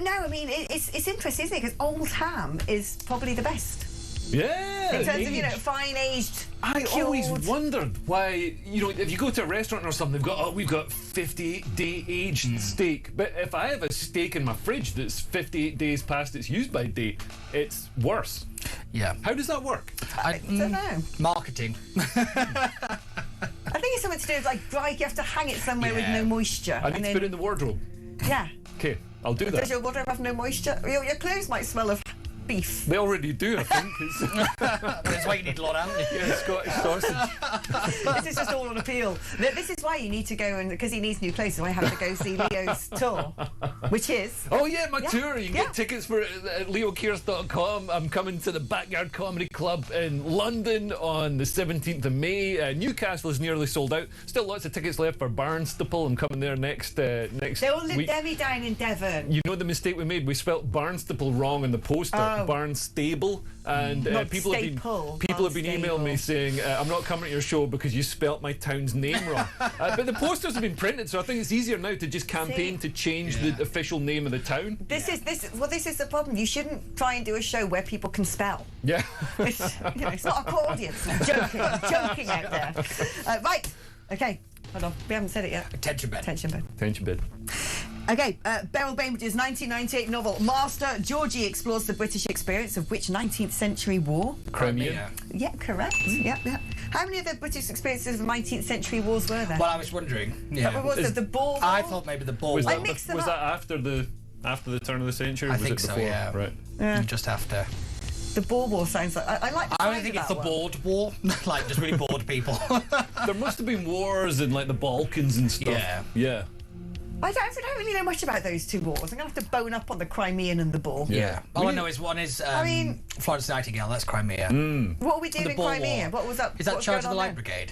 no, I mean, it's interesting, isn't it? Because Old Ham is probably the best. Yeah. In terms of, aged. fine aged. I always wondered why, if you go to a restaurant or something, we've got 58-day aged steak. But if I have a steak in my fridge that's 58 days past its use-by date, it's worse. Yeah. How does that work? I don't know. Marketing. I think it's something to do with like dry. You have to hang it somewhere with no moisture. I need to put it in the wardrobe. Yeah. Okay, I'll do that. Does your wardrobe have no moisture? Your clothes might smell of beef. They already do, I think. That's why you need Lord Ali. Yeah, Scottish sausage. This is just all on appeal. This is why you need to go, and because he needs new clothes, so I have to go see Leo's tour, which is... Oh yeah, my tour. You can get tickets for it at leokears.com. I'm coming to the Backyard Comedy Club in London on the 17th of May. Newcastle is nearly sold out. Still lots of tickets left for Barnstaple. I'm coming there next week. They all live Demi down in Devon. You know the mistake we made? We spelt Barnstaple wrong in the poster. Barnstable, and people have been emailing me saying I'm not coming to your show because you spelt my town's name wrong. But the posters have been printed, so I think it's easier now to just campaign to change the official name of the town. This is the problem. You shouldn't try and do a show where people can spell. Yeah. It's not our audience. I'm joking out there. Right. Okay. Hold on. We haven't said it yet. Tension bed. Tension bed. Tension bed. Okay, Beryl Bainbridge's 1998 novel Master Georgie explores the British experience of which 19th century war? Crimea. Yeah, correct. Yep. How many of the British experiences of 19th century wars were there? Well, I was wondering. Yeah. What was it, the Boer War? I thought maybe the Boer Was War. that after the turn of the century? I was think it so, before? yeah. Right. Just after. The Boer War sounds like... I like the I sound don't think of it's the that one. bored war. Like, just really bored people. There must have been wars in like the Balkans and stuff. Yeah. I don't really know much about those two wars. I'm going to have to bone up on the Crimean and the Boer. Yeah. All I know is one is Florence Nightingale, that's Crimea. What are we doing The in Boer Crimea? War. What was that? Is that what was Charge of going the on Light there? Brigade?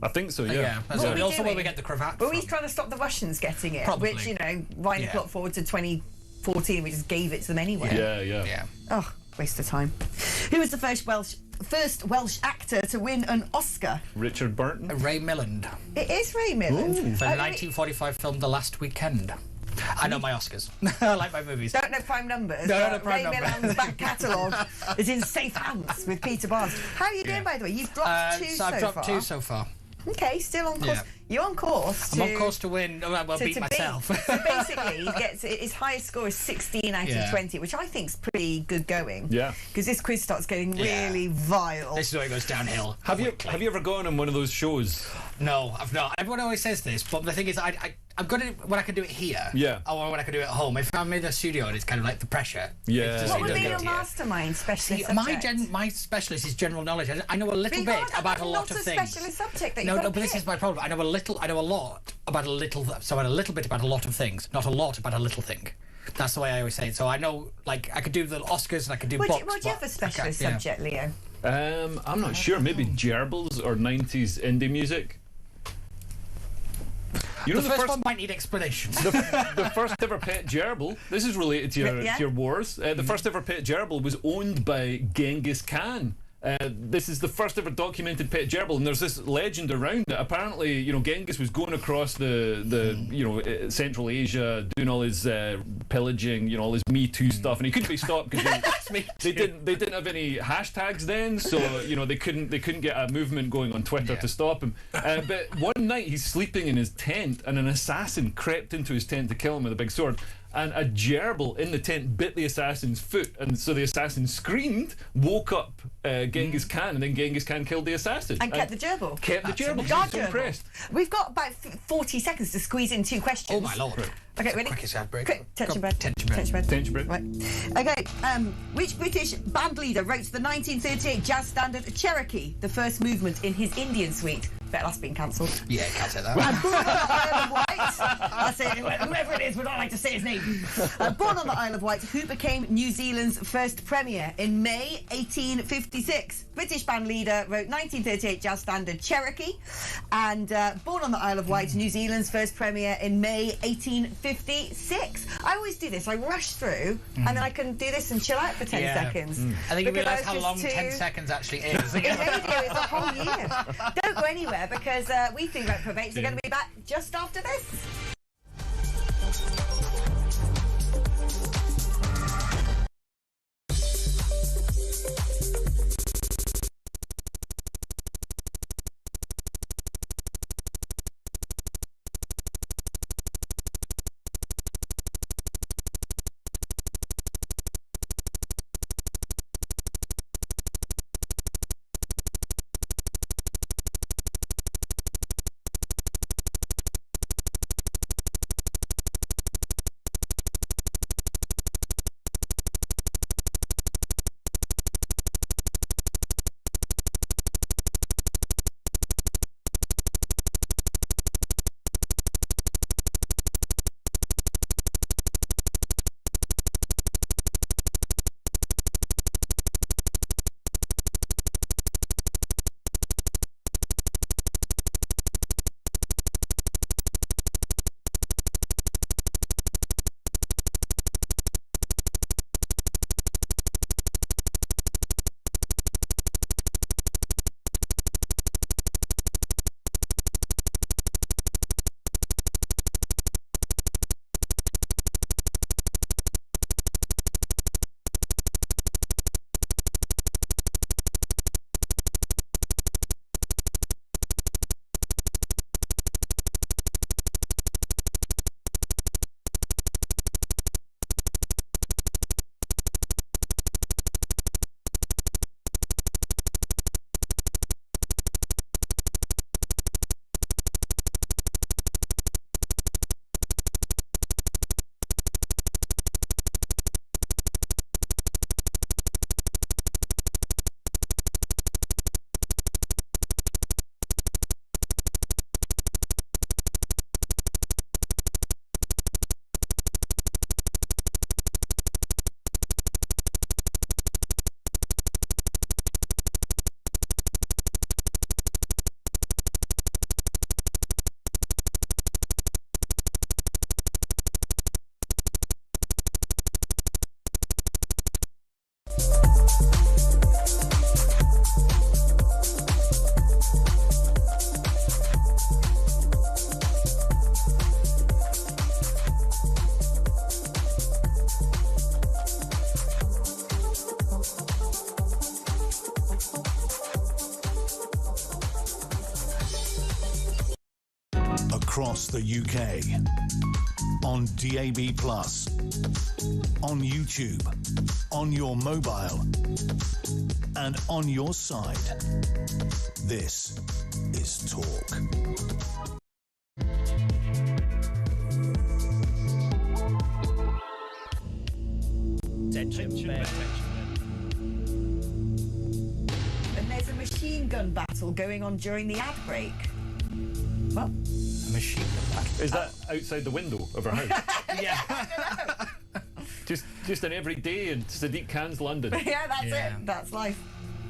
I think so, yeah. That's What are we also where doing? we get the cravat Were we from. trying to stop the Russians getting it? Probably. Which, winding the clock forward to 2014, we just gave it to them anyway. Yeah. Oh, waste of time. Who was the first Welsh actor to win an Oscar? Richard Burton. Ray Milland. It is Ray Milland. For the 1945 film The Last Weekend. I know my Oscars. I like my movies. Don't know prime numbers. No, prime Ray number. Milland's back catalogue is in safe hands with Peter Barnes. How are you doing, by the way? You've dropped two so I've dropped 2 so far. Okay, still on course. Yeah. You're on course. I'm on course to win. Well, beat myself. So basically, he gets his highest score is 16 out of 20, which I think is pretty good going. Yeah. Because this quiz starts getting really vile. This is where it goes downhill. Have you ever gone on one of those shows? No, I've not. Everyone always says this, but the thing is, I'm good at it when I can do it here. Yeah. Or when I can do it at home. If I'm in the studio and it's kind of like the pressure. Yeah. What would be your mastermind specialist subject? My specialist is general knowledge. I know a little bit about a lot of things. Not a specialist subject that No, but this is my problem. I know a lot about a little. So I know a little bit about a lot of things, not a lot about a little thing. That's the way I always say it. So I know, like, I could do the Oscars and I could do box. What do you have a specialist subject, Leo? I'm not sure. Maybe gerbils or 90s indie music. You know, the first one might need explanations. The first ever pet gerbil. This is related to your wars. The first ever pet gerbil was owned by Genghis Khan. This is the first ever documented pet gerbil, and there's this legend around it. Apparently, Genghis was going across the Central Asia, doing all his pillaging, all his Me Too stuff, and he couldn't be stopped because they didn't have any hashtags then, so they couldn't get a movement going on Twitter to stop him. But one night he's sleeping in his tent, and an assassin crept into his tent to kill him with a big sword. And a gerbil in the tent bit the assassin's foot, and so the assassin screamed, woke up Genghis Khan, and then Genghis Khan killed the assassin. And kept the gerbil. Kept the gerbil. He was so impressed. We've got about 40 seconds to squeeze in 2 questions. Oh my lord. Okay, ready? Quickest ad break. Quick, tension bread. Tension bread. Right. Okay, which British band leader wrote the 1938 jazz standard Cherokee, the first movement in his Indian suite? Bet that's been cancelled. Yeah, can't say that. And born on the Isle of Wight, I say whoever it is would not like to say his name. Born on the Isle of Wight, who became New Zealand's first premier in May 1856. British band leader wrote 1938 jazz standard Cherokee, and born on the Isle of Wight, New Zealand's first premier in May 1856. I always do this. I rush through, and then I can do this and chill out for 10 seconds. I think you realise how long 10 seconds actually is. In radio, it's a whole year. Don't go anywhere, because we think reprobates are going to be back just after this. across the UK. On DAB+, on YouTube, on your mobile, and on your side. This is Talk. And there's a machine gun battle going on during the ad break. What? A machine gun battle. Is that outside the window of our house? Yeah. Just an everyday in Sadiq Khan's London. Yeah, that's it. That's life.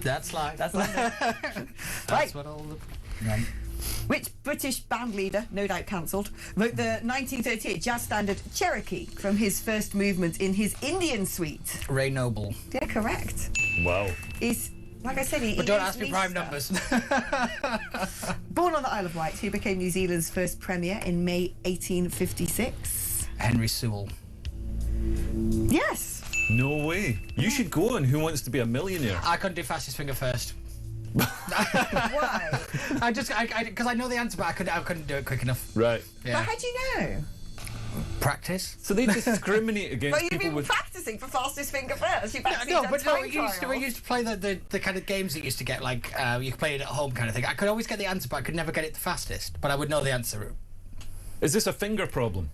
That's life. That's London. That's Right. what all the... Which British band leader, no doubt cancelled, wrote the 1938 jazz standard Cherokee from his first movement in his Indian suite? Ray Noble. Yeah, correct. Wow. He's, like I said, But don't ask me prime numbers. Born on the Isle of Wight, who became New Zealand's first premier in May 1856. Henry Sewell. Yes. No way. You should go on Who Wants to Be a Millionaire? I couldn't do fastest finger first. Why? Because I know the answer, but I couldn't do it quick enough. Right. Yeah. But how do you know? Practice. So they discriminate against Well, you've people been with... practicing for fastest finger first. You've actually No, done but no, time we used to play the kind of games that used to get like you could play it at home kind of thing. I could always get the answer, but I could never get it the fastest. But I would know the answer. Is this a finger problem?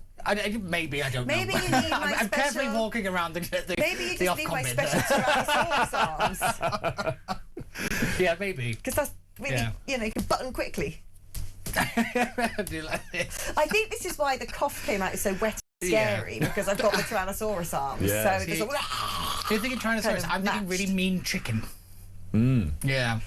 Maybe I don't Maybe know. you need my I'm carefully special- walking around the Maybe you the just need my off-comment special there. Tyrannosaurus arms. Yeah, maybe. Because that's really, you know, you can button quickly. Do like this. I think this is why the cough came out so wet and scary, because I've got the Tyrannosaurus arms. Yeah. So there's a... You're thinking Tyrannosaurus. Kind of I'm thinking matched. really mean chicken. Yeah.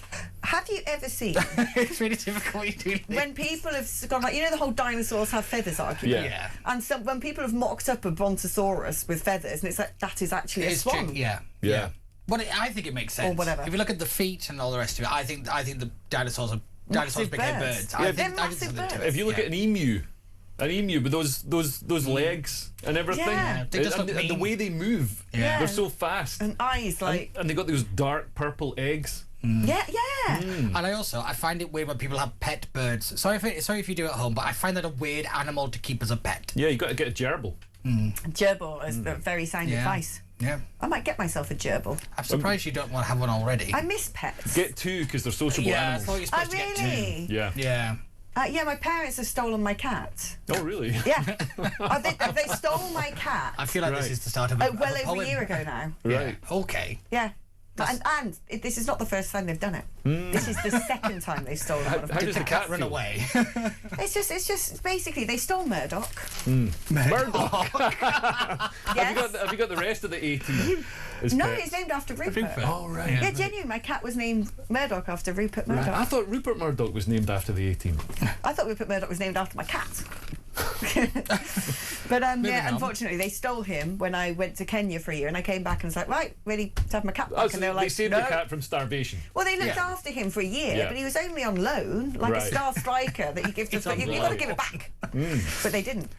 Have you ever seen It's really difficult when you're doing when people have gone like, you know, the whole dinosaurs have feathers argument? Yeah. And so when people have mocked up a brontosaurus with feathers, and it's like, that is actually a It's swan. true, yeah. Yeah. But I think it makes sense. Or whatever. If you look at the feet and all the rest of it, I think the dinosaurs Massive became birds. birds. Yeah, I they're think massive so too. birds. If you look at an emu with those legs and everything, Yeah. They just and look the mean. way they move, Yeah. they're so fast. And eyes like... And they got those dark purple eggs. Yeah. And I find it weird when people have pet birds. Sorry if you do it at home, but I find that a weird animal to keep as a pet. Yeah, you got to get a gerbil. Gerbil is the very sound advice. Yeah. I might get myself a gerbil. I'm surprised you don't want to have one already. I miss pets. Get two because they're sociable yeah, I animals. thought you were supposed to get two. Really? Yeah. Yeah. Yeah, my parents have stolen my cat. Oh, really? Yeah. They stole my cat. I feel like this Right. is the start of a Well of a over poem. a year ago now. Right. Okay. Yeah. And this is not the first time they've done it. This is the second time they've stolen one of How my does the cats. cat Run feel? away. It's just basically they stole Murdoch. Murdoch. Yes. Have you got the rest of the 18? as No, pets? it's named after Rupert. Rupert. Oh, right. Yeah, genuinely, my cat was named Murdoch after Rupert Right. Murdoch. I thought Rupert Murdoch was named after the 18. I thought Rupert Murdoch was named after my cat. But Moving yeah, on. unfortunately, they stole him when I went to Kenya for a year, and I came back and was like, right, ready to have my cat back? Oh, so and they were like, saved no. the cat from starvation. Well, they looked Yeah. after him for a year, Yeah. but he was only on loan, like a Right. star striker that you give to. It's on You've got to loan. give it back, but they didn't.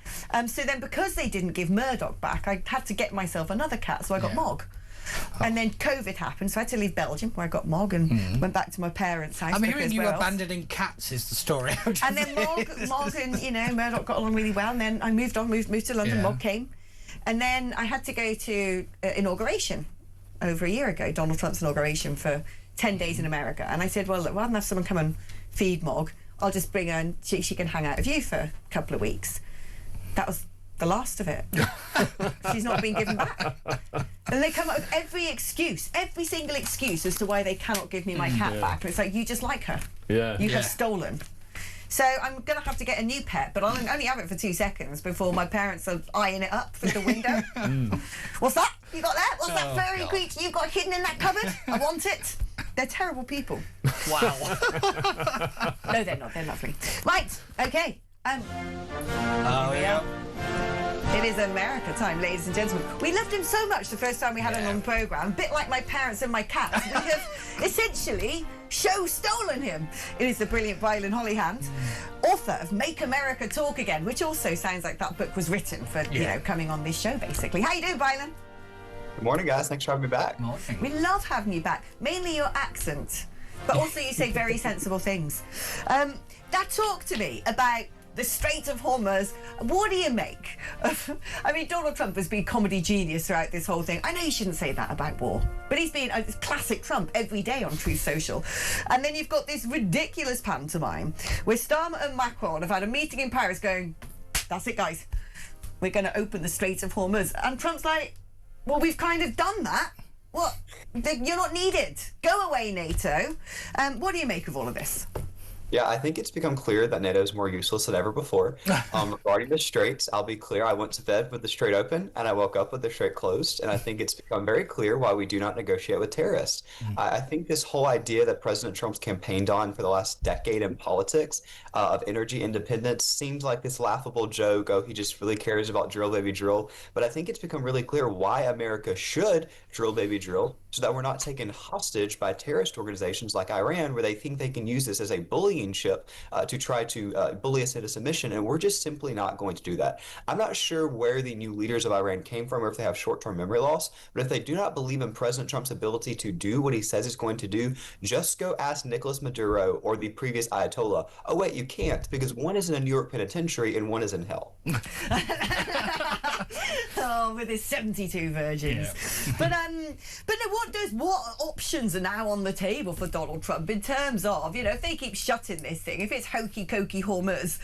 So then, because they didn't give Murdoch back, I had to get myself another cat, so I got Yeah. Mog. And then COVID happened, so I had to leave Belgium, where I got Mog, and went back to my parents' house. I'm hearing because you where else? abandoning cats is the story. And then Mog and Murdoch got along really well. And then I moved on, moved to London. Yeah. Mog came, and then I had to go to inauguration over a year ago. Donald Trump's inauguration for 10 days in America. And I said, well, look, rather than have someone come and feed Mog, I'll just bring her and she can hang out with you for a couple of weeks. That was the last of it. She's not been given back. And they come up with every single excuse as to why they cannot give me my cat back. And it's like, you just like her. Yeah. You have stolen. So I'm going to have to get a new pet, but I'll only have it for 2 seconds before my parents are eyeing it up through the window. What's that? You got that? What's that furry creature you've got hidden in that cupboard? I want it. They're terrible people. Wow. No, they're not. They're lovely. Right. Okay. Oh, yeah. It is America time, ladies and gentlemen. We loved him so much the first time we had him on the programme, a bit like my parents and my cats. We have essentially show stolen him. It is the brilliant Vin Hollian, author of Make America Talk Again, which also sounds like that book was written for, you know, coming on this show, basically. How you doing, Vin? Good morning, guys. Thanks for having me back. Morning. We love having you back, mainly your accent, but also you say very sensible things. That talk to me about the Strait of Hormuz. What do you make of... I mean, Donald Trump has been comedy genius throughout this whole thing. I know you shouldn't say that about war, but he's been it's classic Trump every day on Truth Social. And then you've got this ridiculous pantomime where Starmer and Macron have had a meeting in Paris going, that's it, guys. We're going to open the Strait of Hormuz. And Trump's like, well, we've kind of done that. What? You're not needed. Go away, NATO. What do you make of all of this? Yeah, I think it's become clear that NATO is more useless than ever before. Regarding the straits, I'll be clear. I went to bed with the strait open and I woke up with the strait closed. And I think it's become very clear why we do not negotiate with terrorists. I think this whole idea that President Trump's campaigned on for the last decade in politics of energy independence seems like this laughable joke. Oh, he just really cares about drill, baby, drill. But I think it's become really clear why America should drill, baby, drill, so that we're not taken hostage by terrorist organizations like Iran, where they think they can use this as a bullying chip to try to bully us into submission, and we're just simply not going to do that. I'm not sure where the new leaders of Iran came from or if they have short-term memory loss, but if they do not believe in President Trump's ability to do what he says he's going to do, just go ask Nicolas Maduro or the previous Ayatollah. Oh wait, you can't, because one is in a New York penitentiary and one is in hell. Oh, with his 72 virgins. Yeah. But no, what options are now on the table for Donald Trump in terms of, you know, if they keep shutting this thing, if it's hokey cokey Hormuz,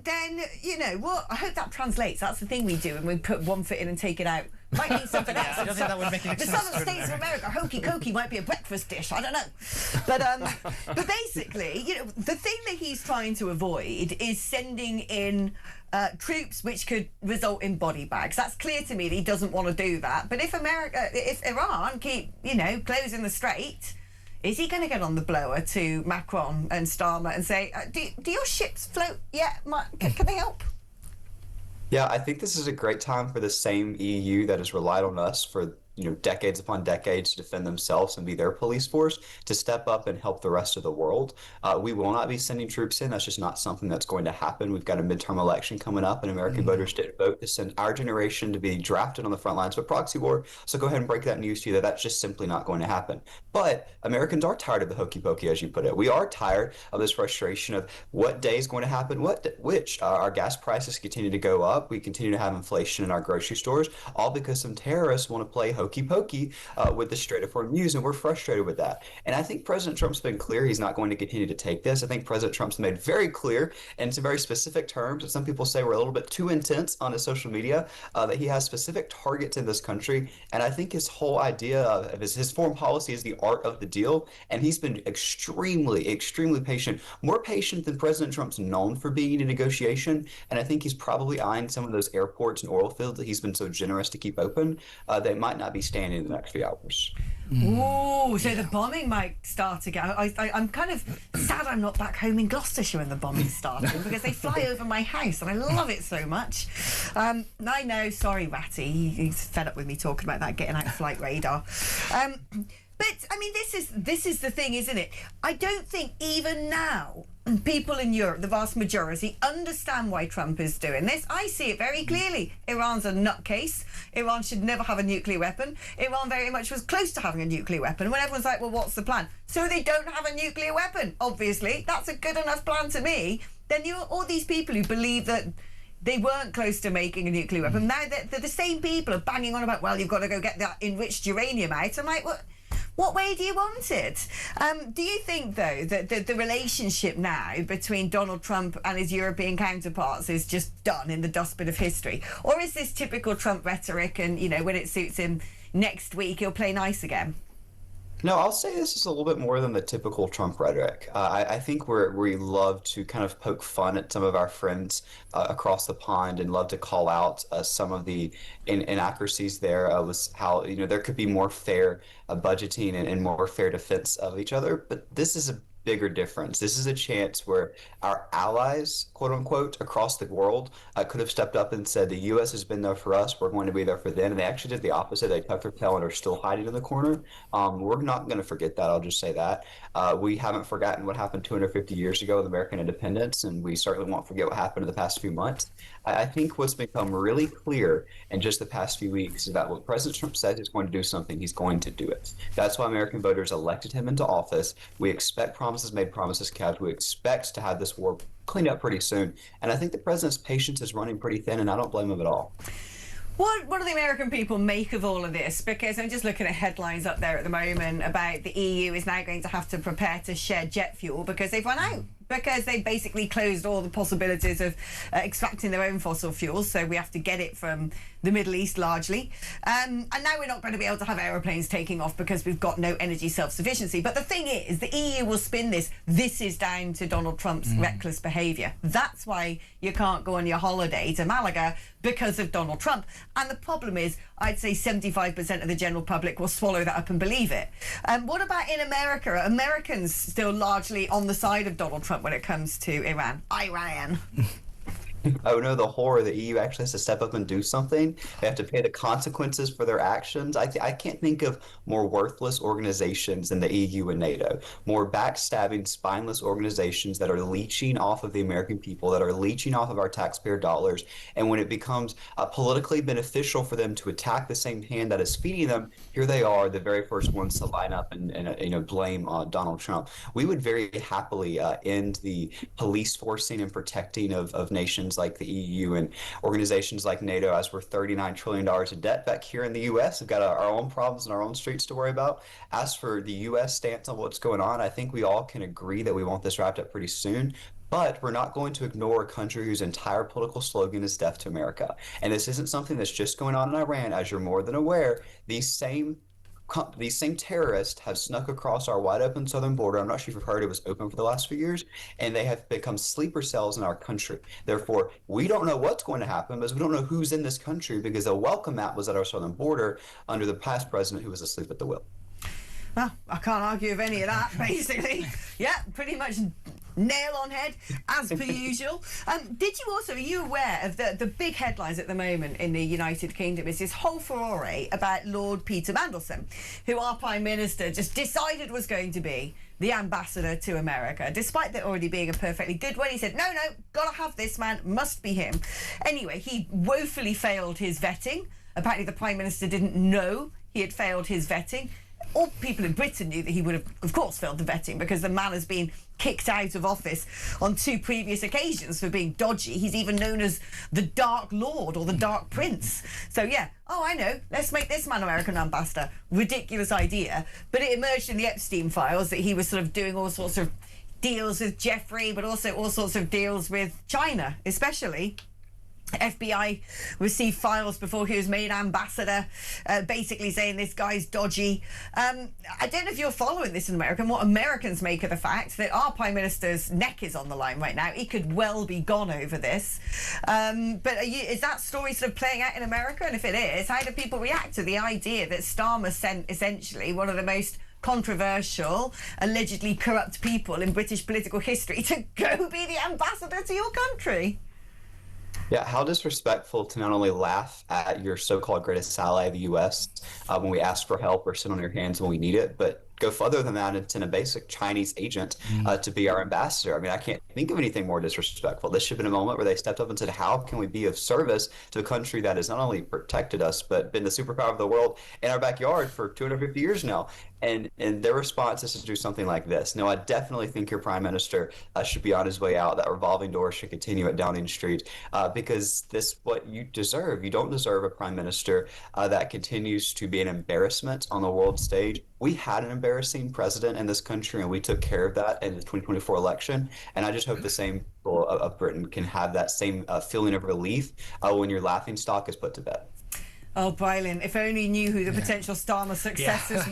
then, you know, what? I hope that translates. That's the thing we do when we put one foot in and take it out. Might mean something else. I don't think that would make the Southern States of America, hokey cokey might be a breakfast dish. I don't know. But basically, you know, the thing that he's trying to avoid is sending in troops which could result in body bags. That's clear to me that he doesn't want to do that. But if Iran keep, you know, closing the strait, is he going to get on the blower to Macron and Starmer and say, do your ships float yet? Can they help? Yeah, I think this is a great time for the same EU that has relied on us for decades upon decades to defend themselves and be their police force, to step up and help the rest of the world. We will not be sending troops in. That's just not something that's going to happen. We've got a midterm election coming up, and American voters did vote to send our generation to be drafted on the front lines of a proxy war. So go ahead and break that news to you that that's just simply not going to happen. But Americans are tired of the hokey pokey, as you put it. We are tired of this frustration of what day is going to happen, which our gas prices continue to go up. We continue to have inflation in our grocery stores, all because some terrorists want to play hokey pokey with the Strait of Hormuz, and we're frustrated with that. And I think President Trump's been clear he's not going to continue to take this. I think President Trump's made very clear, in some very specific terms, that some people say were a little bit too intense on his social media, that he has specific targets in this country. And I think his whole idea of his foreign policy is the art of the deal, and he's been extremely, extremely patient, more patient than President Trump's known for being in a negotiation. And I think he's probably eyeing some of those airports and oil fields that he's been so generous to keep open that might not be standing in the next few hours. Ooh, so the bombing might start again. I'm kind of sad I'm not back home in Gloucestershire when the bombing's starting, because they fly over my house and I love it so much. I know, sorry Ratty, he's fed up with me talking about that, getting out flight radar. But I mean, this is the thing, isn't it? I don't think even now people in Europe, the vast majority, understand why Trump is doing this. I see it very clearly. Iran's a nutcase. Iran should never have a nuclear weapon. Iran very much was close to having a nuclear weapon. When everyone's like, well, what's the plan? So they don't have a nuclear weapon, obviously. That's a good enough plan to me. Then all these people who believe that they weren't close to making a nuclear weapon, now they're the same people are banging on about, well, you've got to go get that enriched uranium out. I'm like, what way do you want it? Do you think, though, that the relationship now between Donald Trump and his European counterparts is just done in the dustbin of history? Or is this typical Trump rhetoric and, you know, when it suits him next week, he'll play nice again? No, I'll say this is a little bit more than the typical Trump rhetoric. I think we love to kind of poke fun at some of our friends across the pond and love to call out some of the inaccuracies there was how, you know, there could be more fair budgeting and more fair defense of each other. But this is a bigger difference. This is a chance where our allies, quote unquote, across the world could have stepped up and said, the U.S. has been there for us, we're going to be there for them. And they actually did the opposite. They tucked their tail and are still hiding in the corner. We're not going to forget that. I'll just say that. We haven't forgotten what happened 250 years ago with American independence, and we certainly won't forget what happened in the past few months. I think what's become really clear in just the past few weeks is that when President Trump says he's going to do something, he's going to do it. That's why American voters elected him into office. We expect promises made, promises kept. We expect to have this war cleaned up pretty soon. And I think the president's patience is running pretty thin, and I don't blame him at all. What do the American people make of all of this? Because I'm just looking at headlines up there at the moment about the EU is now going to have to prepare to share jet fuel because they've run out. Because they basically closed all the possibilities of extracting their own fossil fuels, so we have to get it from the Middle East largely. And now we're not going to be able to have aeroplanes taking off because we've got no energy self-sufficiency. But the thing is, the EU will spin this is down to Donald Trump's reckless behaviour. That's why you can't go on your holiday to Malaga, because of Donald Trump. And the problem is, I'd say 75% of the general public will swallow that up and believe it. What about in America? Are Americans still largely on the side of Donald Trump when it comes to Iran? Oh no, the horror. The EU actually has to step up and do something. They have to pay the consequences for their actions. I can't think of more worthless organizations than the EU and NATO. More backstabbing, spineless organizations that are leeching off of the American people, that are leeching off of our taxpayer dollars. And when it becomes politically beneficial for them to attack the same hand that is feeding them, here they are, the very first ones to line up and blame Donald Trump. We would very happily end the police forcing and protecting of nations like the EU and organizations like NATO, as we're $39 trillion of debt back here in the U.S. We've got our own problems and our own streets to worry about. As for the U.S. stance on what's going on, I think we all can agree that we want this wrapped up pretty soon. But we're not going to ignore a country whose entire political slogan is death to America. And this isn't something that's just going on in Iran. As you're more than aware, these same terrorists have snuck across our wide open southern border. I'm not sure if you've heard, it was open for the last few years, and they have become sleeper cells in our country. Therefore, we don't know what's going to happen because we don't know who's in this country, because a welcome mat was at our southern border under the past president who was asleep at the wheel. Well, I can't argue with any of that, basically. Yeah, pretty much nail on head, as per usual. Are you aware of the big headlines at the moment in the United Kingdom is this whole furore about Lord Peter Mandelson, who our Prime Minister just decided was going to be the ambassador to America, despite there already being a perfectly good one. He said, no, gotta have this man, must be him. Anyway, he woefully failed his vetting. Apparently the Prime Minister didn't know he had failed his vetting. All people in Britain knew that he would have, of course, failed the vetting, because the man has been kicked out of office on 2 previous occasions for being dodgy. He's even known as the Dark Lord or the Dark Prince. So, yeah, I know, let's make this man American ambassador. Ridiculous idea. But it emerged in the Epstein files that he was sort of doing all sorts of deals with Jeffrey, but also all sorts of deals with China, especially. FBI received files before he was made ambassador, basically saying this guy's dodgy. I don't know if you're following this in America and what Americans make of the fact that our Prime Minister's neck is on the line right now. He could well be gone over this. But is that story sort of playing out in America? And if it is, how do people react to the idea that Starmer sent essentially one of the most controversial, allegedly corrupt people in British political history to go be the ambassador to your country? Yeah, how disrespectful to not only laugh at your so-called greatest ally, the U.S., when we ask for help or sit on your hands when we need it, but go further than that and send a basic Chinese agent to be our ambassador. I mean, I can't think of anything more disrespectful. This should have been a moment where they stepped up and said, how can we be of service to a country that has not only protected us, but been the superpower of the world in our backyard for 250 years now? And their response is to do something like this. No, I definitely think your Prime Minister should be on his way out. That revolving door should continue at Downing Street, because this is what you deserve. You don't deserve a Prime Minister that continues to be an embarrassment on the world stage. We had an embarrassing president in this country, and we took care of that in the 2024 election. And I just hope the same people of Britain can have that same feeling of relief when your laughingstock is put to bed. Oh, Brylan, if only you knew who the potential Starmer successors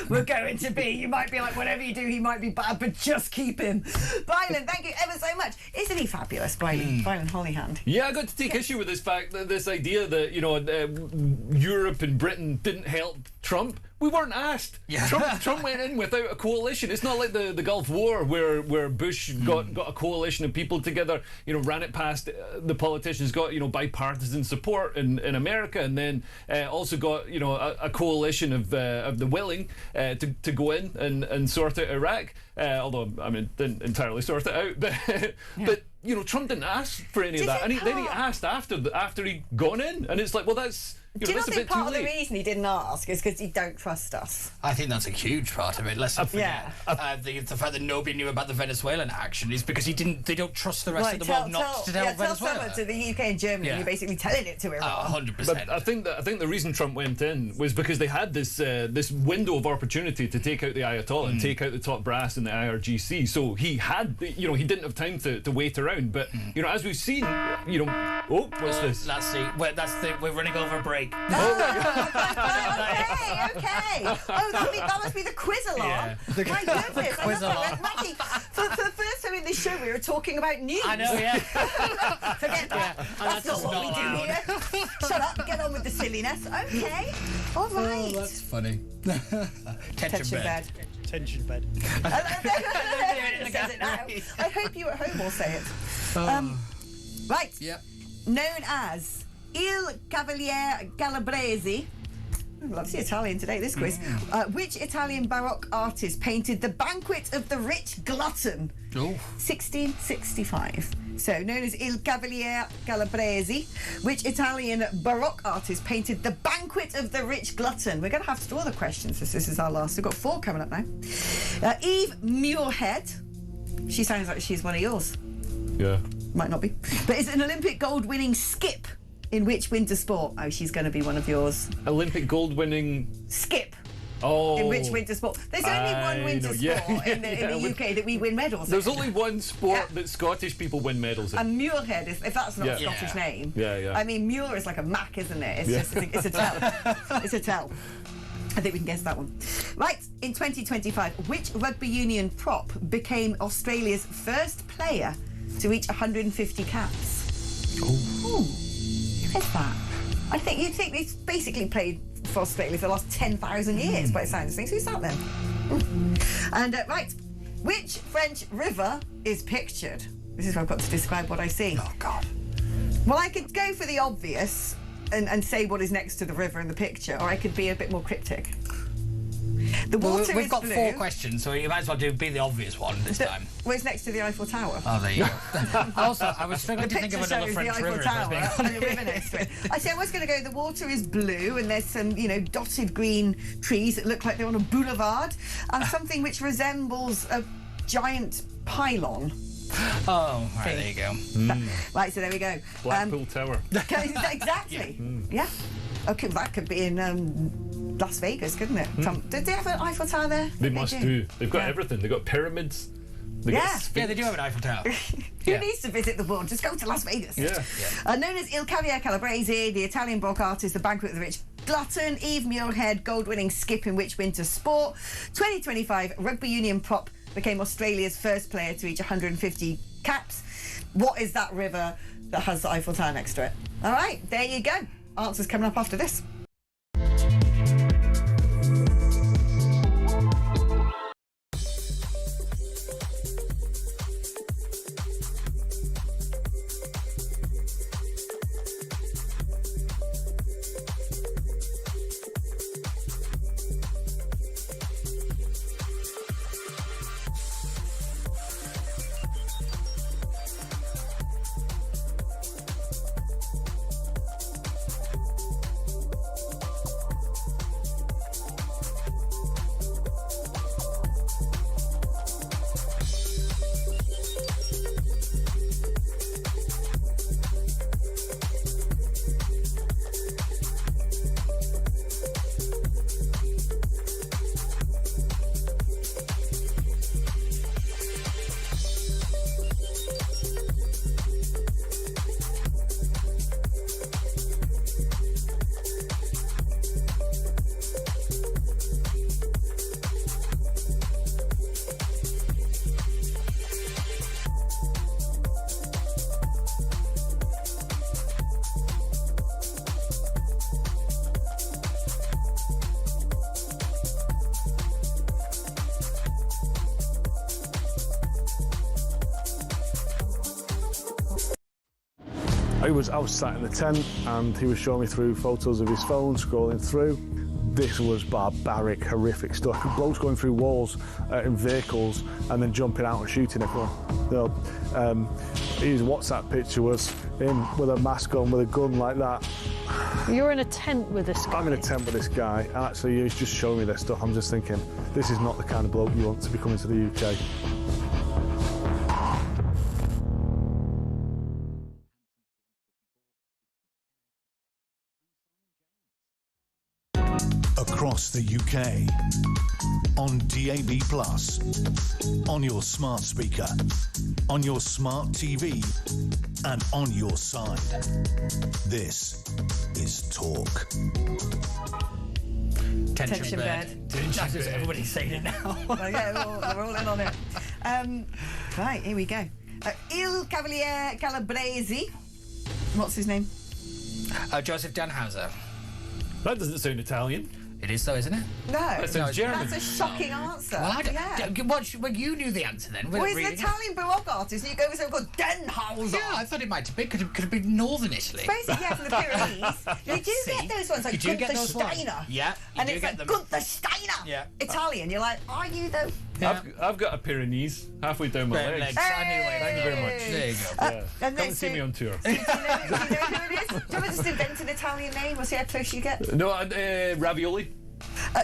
were going to be. You might be like, whatever you do, he might be bad, but just keep him. Brylan, thank you ever so much. Isn't he fabulous, Brylan? Brylan Hollyhand. Yeah, I got to take issue with this fact, this idea that, Europe and Britain didn't help Trump. We weren't asked. Yeah. Trump went in without a coalition. It's not like the Gulf War where Bush got a coalition of people together, ran it past the politicians, got bipartisan support in America, and then also got a coalition of the willing to go in and sort out Iraq. Although I mean, didn't entirely sort it out, but Trump didn't ask for any of that, and then he asked after he'd gone in, and it's like, well, that's Do you not think part of the reason he didn't ask is because he don't trust us? I think that's a huge part of it. Let's not forget the fact that nobody knew about the Venezuelan action is because they don't trust the rest of the world not to tell Venezuela. Tell someone to the UK and Germany, you're basically telling it to Iran. 100%. But I think the reason Trump went in was because they had this this window of opportunity to take out the Ayatollah and take out the top brass in the IRGC. So he had, he didn't have time to wait around. But as we've seen, what's this? Let's see. We're running over a break. Okay. Oh, that must be the quiz alarm. Yeah. My goodness. Quiz alarm. Maggie, for the first time in this show, we were talking about news. I know, yeah. Forget that. That's not what we do here. Shut up. Get on with the silliness. Okay. All right. Oh, that's funny. Tension bed. Tension bed. Says it now. I hope you at home will say it. Right. Yep. Known as Il Cavaliere Calabrese. Loves the Italian today, this quiz. Which Italian Baroque artist painted The Banquet of the Rich Glutton? 1665. So, known as Il Cavaliere Calabrese, which Italian Baroque artist painted The Banquet of the Rich Glutton? We're going to have to do all the questions because this is our last. We've got 4 coming up now. Eve Muirhead. She sounds like she's one of yours. Yeah. Might not be. But is an Olympic gold-winning skip in which winter sport? Oh, she's going to be one of yours. Olympic gold-winning... Skip. Oh. In which winter sport? There's only one winter sport in the UK that we win medals in. There's only one sport that Scottish people win medals in. And Muirhead, if that's not a Scottish name. Yeah. I mean, Muir is like a Mac, isn't it? It's just, it's a tell. It's a tell. I think we can guess that one. Right, in 2025, which rugby union prop became Australia's first player to reach 150 caps? Who is that? You'd think he's basically played for Australia for the last 10,000 years, by the sounds of things. Who's that then? And right, which French river is pictured? This is where I've got to describe what I see. Oh, God. Well, I could go for the obvious and say what is next to the river in the picture, or I could be a bit more cryptic. The water We've is got blue. 4 questions, so you might as well be the obvious one this time. Well, it's next to the Eiffel Tower. Oh, there you go. Also, I was struggling to think of another French the Eiffel river. Tower and a river next to it. I was going to go, the water is blue and there's some, dotted green trees that look like they're on a boulevard and something which resembles a giant pylon. Oh, right, there you go. Right, so there we go. Blackpool Tower. Exactly. Yeah. Okay, that could be in Las Vegas, couldn't it? Did they have an Eiffel Tower there? They must do. They've got everything. They've got pyramids. They they do have an Eiffel Tower. Who needs to visit the world? Just go to Las Vegas. Yeah. Known as Il Cavaliere Calabrese, the Italian Baroque artist, The Banquet of the Rich Glutton, Eve Muirhead, gold-winning skip in which winter sport? 2025 rugby union prop became Australia's first player to reach 150 caps. What is that river that has the Eiffel Tower next to it? All right, there you go. Answers coming up after this. I was sat in the tent and he was showing me through photos of his phone, scrolling through. this was barbaric, horrific stuff. Blokes going through walls in vehicles and then jumping out and shooting everyone. His WhatsApp picture was him with a mask on, with a gun like that. You're in a tent with this guy. I'm in a tent with this guy, and actually he's just showing me this stuff. I'm just thinking, this is not the kind of bloke you want to be coming to the UK. Across the UK, on DAB+, on your smart speaker, on your smart TV, and on your side. This is Talk. Tension bed. Everybody's saying it now. Okay, we're all in on it. Right, here we go. Il Cavaliere Calabresi. What's his name? Joseph Danhauser. That doesn't sound Italian. It is though, isn't it? No, That sounds German. that's a shocking answer. Well, Yeah. you knew the answer then. Well, he's an Italian Baroque artist, and you go with someone called Den Yeah, I thought it might have been. Could have been Northern Italy. Basically, yeah, from the Pyrenees. You do get those ones, like You do get Gunther those ones. Steiner. Yeah, you And do it's get like them. Gunther Steiner. Yeah. Italian. You're like, are you though? Yeah. I've got a pair of knees halfway down my Right, legs. legs. I knew it. Thank you very much. There you go. And Come then and see me on tour. Do you know who it is? Do you want to just invent an Italian name? We'll see how close you get. No, ravioli.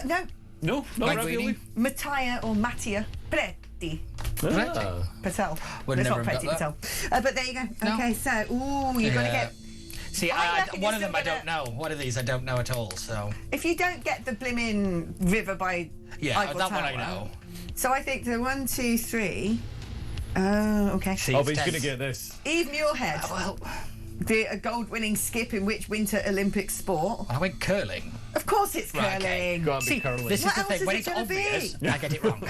No, No, not Linguine. ravioli. Mattia or Mattia Preti. Ah. Patel. Would It's never not have Preti got Patel. But there you go. No. Okay, so, you're going to get... See, I reckon one you're of them still I don't know. One of these I don't know at all. So If you don't get the blimmin' river by yeah, Eiffel that Tower, one I know. So I think the 1, 2, 3... okay. See, Oh, it's but he's ten. going to get this. Eve Muirhead. Well, A gold-winning skip in which winter Olympic sport? I went curling. Of course it's curling. Right, okay. Gotta be See, curling. this is What the else thing. is When it it's gonna be? obvious, I get it wrong.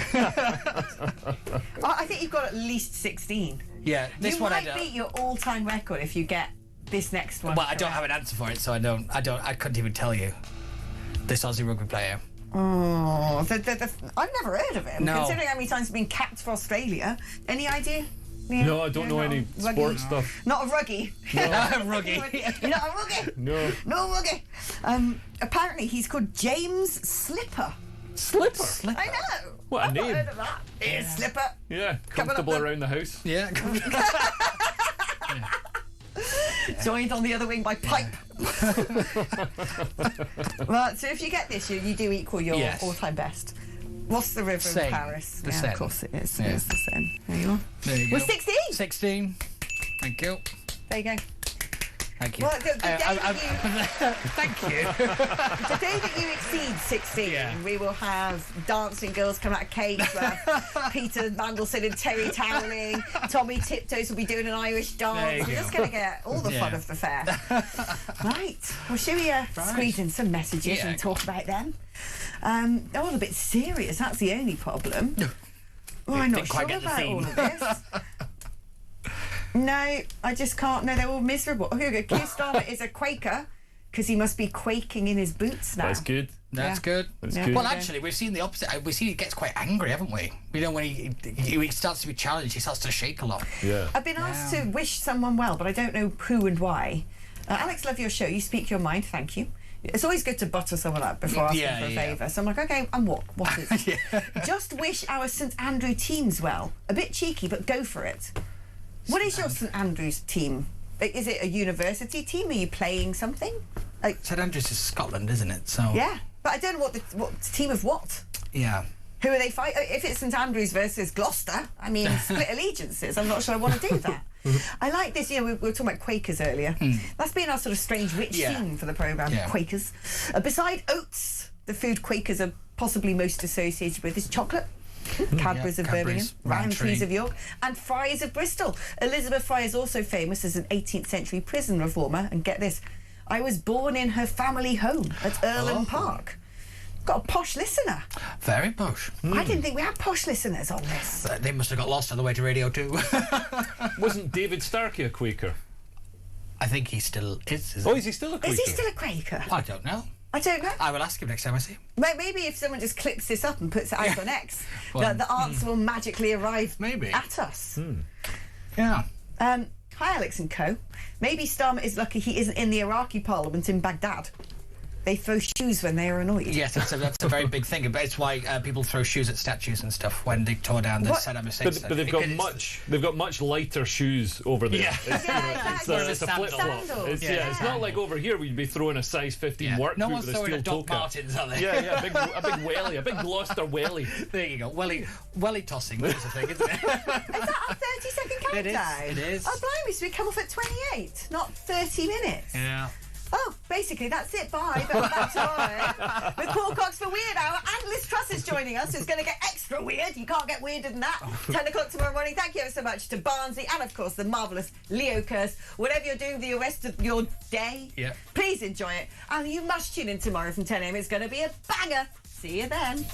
I think you've got at least 16. Yeah, this you one I might don't. beat your all-time record if you get this next one. Well, I don't have an answer for it, so I couldn't even tell you. This Aussie rugby player. Oh, I've never heard of him. No. Considering how many times he's been capped for Australia. Any idea? No, I don't know not any a ruggy? sports stuff. Not a ruggy. Ruggy. You're not a ruggy. No. No ruggy. Apparently, he's called James Slipper. Slipper? I know. What a I've not name. heard of that. Here's Slipper. Yeah, Coming up comfortable the- around the house. Yeah. Joined on the other wing by pipe. Well, so if you get this, you do equal your Yes. all-time best. What's the river Seine. in Paris? The yeah, Seine. of course it is. Yeah. It's the Seine. There you are. There you We're go. 16. 16. Thank you. There you go. Thank you. Well, the day that Thank you. the day that you exceed 16, Yeah. we will have dancing girls come out of caves. We'll have Peter Mandelson and Terry toweling. Tommy Tiptoes will be doing an Irish There dance. you We're go. just going to get all the fun Yeah. of the fair. Right. Well, shall we squeeze in some messages Yeah, and go talk about them? All a bit serious. That's the only problem. Oh, I'm not Didn't quite sure get the about theme. all of this. No, I just can't. No, they're all miserable. Oh, here we go. Keir Starmer is a Quaker because he must be quaking in his boots now. That's good. That's good. That's Yeah. good. Well, actually, we've seen the opposite. We've seen he gets quite angry, haven't we? We know when he starts to be challenged, he starts to shake a lot. Yeah. I've been asked to wish someone well, but I don't know who and why. Alex, love your show. You speak your mind. Thank you. It's always good to butter someone up before asking for a favour. So I'm like, okay, and what? What is it? Just wish our St Andrew teams well. A bit cheeky, but go for it. What is your St Andrews team? Is it a university team? Are you playing something? St Andrews is Scotland, isn't it? So Yeah, but I don't know what team of what. yeah. Who are they fighting? If it's St Andrews versus Gloucester, I mean, split allegiances. I'm not sure I want to do that. I like this. You know, we were talking about Quakers earlier. That's been our sort of strange rich theme for the programme. Yeah. Quakers. Beside oats, the food Quakers are possibly most associated with is chocolate. Cadbury's of Birmingham, Rowntree's of York, and Fry's of Bristol. Elizabeth Fry is also famous as an 18th century prison reformer. And get this, I was born in her family home at Earlham Park. Got a posh listener. Very posh. I didn't think we had posh listeners on this. They must have got lost on the way to Radio 2. Wasn't David Starkey a Quaker? I think he still is. Oh, is he still a Quaker? Is he still a Quaker? I don't know. I don't know. I will ask him next time I see him. Maybe if someone just clips this up and puts it out on X, Well, the answer will magically arrive Maybe. at us. Yeah. Hi, Alex and co. Maybe Starmer is lucky he isn't in the Iraqi parliament in Baghdad. they throw shoes when they are annoyed. Yes, that's a very big thing. But it's why people throw shoes at statues and stuff when they tore down the Saddam Hussein statue. But they've got much lighter shoes over there. Yeah. It's a flip flop. It's not like over here we'd be throwing a size 15 work boot with a steel toe cap. Martens, are they? Yeah, a big welly, a big Gloucester welly. There you go, welly tossing. That's the thing, isn't it? Is that a 30-second countdown? It is. Oh, blimey, so we come off at 28, not 30 minutes. Yeah. Oh, basically, that's it. Bye. But back tomorrow with Paul Cox for Weird Hour. And Liz Truss is joining us. It's going to get extra weird. You can't get weirder than that. 10 o'clock tomorrow morning. Thank you ever so much to Barnsley and, of course, the marvellous Leo Curse. Whatever you're doing for the rest of your day, please enjoy it. And you must tune in tomorrow from 10 a.m. It's going to be a banger. See you then.